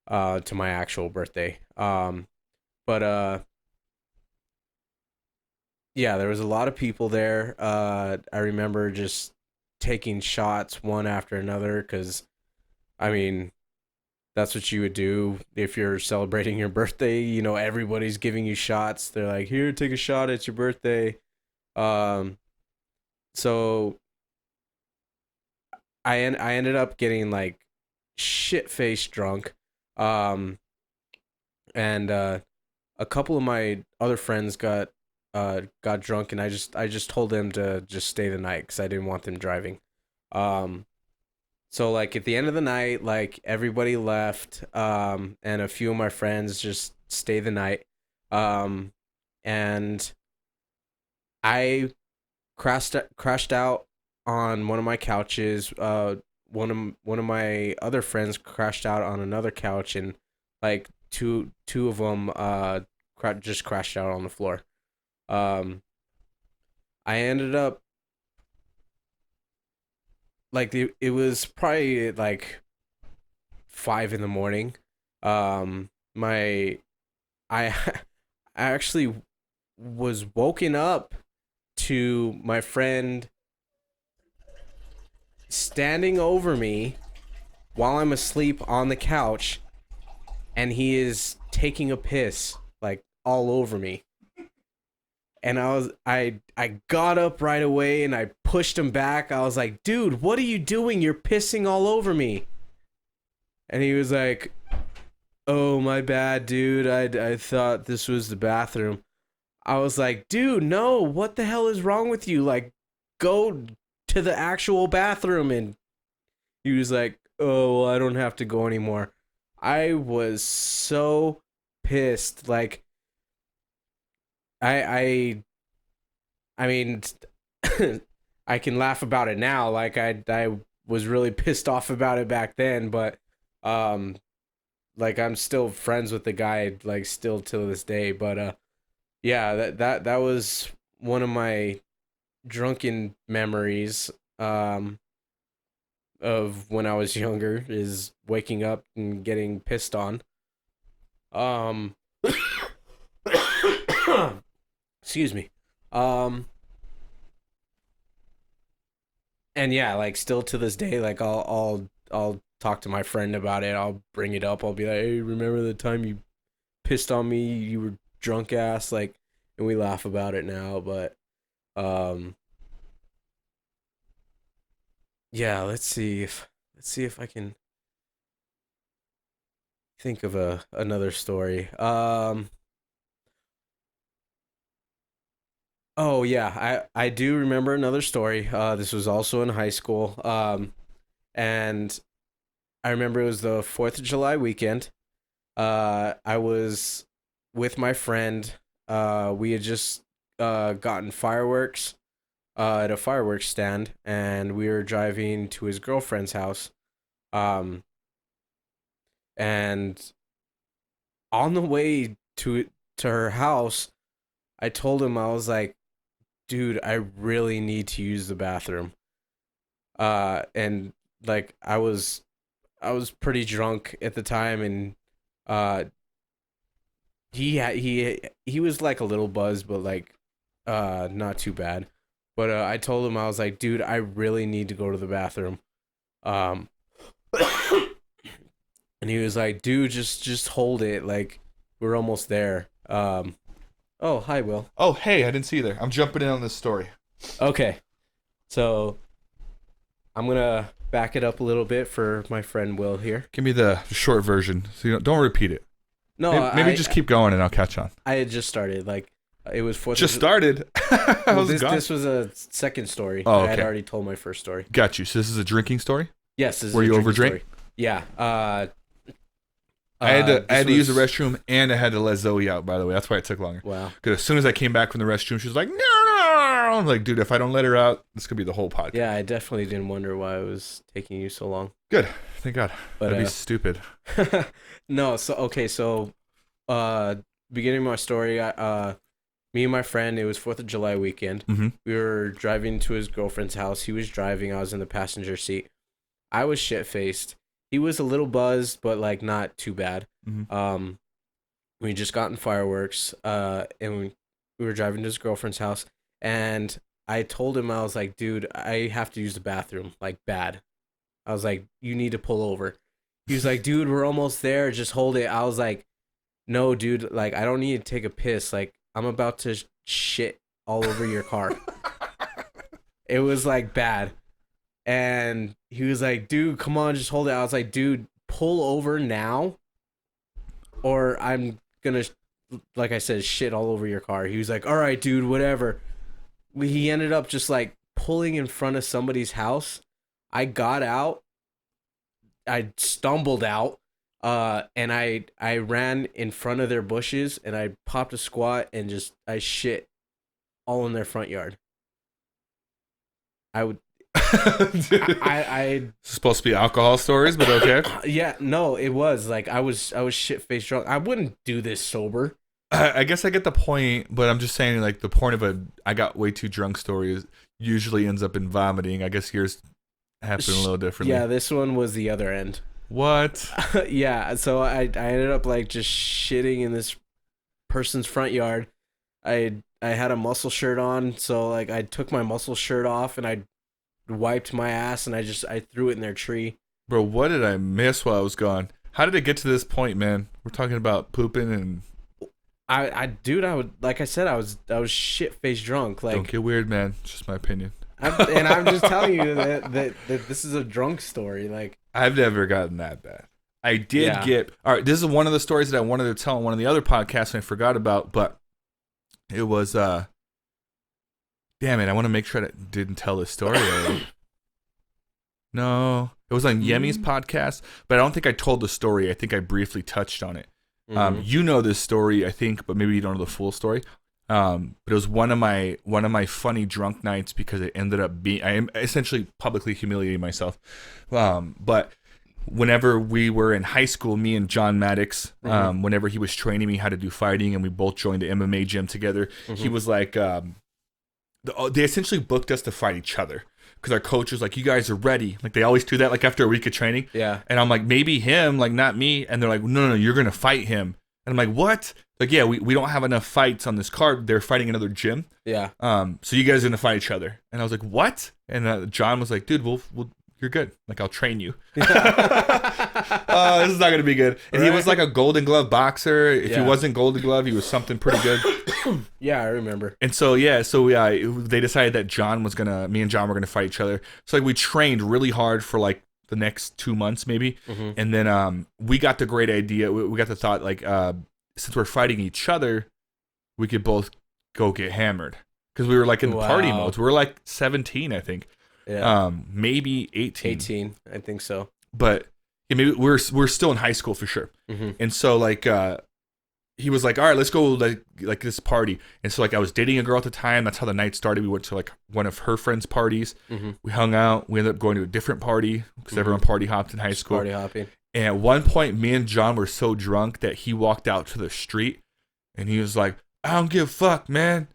to my actual birthday. But yeah, there was a lot of people there. I remember just taking shots one after another because, I mean, that's what you would do if you're celebrating your birthday. You know, everybody's giving you shots. They're like, here, take a shot. It's your birthday. Um, so I ended up getting like shit faced drunk. Um, and a couple of my other friends got drunk, and I just told them to just stay the night because I didn't want them driving. Um, so like at the end of the night, like everybody left, and a few of my friends just stay the night. Um, and I crashed out on one of my couches. One of my other friends crashed out on another couch, and like two of them just crashed out on the floor. Um, I ended up like it was probably like 5 in the morning. My I I actually was woken up to my friend standing over me while I'm asleep on the couch, and he is taking a piss like all over me. And I got up right away and I pushed him back. I was like, dude, what are you doing? You're pissing all over me. And he was like, oh, my bad, dude. I thought this was the bathroom. I was like, dude, no, what the hell is wrong with you? Like, go to the actual bathroom. And he was like, oh, well, I don't have to go anymore. I was so pissed. Like, I mean, I can laugh about it now. Like I was really pissed off about it back then, but um, like I'm still friends with the guy, like still till this day. But yeah, that was one of my drunken memories of when I was younger, is waking up and getting pissed on. Um, excuse me. Um, and yeah, like still to this day, like I'll talk to my friend about it. I'll bring it up. I'll be like, hey, remember the time you pissed on me? You were drunk ass, like, and we laugh about it now. But um, yeah, let's see if I can think of another story. Oh yeah, I do remember another story. This was also in high school. And I remember it was the 4th of July weekend. I was with my friend. We had just gotten fireworks at a fireworks stand, and we were driving to his girlfriend's house. Um, and on the way to her house, I told him, I was like, dude, I really need to use the bathroom. And like I was pretty drunk at the time, and uh he was like a little buzzed, but like not too bad. But I told him, I was like, dude, I really need to go to the bathroom. Um and he was like, dude, just hold it, like we're almost there. Oh, hi, Will. Oh, hey, I didn't see you there. I'm jumping in on this story. Okay. So I'm gonna back it up a little bit for my friend Will here. Give me the short version, so you don't repeat it. No, maybe just keep going and I'll catch on. I had just started. Like it was just started. Well, this was a second story. Oh, okay. I had already told my first story. Got you. So this is a drinking story? Yes. This is where you overdrink? Yeah. I had to use the restroom, and I had to let Zoe out, by the way. That's why it took longer. Wow. Because as soon as I came back from the restroom, she was like, no. I'm like, dude, if I don't let her out, this could be the whole podcast. Yeah, I definitely didn't wonder why it was taking you so long. Good. Thank God. But, that'd be stupid. No, so, okay, so, beginning of my story, Me and my friend, it was 4th of July weekend. Mm-hmm. We were driving to his girlfriend's house. He was driving. I was in the passenger seat. I was shit-faced. He was a little buzzed, but like not too bad. Mm-hmm. We just gotten fireworks, and we were driving to his girlfriend's house, and I told him, I was like, dude, I have to use the bathroom, like bad. I was like, you need to pull over. He was like, dude, we're almost there. Just hold it. I was like, no, dude, like, I don't need to take a piss. Like, I'm about to shit all over your car. It was like bad. And he was like, dude, come on, just hold it. I was like, dude, pull over now, or I'm gonna, like I said, shit all over your car. He was like, all right, dude, whatever. He ended up just like pulling in front of somebody's house. I got out. I stumbled out. And I ran in front of their bushes, and I popped a squat and just I shit all in their front yard. I would. I It's supposed to be alcohol stories, but okay. Yeah, no, it was like I was shit faced drunk. I wouldn't do this sober. I guess I get the point, but I'm just saying, like, the point of I got way too drunk story usually ends up in vomiting. I guess yours happened a little differently. Yeah, this one was the other end. What? Yeah, so I ended up like just shitting in this person's front yard. I had a muscle shirt on, so like I took my muscle shirt off and I wiped my ass and I threw it in their tree. Bro, what did I miss while I was gone? How did it get to this point, man? We're talking about pooping and dude, I would, like I said, I was shit faced drunk. Like, don't get weird, man. It's just my opinion. I'm just telling you that this is a drunk story. Like, I've never gotten that bad. I did get... All right, this is one of the stories that I wanted to tell on one of the other podcasts and I forgot about, but it was... Damn it, I want to make sure I didn't tell this story already. No. It was on Yemi's podcast, but I don't think I told the story. I think I briefly touched on it. You know this story, I think, but maybe you don't know the full story. But it was one of my funny drunk nights because it ended up being... I essentially publicly humiliated myself. But whenever we were in high school, me and John Maddox, whenever he was training me how to do fighting and we both joined the MMA gym together, he was like... they essentially booked us to fight each other because our coach was like, you guys are ready. Like, they always do that, like, after a week of training. Yeah. And I'm like, maybe him, like, not me. And they're like, no, you're going to fight him. And I'm like, what? Like, yeah, we don't have enough fights on this card. They're fighting another gym. Yeah. So you guys are going to fight each other. And I was like, what? And John was like, dude, we'll you're good. Like, I'll train you. This is not going to be good. And he was like a Golden Glove boxer. If he wasn't Golden Glove, he was something pretty good. Yeah, I remember. And so, they decided that me and John were going to fight each other. So, like, we trained really hard for, like, the next 2 months, maybe. And then we got the great idea. We got the thought, like, since we're fighting each other, we could both go get hammered. Because we were, like, in the party modes. We were, like, 17, I think. Yeah. Maybe 18. 18, I think so. But yeah, maybe we're still in high school for sure. And so, like, he was like, all right, let's go like this party. And so, like, I was dating a girl at the time. That's how the night started. We went to, like, one of her friends' parties. We hung out. We ended up going to a different party because everyone party hopped in high school. Party hopping. And at one point, me and John were so drunk that he walked out to the street and he was like, I don't give a fuck, man.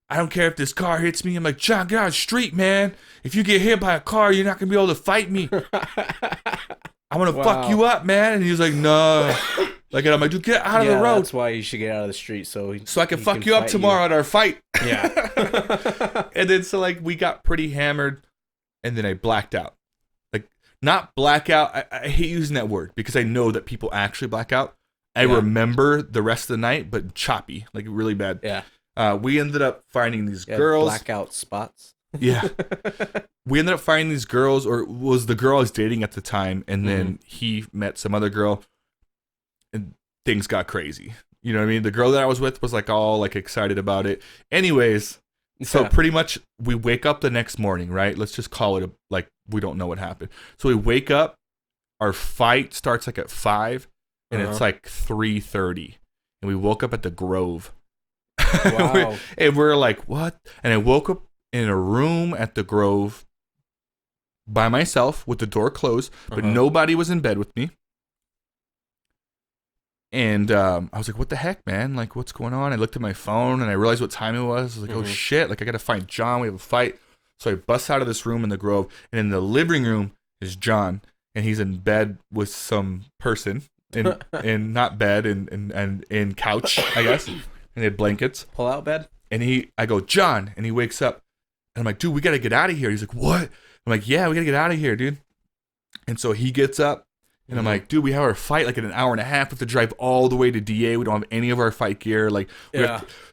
I don't care if this car hits me. I'm like, John, get on the street, man. If you get hit by a car, you're not going to be able to fight me. I want to fuck you up, man. And he was like, no. Like, and I'm like, dude, get out of the road. That's why you should get out of the street so I can fuck you up tomorrow at our fight. Yeah. And then, so, like, we got pretty hammered, and then I blacked out. Like, not blackout. I hate using that word because I know that people actually black out. I remember the rest of the night, but choppy, like, really bad. Yeah. We ended up finding these girls. Blackout spots. Yeah. We ended up finding these girls, or it was the girl I was dating at the time, and then he met some other girl, and things got crazy. You know what I mean? The girl that I was with was, like, all, like, excited about it. Anyways, so pretty much we wake up the next morning, right? Let's just call it like we don't know what happened. So we wake up, our fight starts, like, at 5, and it's, like, 3:30, and we woke up at the Grove. Wow. And we're like, what? And I woke up in a room at the Grove by myself with the door closed, but nobody was in bed with me. And I was like, what the heck, man? Like, what's going on? I looked at my phone and I realized what time it was. I was like, oh shit, like I gotta find John. We have a fight. So I bust out of this room in the Grove, and in the living room is John, and he's in bed with some person, in not bed, and in couch, I guess, and they had blankets. Pull out bed. And I go, John, and he wakes up, and I'm like, dude, we gotta get out of here. He's like, what? I'm like, yeah, we gotta get out of here, dude. And so he gets up. And I'm like, dude, we have our fight like in an hour and a half. We have to drive all the way to DA. We don't have any of our fight gear. Like,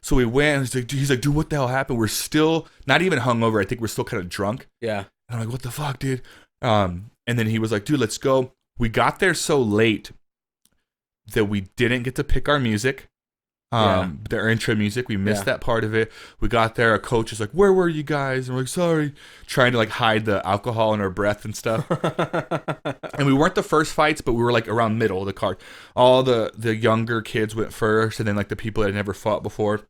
so we went. And he's like, dude, what the hell happened? We're still not even hungover. I think we're still kind of drunk. Yeah. And I'm like, what the fuck, dude? And then he was like, dude, let's go. We got there so late that we didn't get to pick our music. Their intro music, we missed that part of it. We got there, our coach is like, where were you guys? And we're like, sorry, trying to like hide the alcohol in our breath and stuff. And we weren't the first fights, but we were like around middle of the card. All the younger kids went first, and then like the people that had never fought before,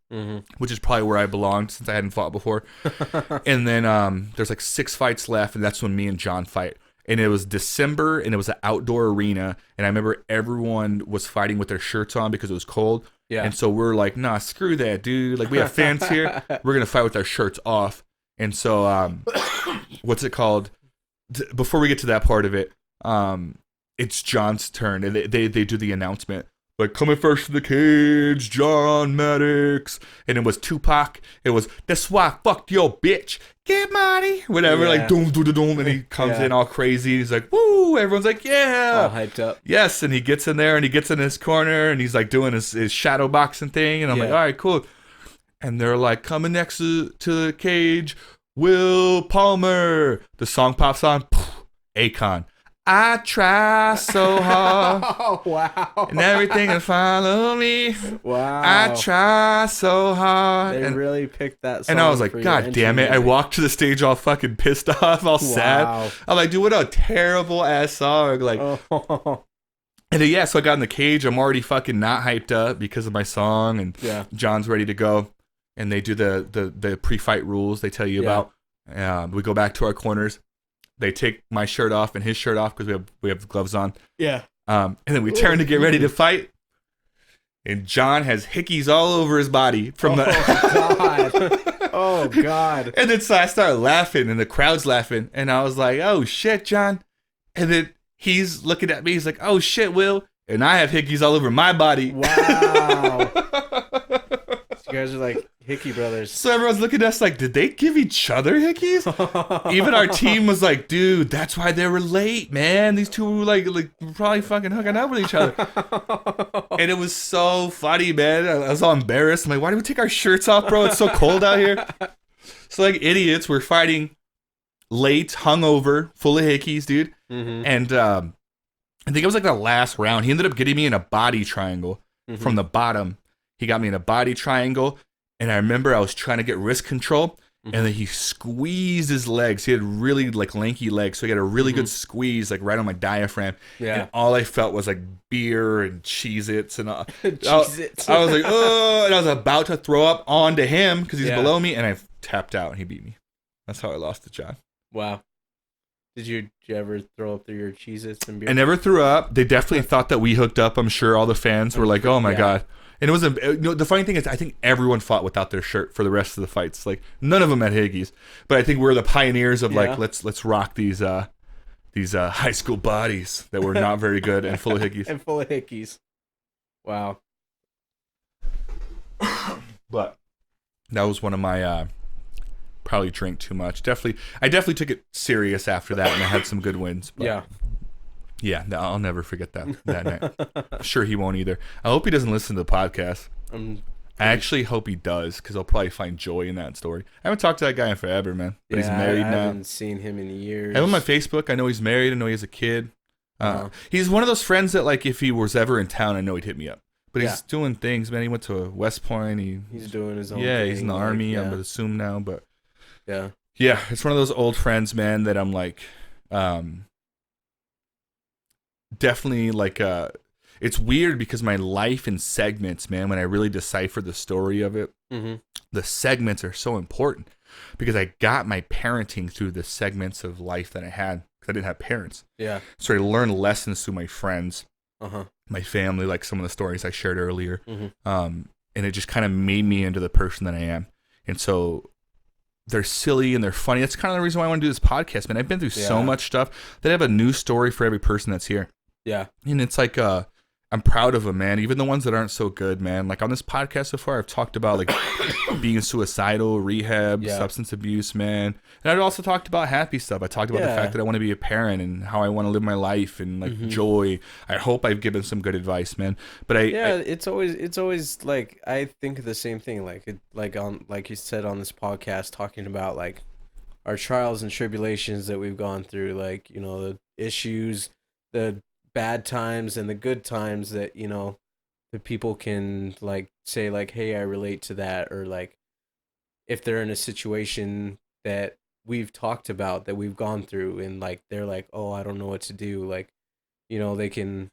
which is probably where I belonged since I hadn't fought before. And then there's like 6 fights left, and that's when me and John fight. And it was December, and it was an outdoor arena, and I remember everyone was fighting with their shirts on because it was cold. Yeah. And so we're like, nah, screw that, dude. Like, we have fans here. We're going to fight with our shirts off. And so, what's it called? Before we get to that part of it, it's John's turn. And they do the announcement. Like, coming first to the cage, John Maddox. And it was Tupac. It was, that's why I fucked your bitch. Get money. Whatever. Like, doom, doom, doom. And he comes in all crazy. He's like, woo. Everyone's like, yeah. All hyped up. Yes. And he gets in there and he gets in his corner and he's like doing his shadow boxing thing. And I'm like, all right, cool. And they're like, coming next to the cage, Will Palmer. The song pops on. Akon. I try so hard. Oh, wow. And everything will follow me. Wow. I try so hard. They really picked that song. And I was like, God damn it. I walked to the stage all fucking pissed off, all sad. I'm like, dude, what a terrible ass song. Like, and then, so I got in the cage. I'm already fucking not hyped up because of my song. And John's ready to go. And they do the pre-fight rules they tell you about. We go back to our corners. They take my shirt off and his shirt off because we have gloves on. Yeah. And then we turn to get ready to fight. And John has hickeys all over his body from God. Oh, God. And then so I started laughing and the crowd's laughing. And I was like, oh, shit, John. And then he's looking at me. He's like, oh, shit, Will. And I have hickeys all over my body. Wow. You guys are like Hickey brothers. So everyone's looking at us like, did they give each other hickeys? Even our team was like, dude, that's why they were late, man. These two were like were probably fucking hooking up with each other. And it was so funny, man. I was all embarrassed. I'm like, why do we take our shirts off, bro? It's so cold out here. So like idiots, we're fighting late, hungover, full of hickeys, dude. And I think it was like the last round. He ended up getting me in a body triangle from the bottom. He got me in a body triangle, and I remember I was trying to get wrist control, and then he squeezed his legs. He had really like lanky legs, so he got a really good squeeze like right on my diaphragm. Yeah. And all I felt was like beer and Cheez-Its and Cheez-Its. I was like, oh, and I was about to throw up onto him because he's below me, and I tapped out and he beat me. That's how I lost to John. Wow. Did you ever throw up through your Cheez-Its and beer? I never threw up. They definitely thought that we hooked up. I'm sure all the fans were like, oh my God. And it was the funny thing is, I think everyone fought without their shirt for the rest of the fights. Like none of them had hickeys, but I think we're the pioneers of like let's rock these high school bodies that were not very good and full of hickeys. And full of hickeys. Wow. But that was one of my probably drank too much. I definitely took it serious after that, and I had some good wins. But yeah, I'll never forget that night. I'm sure he won't either. I hope he doesn't listen to the podcast. I actually hope he does, because I'll probably find joy in that story. I haven't talked to that guy in forever, man. But he's married now. I haven't seen him in years. I'm on my Facebook. I know he's married. I know he has a kid. He's one of those friends that, like, if he was ever in town, I know he'd hit me up. But he's doing things, man. He went to West Point. He's doing his own thing. Yeah, he's in the Army, I would assume now. But yeah, it's one of those old friends, man, that I'm like... definitely like it's weird because my life in segments, man, when I really decipher the story of it, the segments are so important because I got my parenting through the segments of life that I had because I didn't have parents. Yeah. So I learned lessons through my friends. my family, like some of the stories I shared earlier. And it just kind of made me into the person that I am. And so they're silly and they're funny. That's kind of the reason why I want to do this podcast, man. I've been through so much stuff that I have a new story for every person that's here. Yeah. And it's like, I'm proud of them, man. Even the ones that aren't so good, man. Like on this podcast so far, I've talked about like being suicidal, rehab, substance abuse, man. And I've also talked about happy stuff. I talked about the fact that I want to be a parent and how I want to live my life and like joy. I hope I've given some good advice, man. But it's always like I think the same thing. Like you said on this podcast, talking about like our trials and tribulations that we've gone through, like, you know, the issues, the bad times and the good times that, you know, the people can like say like, hey, I relate to that, or like if they're in a situation that we've talked about, that we've gone through, and like they're like, oh, I don't know what to do, like, you know, they can,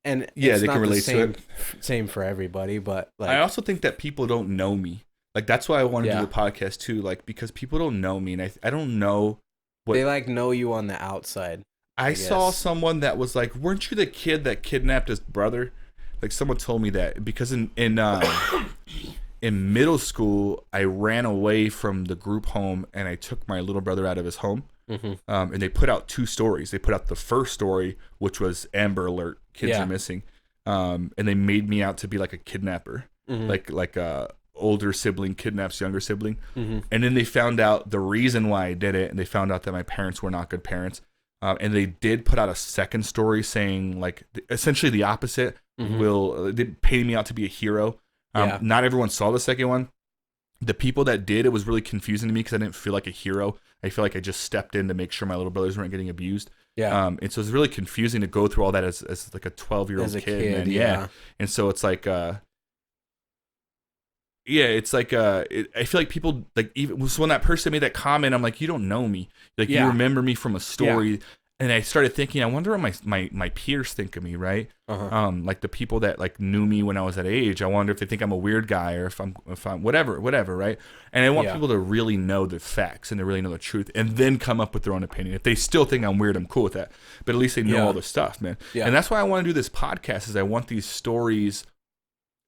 and they can relate to it. Same for everybody, but like I also think that people don't know me. Like that's why I want to do the podcast too, like because people don't know me, and I don't know what they like know you on the outside. I saw someone that was like, weren't you the kid that kidnapped his brother? Like someone told me that because in middle school, I ran away from the group home and I took my little brother out of his home. And they put out 2 stories. They put out the first story, which was Amber Alert, kids are missing. And they made me out to be like a kidnapper, like a older sibling kidnaps younger sibling. And then they found out the reason why I did it, and they found out that my parents were not good parents. And they did put out a second story saying like essentially the opposite. They painted me out to be a hero. Not everyone saw the second one. The people that did, it was really confusing to me because I didn't feel like a hero. I feel like I just stepped in to make sure my little brothers weren't getting abused. And so it's really confusing to go through all that as like a 12-year-old kid. Man. And so it's like it's like I feel like people like even so when that person made that comment, I'm like, you don't know me, like you remember me from a story, and I started thinking, I wonder what my peers think of me, right? Like the people that like knew me when I was that age, I wonder if they think I'm a weird guy or if I'm whatever, right? And I want people to really know the facts and to really know the truth, and then come up with their own opinion. If they still think I'm weird, I'm cool with that, but at least they know all the stuff, man. And that's why I want to do this podcast, is I want these stories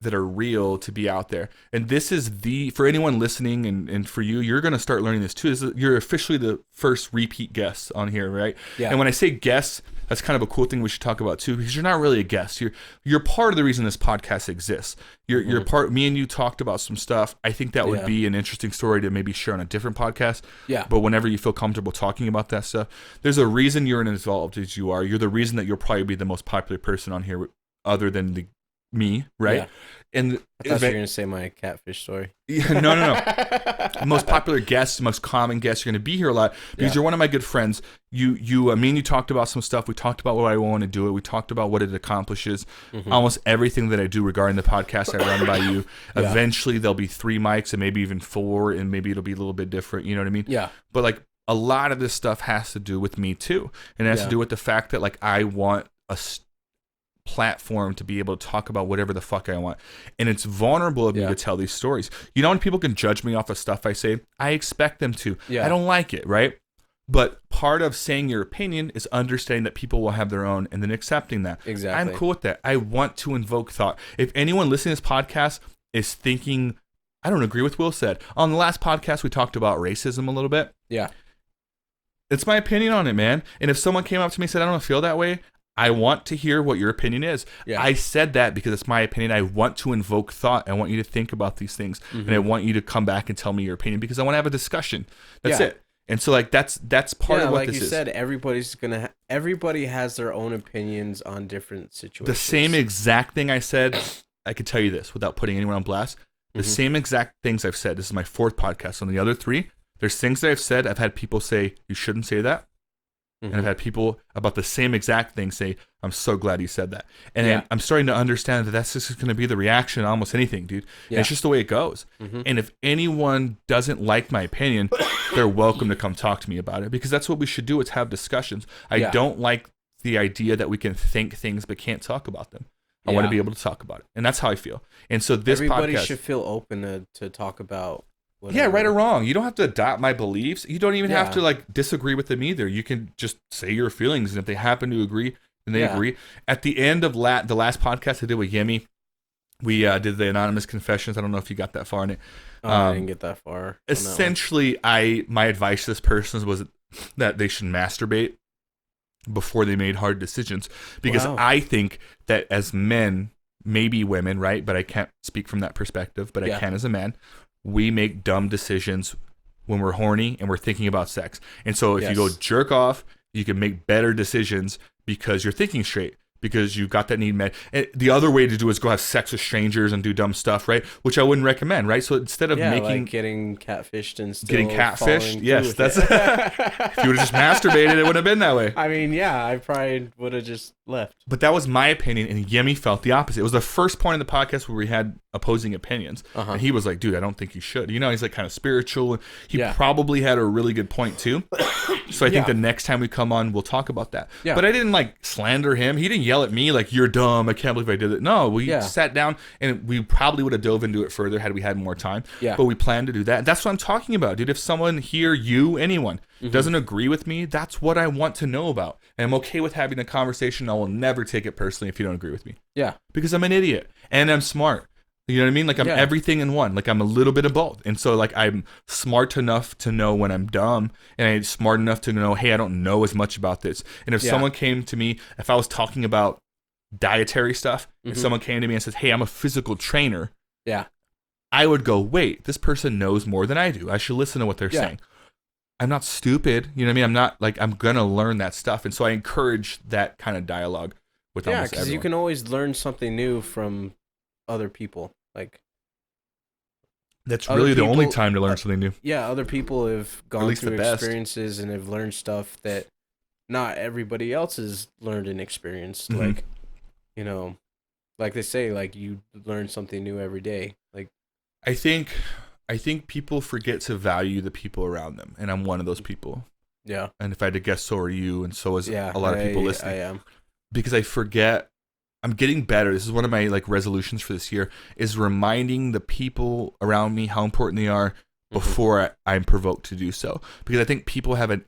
that are real to be out there. And this is for anyone listening, and for you, you're going to start learning this too. You're officially the first repeat guest on here, right? And when I say guest, that's kind of a cool thing we should talk about too, because you're not really a guest. You're part of the reason this podcast exists. You're part. Me and you talked about some stuff. I think that would be an interesting story to maybe share on a different podcast. But whenever you feel comfortable talking about that stuff, there's a reason you're as involved as you are. You're the reason that you'll probably be the most popular person on here, other than me, right? And I thought you were gonna say my catfish story. No. Most popular guests, most common guests, you're gonna be here a lot because you're one of my good friends. Me and you talked about some stuff. We talked about what I want to do. We talked about what it accomplishes. Almost everything that I do regarding the podcast, I run by you. Eventually, there'll be 3 mics and maybe even 4, and maybe it'll be a little bit different. You know what I mean? But like a lot of this stuff has to do with me too, and it has to do with the fact that like I want a platform to be able to talk about whatever the fuck I want, and it's vulnerable of me to tell these stories. You know, when people can judge me off of stuff I say, I expect them to. I don't like it, right? But part of saying your opinion is understanding that people will have their own, and then accepting that. I'm cool with that. I want to invoke thought. If anyone listening to this podcast is thinking, I don't agree with Will said on the last podcast, we talked about racism a little bit. It's my opinion on it, man. And if someone came up to me and said, I don't feel that way, I want to hear what your opinion is. I said that because it's my opinion. I want to invoke thought. I want you to think about these things, and I want you to come back and tell me your opinion because I want to have a discussion. That's it. And so, like, that's part of what this is. Like you said, everybody has their own opinions on different situations. The same exact thing I said. I could tell you this without putting anyone on blast. The same exact things I've said. This is my 4th podcast. On the other 3, there's things that I've said. I've had people say you shouldn't say that. And I've had people about the same exact thing say, I'm so glad you said that. And I'm starting to understand that that's just going to be the reaction to almost anything, dude. It's just the way it goes. And if anyone doesn't like my opinion, they're welcome to come talk to me about it, because that's what we should do, is have discussions. I don't like the idea that we can think things but can't talk about them. I want to be able to talk about it. And that's how I feel. And so everybody should feel open to talk about whatever. Yeah, right or wrong. You don't have to adopt my beliefs. You don't even have to like disagree with them either. You can just say your feelings, and if they happen to agree, and they agree. At the end of the last podcast I did with Yemi, we did the anonymous confessions. I don't know if you got that far in it. I didn't get that far. Essentially, my advice to this person was that they should masturbate before they made hard decisions, because I think that as men, maybe women, right? But I can't speak from that perspective, but I can as a man. We make dumb decisions when we're horny and we're thinking about sex. And so if you go jerk off, you can make better decisions because you're thinking straight, because you got that need met. And the other way to do is go have sex with strangers and do dumb stuff, right? Which I wouldn't recommend, right? So instead of making... like getting catfished and still getting catfished, yes. That's if you would have just masturbated, it wouldn't have been that way. I mean, yeah, I probably would have just left. But that was my opinion, and Yemi felt the opposite. It was the first point in the podcast where we had opposing opinions. And he was like, dude, I don't think you should. You know, he's like kind of spiritual. He probably had a really good point too. So I think the next time we come on, we'll talk about that. Yeah. But I didn't like slander him. He didn't yell at me like, you're dumb. I can't believe I did it. No, we sat down, and we probably would have dove into it further had we had more time. Yeah. But we planned to do that. That's what I'm talking about, dude. If someone here, anyone, doesn't agree with me, that's what I want to know about. And I'm okay with having a conversation. I will never take it personally if you don't agree with me. Yeah. Because I'm an idiot and I'm smart. You know what I mean? Like I'm everything in one. Like I'm a little bit of both. And so like I'm smart enough to know when I'm dumb, and I'm smart enough to know, hey, I don't know as much about this. And if someone came to me, if I was talking about dietary stuff, and someone came to me and says, hey, I'm a physical trainer. Yeah. I would go, wait, this person knows more than I do. I should listen to what they're saying. I'm not stupid. You know what I mean? I'm not like, I'm going to learn that stuff. And so I encourage that kind of dialogue with almost everyone. Yeah, because you can always learn something new from other people. Like, that's really the only time to learn something new. Yeah, other people have gone through experiences and have learned stuff that not everybody else has learned and experienced. Like, you know, like they say, like you learn something new every day. Like, I think people forget to value the people around them, and I'm one of those people. Yeah. And if I had to guess, so are you, and so is a lot of people listening. I am. Because I forget. I'm getting better. This is one of my like resolutions for this year, is reminding the people around me how important they are before I'm provoked to do so. Because I think people have a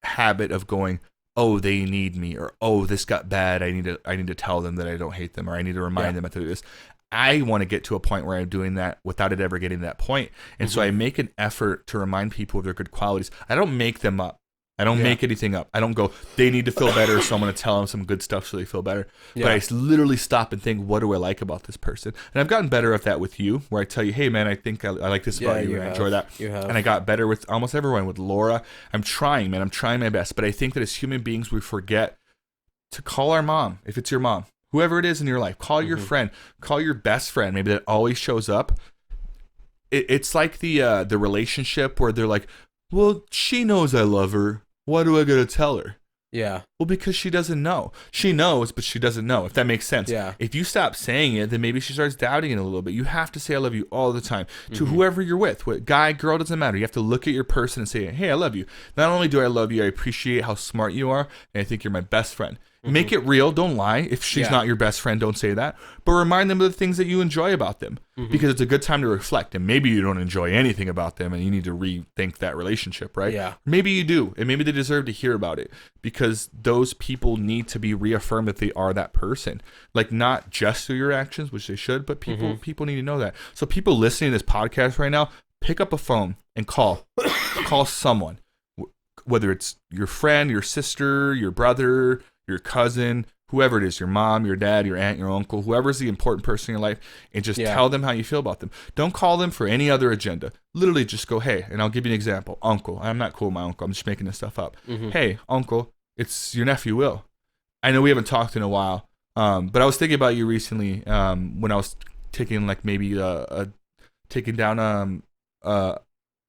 habit of going, oh, they need me, or oh, this got bad. I need to tell them that I don't hate them, or I need to remind them that they do this. I want to get to a point where I'm doing that without it ever getting to that point. And so I make an effort to remind people of their good qualities. I don't make them up. I don't make anything up. I don't go, they need to feel better, so I'm going to tell them some good stuff so they feel better. Yeah. But I literally stop and think, what do I like about this person? And I've gotten better at that with you, where I tell you, hey, man, I think I like this about you, and I enjoy that. And I got better with almost everyone. With Laura, I'm trying, man. I'm trying my best. But I think that as human beings, we forget to call our mom, if it's your mom, whoever it is in your life, call your friend, call your best friend, maybe that always shows up. It's like the relationship where they're like, well, she knows I love her. Why do I gotta tell her? Yeah. Well, because she doesn't know. She knows, but she doesn't know, if that makes sense. Yeah. If you stop saying it, then maybe she starts doubting it a little bit. You have to say I love you all the time to whoever you're with. Guy, girl, doesn't matter. You have to look at your person and say, hey, I love you. Not only do I love you, I appreciate how smart you are, and I think you're my best friend. Make it real. Don't lie. If she's not your best friend, don't say that. But remind them of the things that you enjoy about them, because it's a good time to reflect. And maybe you don't enjoy anything about them, and you need to rethink that relationship, right? Yeah. Maybe you do, and maybe they deserve to hear about it, because those people need to be reaffirmed that they are that person. Like, not just through your actions, which they should, but people need to know that. So people listening to this podcast right now, pick up a phone and call someone, whether it's your friend, your sister, your brother, your cousin, whoever it is, your mom, your dad, your aunt, your uncle, whoever's the important person in your life, and just tell them how you feel about them. Don't call them for any other agenda. Literally just go, hey, and I'll give you an example. Uncle, I'm not cool with my uncle. I'm just making this stuff up. Hey, uncle, it's your nephew, Will. I know we haven't talked in a while, but I was thinking about you recently when I was taking like maybe taking down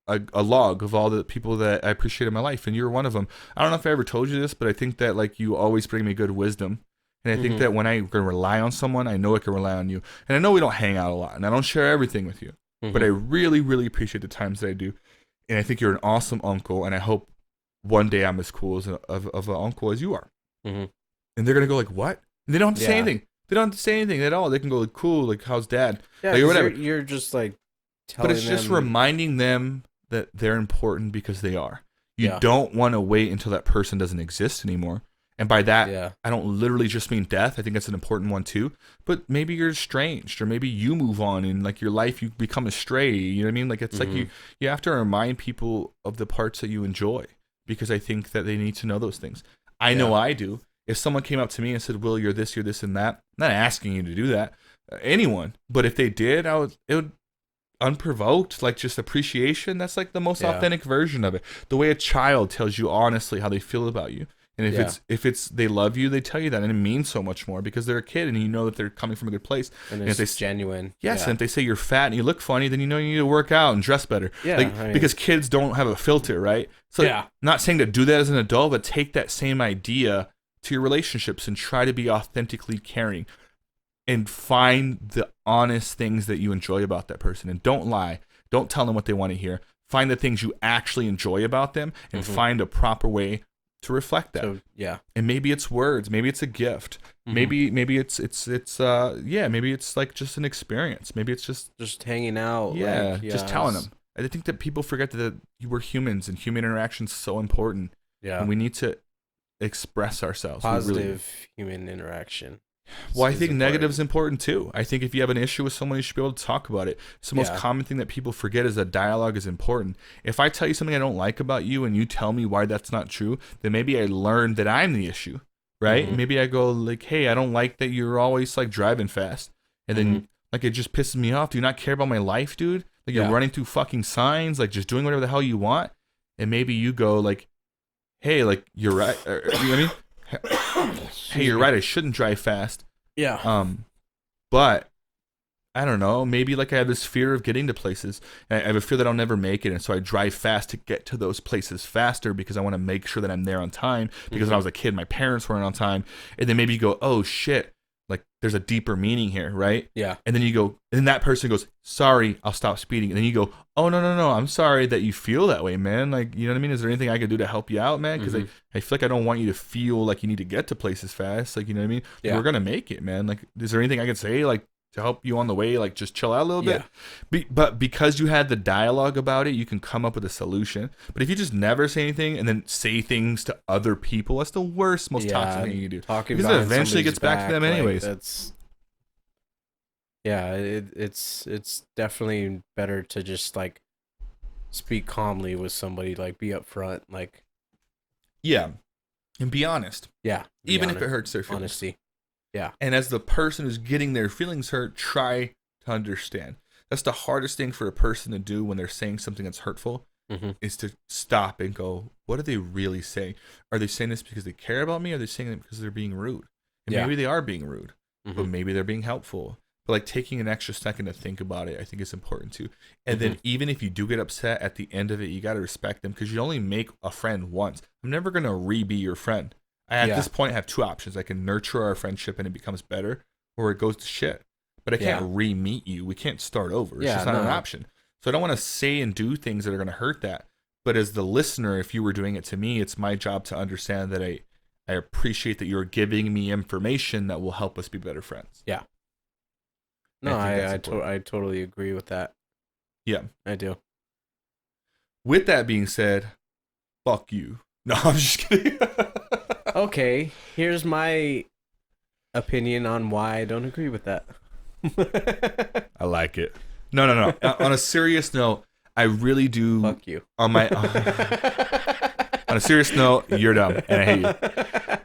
a log of all the people that I appreciate in my life, and you're one of them. I don't know if I ever told you this, but I think that like you always bring me good wisdom, and I think that when I can rely on someone, I know I can rely on you. And I know we don't hang out a lot, and I don't share everything with you, but I really, really appreciate the times that I do. And I think you're an awesome uncle, and I hope one day I'm as cool as of an uncle as you are. And they're gonna go like, what? And they don't have to say anything. They don't have to say anything at all. They can go like, cool, like how's dad? Yeah, like, or whatever. You're just like telling them. But it's just reminding them that they're important, because they are. You don't want to wait until that person doesn't exist anymore. And by that, I don't literally just mean death. I think that's an important one too. But maybe you're estranged, or maybe you move on in like your life, you become astray. You know what I mean? Like it's like you have to remind people of the parts that you enjoy, because I think that they need to know those things. I know I do. If someone came up to me and said, "Will, you're this, and that," I'm not asking you to do that. Anyone, but if they did, it would unprovoked, like just appreciation. That's like the most authentic version of it. The way a child tells you honestly how they feel about you. And if it's they love you, they tell you that, and it means so much more because they're a kid and you know that they're coming from a good place. And it's genuine. Yes, and if they say you're fat and you look funny, then you know you need to work out and dress better. Yeah, because kids don't have a filter, right? So not saying to do that as an adult, but take that same idea to your relationships and try to be authentically caring and find the honest things that you enjoy about that person, and don't lie. Don't tell them what they want to hear. Find the things you actually enjoy about them and find a proper way to reflect that. So, and maybe it's words, maybe it's a gift, maybe it's maybe it's like just an experience, maybe it's just hanging out, just telling them. I think that people forget that we're humans and human interaction is so important, and we need to express ourselves. Positive human interaction. Well, I think negative is important too. I think if you have an issue with someone, you should be able to talk about it. It's the most common thing that people forget, is that dialogue is important. If I tell you something I don't like about you and you tell me why that's not true, then maybe I learned that I'm the issue, right? Maybe I go like, hey, I don't like that you're always like driving fast. And then like it just pisses me off. Do you not care about my life, dude? Like you're running through fucking signs, like just doing whatever the hell you want. And maybe you go like, hey, like you're right. You know what I mean? Hey, you're right. I shouldn't drive fast. Yeah. But I don't know. Maybe like I have this fear of getting to places. And I have a fear that I'll never make it, and so I drive fast to get to those places faster because I want to make sure that I'm there on time. Because when I was a kid, my parents weren't on time. And then maybe you go, oh shit, like there's a deeper meaning here, right? Yeah. And then you go, and then that person goes, sorry, I'll stop speeding. And then you go, oh no, I'm sorry that you feel that way, man. Like, you know what I mean? Is there anything I could do to help you out, man? Because I feel like I don't want you to feel like you need to get to places fast. Like, you know what I mean? We're gonna make it, man. Like, is there anything I could say like to help you on the way? Like, just chill out a little bit. But because you had the dialogue about it, you can come up with a solution. But if you just never say anything and then say things to other people, that's the worst, most toxic thing you can do. Talking because it eventually gets back to them anyways. It's definitely better to just like speak calmly with somebody, like be upfront, like and be honest. Even if it hurts their feelings. Honesty. And as the person who's getting their feelings hurt, try to understand. That's the hardest thing for a person to do when they're saying something that's hurtful, is to stop and go, what are they really saying? Are they saying this because they care about me? Or are they saying it because they're being rude? And maybe they are being rude, but maybe they're being helpful. But like taking an extra second to think about it, I think is important too. And then even if you do get upset at the end of it, you got to respect them, because you only make a friend once. I'm never going to be your friend. I, at this point, have two options. I can nurture our friendship and it becomes better, or it goes to shit. But I can't re-meet you. We can't start over. It's just not an option. So I don't want to say and do things that are going to hurt that. But as the listener, if you were doing it to me, it's my job to understand that I appreciate that you're giving me information that will help us be better friends. Yeah. No, I totally agree with that. Yeah. I do. With that being said, fuck you. No, I'm just kidding. Okay, here's my opinion on why I don't agree with that. I like it. No. On a serious note, I really do. Fuck you. On a serious note, you're dumb and I hate you.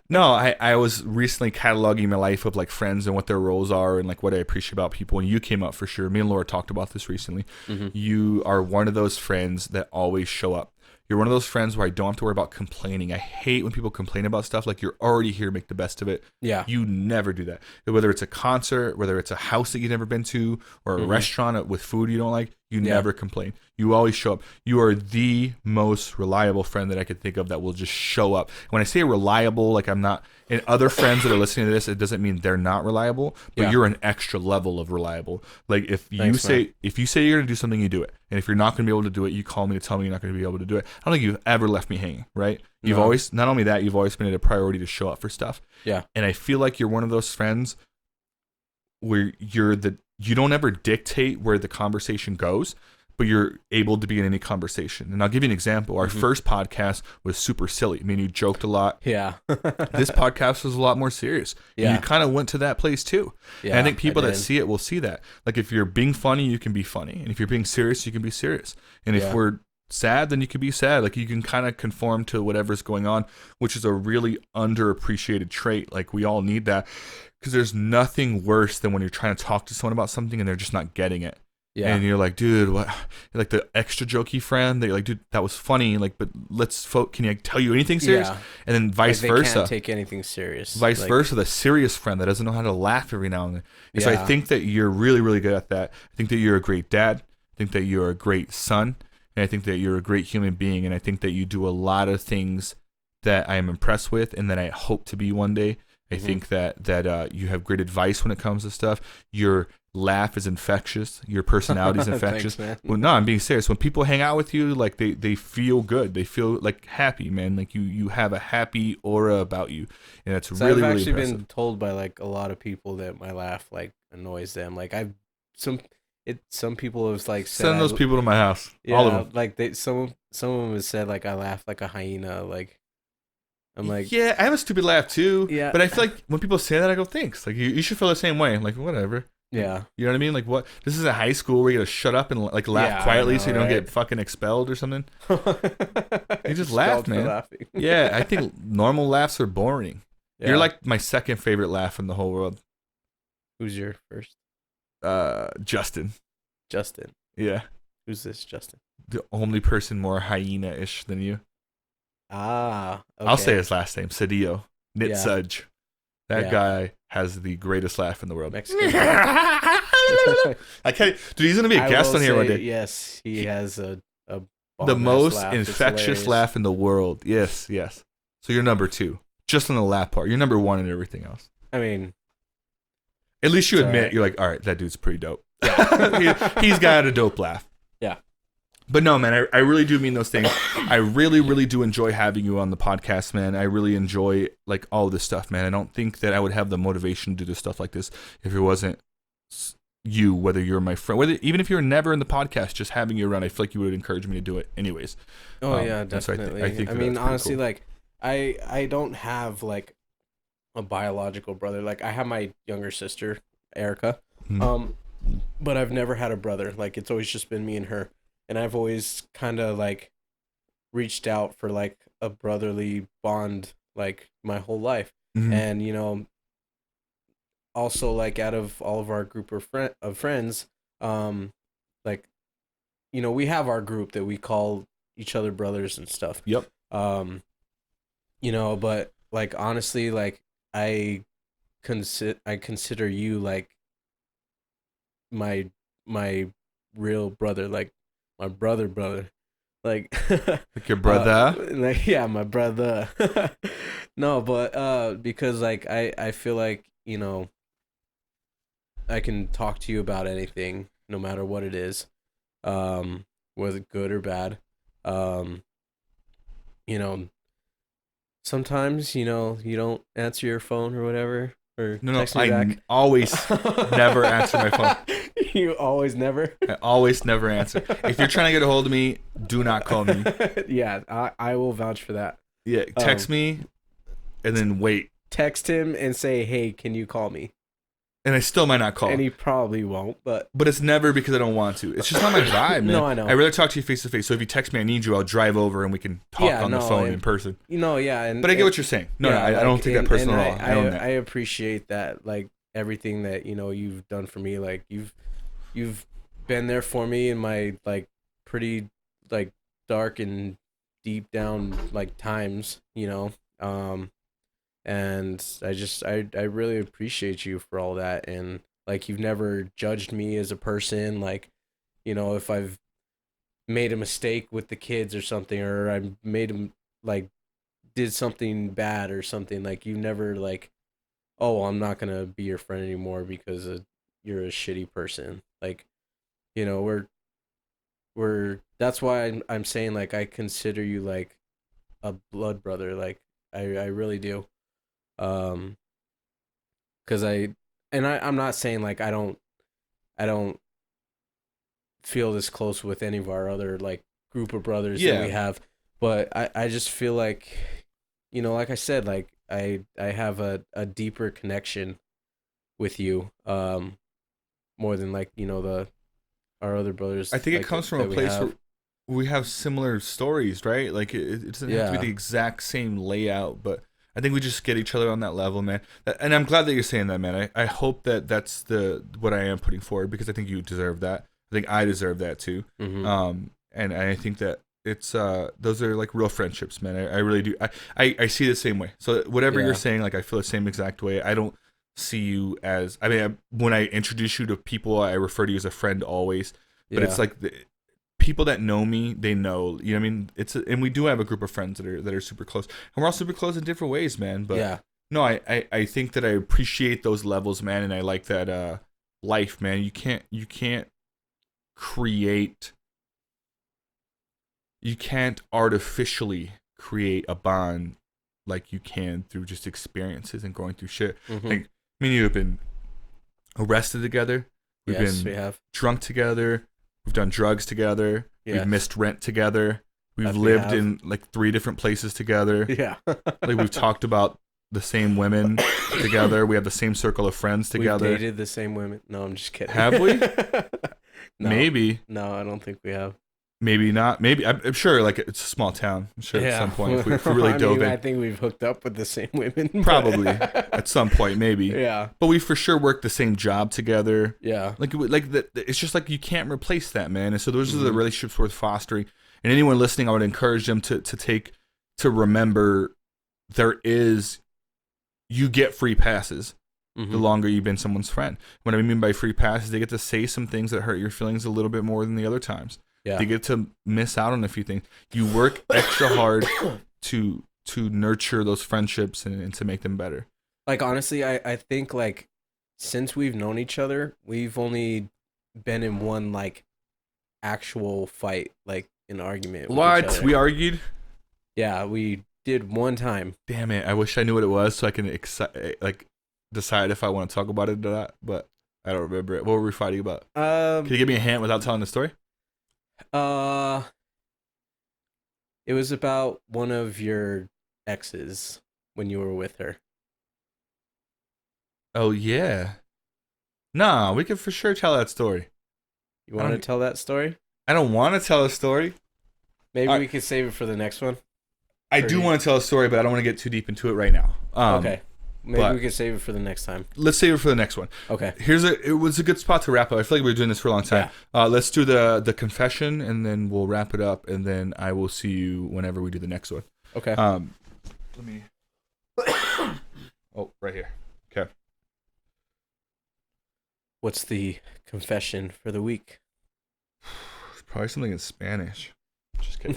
No, I was recently cataloging my life of like friends and what their roles are and like what I appreciate about people. And you came up for sure. Me and Laura talked about this recently. You are one of those friends that always show up. You're one of those friends where I don't have to worry about complaining. I hate when people complain about stuff. Like, you're already here, make the best of it. Yeah. You never do that. Whether it's a concert, whether it's a house that you've never been to, or a restaurant with food you don't like, you never complain. You always show up. You are the most reliable friend that I could think of that will just show up. When I say reliable, like I'm not, and other friends that are listening to this, it doesn't mean they're not reliable, but you're an extra level of reliable. Like if you say you're going to do something, you do it. And if you're not going to be able to do it, you call me to tell me you're not going to be able to do it. I don't think you've ever left me hanging, right? You've always, not only that, you've always been a priority to show up for stuff. Yeah. And I feel like you're one of those friends where you don't ever dictate where the conversation goes, but you're able to be in any conversation. And I'll give you an example. Our first podcast was super silly. I mean, you joked a lot. Yeah. This podcast was a lot more serious. Yeah. And you kind of went to that place too. Yeah, and I think people that see it will see that. Like if you're being funny, you can be funny. And if you're being serious, you can be serious. And if we're sad, then you can be sad. Like you can kind of conform to whatever's going on, which is a really underappreciated trait. Like we all need that, because there's nothing worse than when you're trying to talk to someone about something and they're just not getting it. Yeah. And you're like, dude, what? Like the extra jokey friend that you're like, dude, that was funny. Like, but can you tell you anything serious? Yeah. And then vice versa. They can't take anything serious. Vice versa, the serious friend that doesn't know how to laugh every now and then. And so I think that you're really, really good at that. I think that you're a great dad. I think that you're a great son. And I think that you're a great human being. And I think that you do a lot of things that I am impressed with and that I hope to be one day. I think that you have great advice when it comes to stuff. Your laugh is infectious. Your personality is infectious. Thanks, well, no, I'm being serious. When people hang out with you, like they feel good. They feel like happy, man. Like you have a happy aura about you, and it's really, really impressive. I've actually been told by like a lot of people that my laugh like annoys them. Like some people have like said, send those people to my house. Yeah, all of them. Like some of them have said like I laugh like a hyena. Like I'm like, yeah, I have a stupid laugh too. Yeah, but I feel like when people say that, I go, thanks. Like you should feel the same way. I'm like, whatever. Yeah, you know what I mean? Like what? This is a high school where you gotta shut up and like laugh quietly so you don't get fucking expelled or something. You just laugh, man. Yeah, I think normal laughs are boring. Yeah. You're like my second favorite laugh in the whole world. Who's your first? Justin. Justin. Yeah. Who's this Justin? The only person more hyena-ish than you. Ah, okay. I'll say his last name, Cedillo. Nitsudge. That guy has the greatest laugh in the world. Mexican. I can't, dude, he's gonna be a guest on here one day. Yes, he has the most infectious laugh in the world. Yes. So you're number 2, just on the laugh part. You're number 1 in everything else. I mean, at least you admit you're like, all right, that dude's pretty dope. He's got a dope laugh. Yeah. But no, man, I really do mean those things. I really, really do enjoy having you on the podcast, man. I really enjoy like all of this stuff, man. I don't think that I would have the motivation to do stuff like this if it wasn't you, whether you're my friend, even if you're never in the podcast, just having you around, I feel like you would encourage me to do it anyways. Oh, yeah, definitely. So I mean, honestly, cool. Like, I don't have like a biological brother. Like, I have my younger sister, Erica, but I've never had a brother. Like, it's always just been me and her. And I've always kind of like reached out for like a brotherly bond like my whole life. And, you know, also like out of all of our group of friends, like, you know, we have our group that we call each other brothers and stuff. Yep. You know, but like, honestly, like I consider you like my real brother, like my brother, like like your brother, like yeah, my brother. No, but because like I feel like, you know, I can talk to you about anything, no matter what it is, whether good or bad. You know, sometimes, you know, you don't answer your phone or whatever, or text me back. Always never answer my phone. You always never? I always never answer. If you're trying to get a hold of me, do not call me. Yeah, I will vouch for that. Yeah, text me and then wait. Text him and say, hey, can you call me? And I still might not call. And he probably won't, but it's never because I don't want to. It's just not my vibe, man. No, I know. I'd rather talk to you face to face. So if you text me, I need you, I'll drive over and we can talk on the phone in person. You know, yeah. But I get what you're saying. No, I don't take that personal at all. I appreciate that, like, everything that, you know, you've done for me. Like, you've been there for me in my, like, pretty, like, dark and deep down, like, times, you know. And I really appreciate you for all that. And like, you've never judged me as a person. Like, you know, if I've made a mistake with the kids or something, or I made them like did something bad or something, like you never like, oh, I'm not going to be your friend anymore because you're a shitty person. Like, you know, that's why I'm saying like, I consider you like a blood brother. Like I really do. Cause I'm not saying like I don't feel this close with any of our other like group of brothers that we have. But I just feel like, like I said, like I have a deeper connection with you, more than like, our other brothers. I think it comes from a place where we have similar stories, right? Like it doesn't have to be the exact same layout, but I think we just get each other on that level, man. And I'm glad that you're saying that, man. I hope that that's what I am putting forward, because I think you deserve that. I think I deserve that too. Mm-hmm. And I think that it's those are like real friendships, man. I really do. I see the same way. So whatever you're saying, like I feel the same exact way. I don't see you as, when I introduce you to people, I refer to you as a friend always. But it's like people that know me, they know, you know what I mean? And we do have a group of friends that are super close. And we're all super close in different ways, man. But no, I think that I appreciate those levels, man, and I like that life, man. You can't artificially create a bond like you can through just experiences and going through shit. Mm-hmm. Like me and you have been arrested together. We have drunk together. We've done drugs together. Yes. We've missed rent together. We've lived in like 3 different places together. Yeah. Like we've talked about the same women together. We have the same circle of friends together. We've dated the same women. No, I'm just kidding. Have we? No. Maybe. No, I don't think we have. Maybe not. Maybe. I'm sure like it's a small town. I'm sure at some point if we really dove in. I think we've hooked up with the same women. Probably. At some point, maybe. Yeah. But we for sure worked the same job together. Yeah. It's just like you can't replace that, man. And so those are the relationships worth fostering. And anyone listening, I would encourage them to remember you get free passes the longer you've been someone's friend. What I mean by free passes, they get to say some things that hurt your feelings a little bit more than the other times. Yeah. They get to miss out on a few things. You work extra hard to nurture those friendships and to make them better. Like, honestly, I think, like, since we've known each other, we've only been in one, like, actual fight, like, an argument with each other. We argued? Yeah, we did one time. Damn it. I wish I knew what it was so I can, decide if I want to talk about it or not, but I don't remember it. What were we fighting about? Can you give me a hint without telling the story? It was about one of your exes when you were with her. Oh yeah. Nah, we can for sure tell that story. You want to tell that story? I don't want to tell a story. Maybe we could save it for the next one. I do want to tell a story, but I don't want to get too deep into it right now. Okay. Maybe we could save it for the next time. Let's save it for the next one. Okay. It was a good spot to wrap up. I feel like we've been doing this for a long time. Yeah. Let's do the confession, and then we'll wrap it up, and then I will see you whenever we do the next one. Okay. Let me. Oh, right here. Okay. What's the confession for the week? Probably something in Spanish. Just kidding.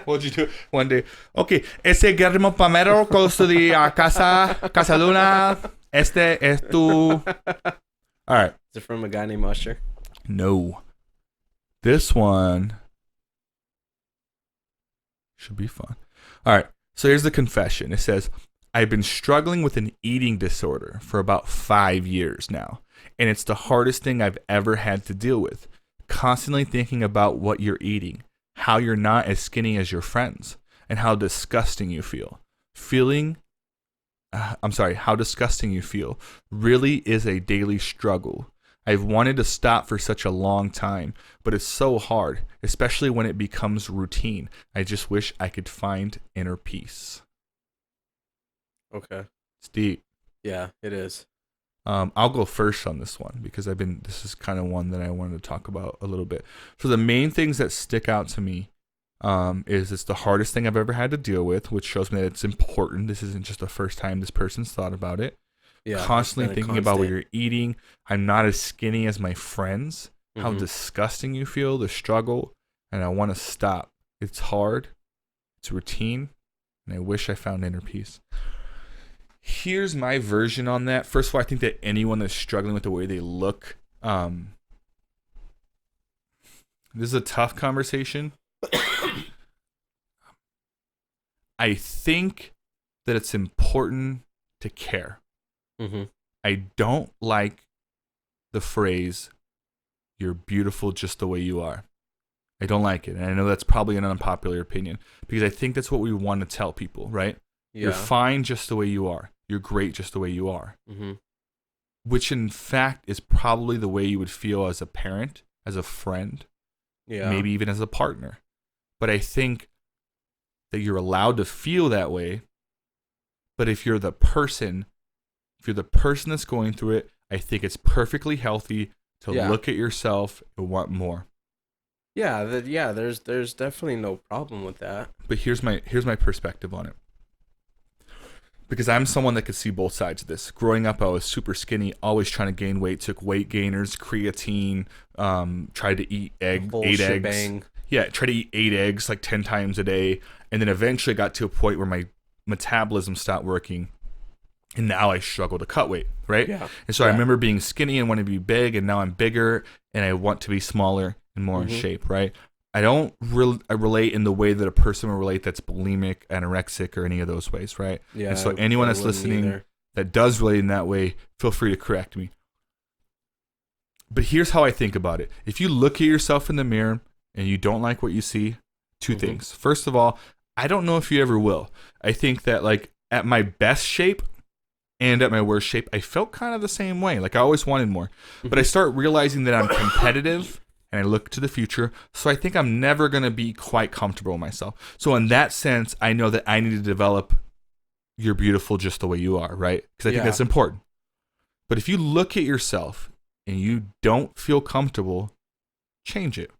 What'd you do one day? Okay, ese Guillermo Palmero goes to the Casa Luna. Este es tu. All right. Is it from a guy named Usher? No. This one should be fun. All right. So here's the confession. It says, I've been struggling with an eating disorder for about 5 years now, and it's the hardest thing I've ever had to deal with. Constantly thinking about what you're eating, how you're not as skinny as your friends, and how disgusting you feel. How disgusting you feel really is a daily struggle. I've wanted to stop for such a long time, but it's so hard, especially when it becomes routine. I just wish I could find inner peace. Okay. It's deep. Yeah, it is. I'll go first on this one because this is kind of one that I wanted to talk about a little bit. So the main things that stick out to me is it's the hardest thing I've ever had to deal with, which shows me that it's important. This isn't just the first time this person's thought about it. Yeah, constantly thinking about what you're eating. I'm not as skinny as my friends. Mm-hmm. How disgusting you feel, the struggle, and I want to stop. It's hard. It's routine, and I wish I found inner peace. Here's my version on that. First of all, I think that anyone that's struggling with the way they look, this is a tough conversation. I think that it's important to care. Mm-hmm. I don't like the phrase, you're beautiful just the way you are. I don't like it. And I know that's probably an unpopular opinion because I think that's what we want to tell people, right? Yeah. You're fine just the way you are. You're great just the way you are. Mm-hmm. Which in fact is probably the way you would feel as a parent, as a friend, maybe even as a partner. But I think that you're allowed to feel that way. But if you're the person that's going through it, I think it's perfectly healthy to look at yourself and want more. Yeah, there's definitely no problem with that. But here's my perspective on it. Because I'm someone that could see both sides of this. Growing up, I was super skinny, always trying to gain weight, took weight gainers, creatine, tried to eat 8 eggs. Yeah, tried to eat 8 eggs like 10 times a day. And then eventually got to a point where my metabolism stopped working. And now I struggle to cut weight, right? Yeah. And so I remember being skinny and wanting to be big, and now I'm bigger and I want to be smaller and more in shape, right? I don't relate in the way that a person will relate that's bulimic, anorexic, or any of those ways, right? Yeah. And so anyone that's listening that does relate in that way, feel free to correct me. But here's how I think about it. If you look at yourself in the mirror and you don't like what you see, two things. First of all, I don't know if you ever will. I think that like at my best shape and at my worst shape, I felt kind of the same way. Like I always wanted more. But I start realizing that I'm competitive and I look to the future. So I think I'm never going to be quite comfortable with myself. So in that sense, I know that I need to develop you're beautiful just the way you are, right? Because I think that's important. But if you look at yourself and you don't feel comfortable, change it.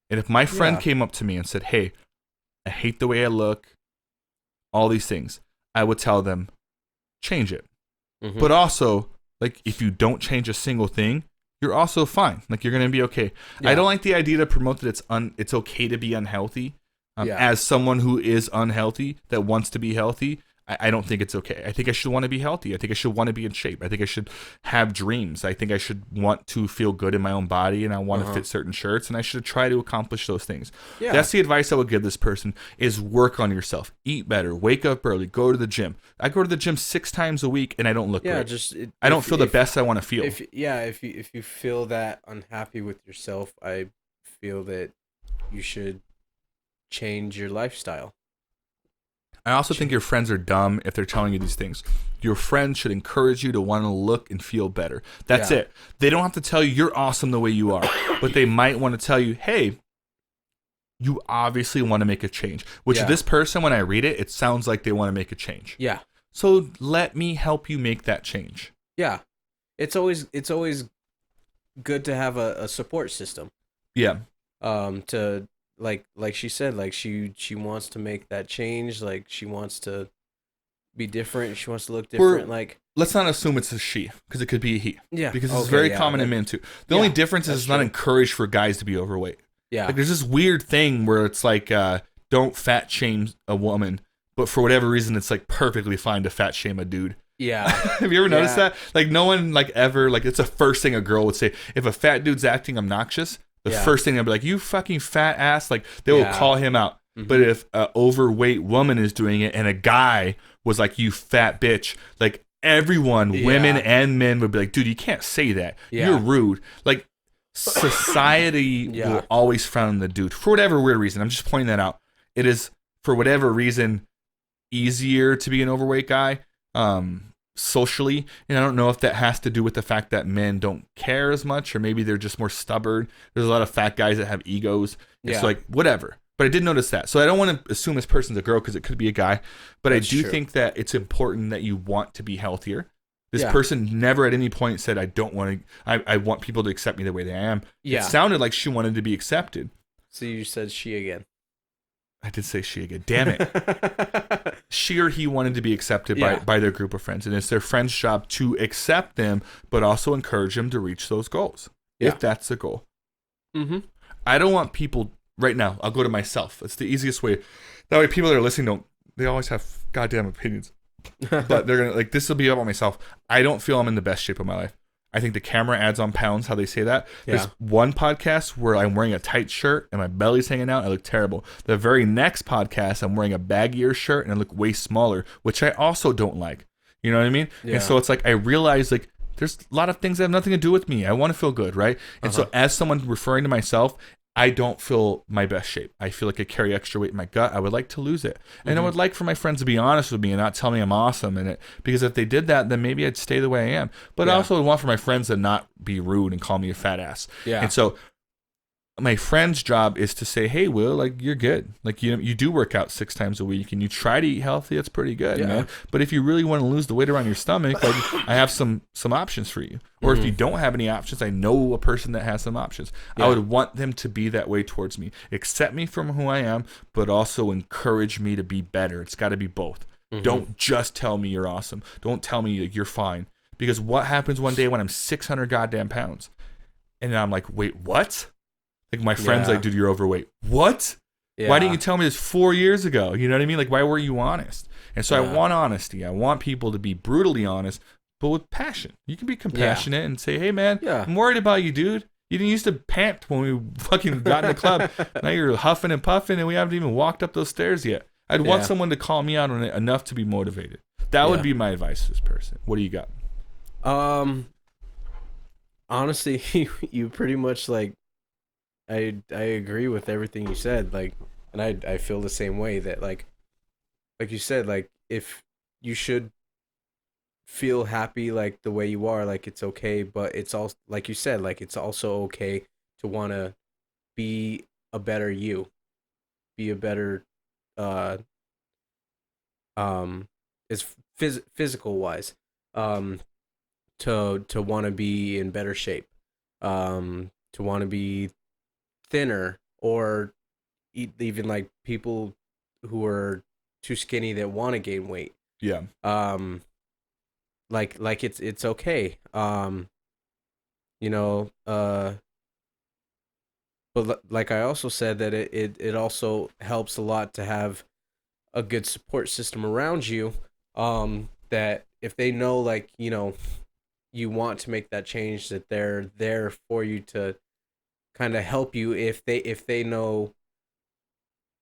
And if my friend came up to me and said, hey, I hate the way I look, all these things, I would tell them, change it. Mm-hmm. But also, like, if you don't change a single thing, you're also fine. Like, you're going to be okay. Yeah. I don't like the idea to promote that it's okay to be unhealthy. As someone who is unhealthy that wants to be healthy, I don't think it's okay. I think I should want to be healthy. I think I should want to be in shape. I think I should have dreams. I think I should want to feel good in my own body, and I want to fit certain shirts, and I should try to accomplish those things. Yeah. That's the advice I would give this person is work on yourself. Eat better. Wake up early. Go to the gym. I go to the gym 6 times a week, and I don't look great. I don't feel the best I want to feel. If you feel that unhappy with yourself, I feel that you should change your lifestyle. I also think your friends are dumb if they're telling you these things. Your friends should encourage you to want to look and feel better. That's it. They don't have to tell you you're awesome the way you are, but they might want to tell you, hey, you obviously want to make a change. Which this person, when I read it, it sounds like they want to make a change. Yeah. So let me help you make that change. Yeah. It's always good to have a support system. Yeah. To like she said, like she wants to make that change, like she wants to be different, she wants to look different. Let's not assume it's a she, because it could be a he. Yeah. Because it's very common in men too. The only difference is it's not encouraged for guys to be overweight. Yeah. Like there's this weird thing where it's like don't fat shame a woman, but for whatever reason it's like perfectly fine to fat shame a dude. Yeah. Have you ever noticed that? Like no one like ever like it's the first thing a girl would say. If a fat dude's acting obnoxious, the first thing they'll be like, you fucking fat ass. Like, they will call him out. Mm-hmm. But if an overweight woman is doing it and a guy was like, you fat bitch, like everyone, women and men would be like, dude, you can't say that. Yeah. You're rude. Like, society will always frown the dude for whatever weird reason. I'm just pointing that out. It is, for whatever reason, easier to be an overweight guy. Socially, and I don't know if that has to do with the fact that men don't care as much, or maybe they're just more stubborn. There's a lot of fat guys that have egos. It's like whatever. But I did notice that, so I don't want to assume this person's a girl because it could be a guy. But that's I do think that it's important that you want to be healthier. This person never at any point said, "I don't want to. I want people to accept me the way they am." Yeah. It sounded like she wanted to be accepted. So you said she again. I did say she again. Damn it. She or he wanted to be accepted by their group of friends. And it's their friend's job to accept them, but also encourage them to reach those goals. If that's the goal. Mm-hmm. I don't want people, right now, I'll go to myself. It's the easiest way. That way people that are listening they always have goddamn opinions. But they're going to, like, this will be about myself. I don't feel I'm in the best shape of my life. I think the camera adds on pounds, how they say that. There's one podcast where I'm wearing a tight shirt and my belly's hanging out. I look terrible. The very next podcast, I'm wearing a baggier shirt and I look way smaller, which I also don't like. You know what I mean? Yeah. And so it's like I realize like There's a lot of things that have nothing to do with me. I want to feel good, right? And so as someone referring to myself, I don't feel my best shape. I feel like I carry extra weight in my gut. I would like to lose it. And I would like for my friends to be honest with me and not tell me I'm awesome in it. Because if they did that, then maybe I'd stay the way I am. But I also would want for my friends to not be rude and call me a fat ass. Yeah. And so my friend's job is to say, hey, Will, like, you're good. Like, you do work out 6 times a week and you try to eat healthy. That's pretty good, man. But if you really want to lose the weight around your stomach, like, I have some options for you. Or if you don't have any options, I know a person that has some options. I would want them to be that way towards me. Accept me from who I am, but also encourage me to be better. It's got to be both. Don't just tell me you're awesome. Don't tell me you're fine. Because what happens one day when I'm 600 goddamn pounds? And I'm like, wait, what? Like, my friend's like, dude, you're overweight. What? Yeah. Why didn't you tell me this 4 years ago? You know what I mean? Like, why were you honest? And so I want honesty. I want people to be brutally honest, but with passion. You can be compassionate and say, hey, man, I'm worried about you, dude. You didn't used to pant when we fucking got in the club. Now you're huffing and puffing, and we haven't even walked up those stairs yet. I'd want someone to call me out on it enough to be motivated. That would be my advice to this person. What do you got? Honestly, you pretty much, like, I agree with everything you said, like, and I feel the same way that, like you said, like, if you should feel happy, like, the way you are, like, it's okay, but it's also, like you said, like, it's also okay to want to be a better you, be a better is physical wise, to want to be in better shape, to want to be thinner, or even like people who are too skinny that want to gain weight. Yeah. Like it's okay. You know, but like I also said that it also helps a lot to have a good support system around you. That if they know, like, you know, you want to make that change, that they're there for you to kind of help you if they know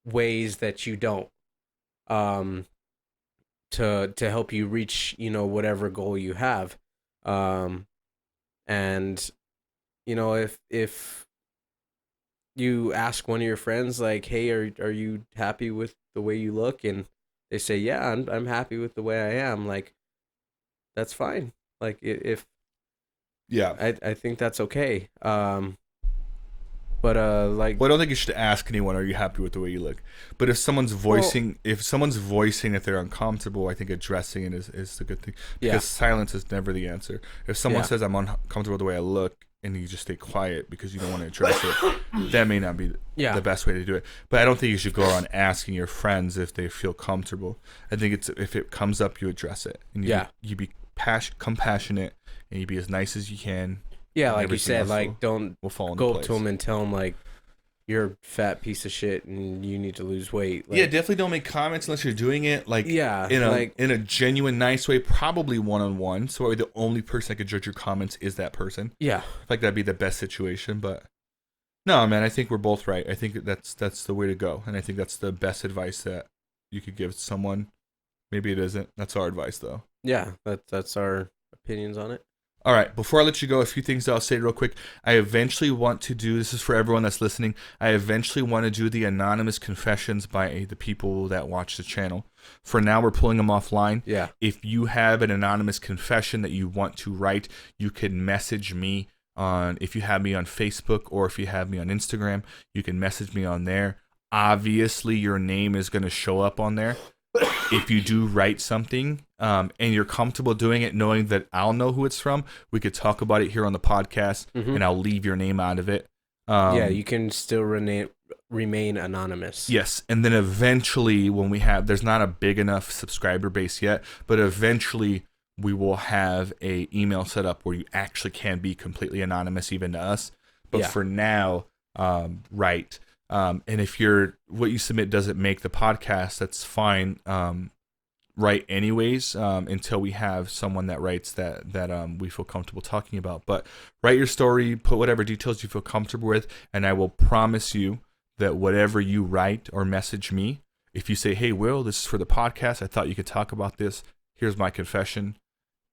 ways that you don't, to help you reach, you know, whatever goal you have. And you know, if you ask one of your friends, like, hey, are you happy with the way you look, and they say, yeah, I'm happy with the way I am, like, that's fine. Like, if I think that's okay. But like, well, I don't think you should ask anyone, are you happy with the way you look? But if someone's voicing that they're uncomfortable, I think addressing it is the good thing. Because silence is never the answer. If someone says, I'm uncomfortable with the way I look, and you just stay quiet because you don't want to address it, that may not be the best way to do it. But I don't think you should go around asking your friends if they feel comfortable. I think it's, if it comes up, you address it. And you be compassionate, and you be as nice as you can. Yeah, like you said, like, don't go up to them and tell them, like, you're a fat piece of shit and you need to lose weight. Like, yeah, definitely don't make comments unless you're doing it, like, in a genuine, nice way, probably one-on-one. So the only person that could judge your comments is that person. Yeah. I feel like that'd be the best situation, but no, man, I think we're both right. I think that's the way to go, and I think that's the best advice that you could give someone. Maybe it isn't. That's our advice, though. Yeah, that's our opinions on it. All right, before I let you go, a few things that I'll say real quick. I eventually want to do, this is for everyone that's listening, I eventually want to do the anonymous confessions by the people that watch the channel. For now, we're pulling them offline. Yeah. If you have an anonymous confession that you want to write, you can message me on, if you have me on Facebook or if you have me on Instagram, you can message me on there. Obviously, your name is going to show up on there. If you do write something and you're comfortable doing it, knowing that I'll know who it's from, we could talk about it here on the podcast, and I'll leave your name out of it. You can still remain anonymous. Yes, and then eventually when we have, there's not a big enough subscriber base yet, but eventually we will have a email set up where you actually can be completely anonymous even to us. But for now, right. And if what you submit doesn't make the podcast, that's fine. Write anyways, until we have someone that writes that we feel comfortable talking about. But write your story, put whatever details you feel comfortable with, and I will promise you that whatever you write or message me, if you say, hey, Will, this is for the podcast, I thought you could talk about this, here's my confession,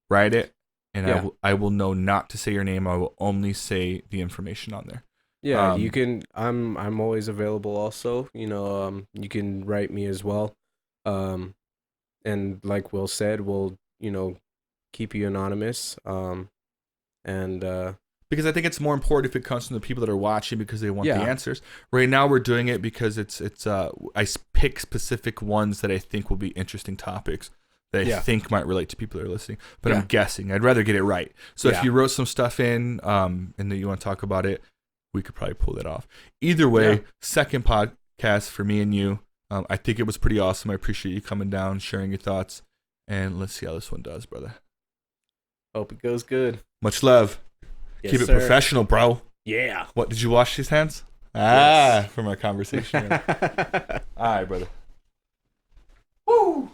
write it, and I will know not to say your name. I will only say the information on there. Yeah, you can. I'm always available. Also, you can write me as well. And like Will said, we'll keep you anonymous. And because I think it's more important if it comes from the people that are watching because they want the answers. Right now, we're doing it because it's I pick specific ones that I think will be interesting topics that I think might relate to people that are listening. But I'm guessing. I'd rather get it right. So if you wrote some stuff in and that you want to talk about it, we could probably pull that off. Either way, second podcast for me and you. I think it was pretty awesome. I appreciate you coming down, sharing your thoughts, and let's see how this one does, brother. Hope it goes good. Much love. Yes, Keep it professional, bro. Yeah. What, did you wash his hands? Yes. From our conversation. All right, brother. Woo!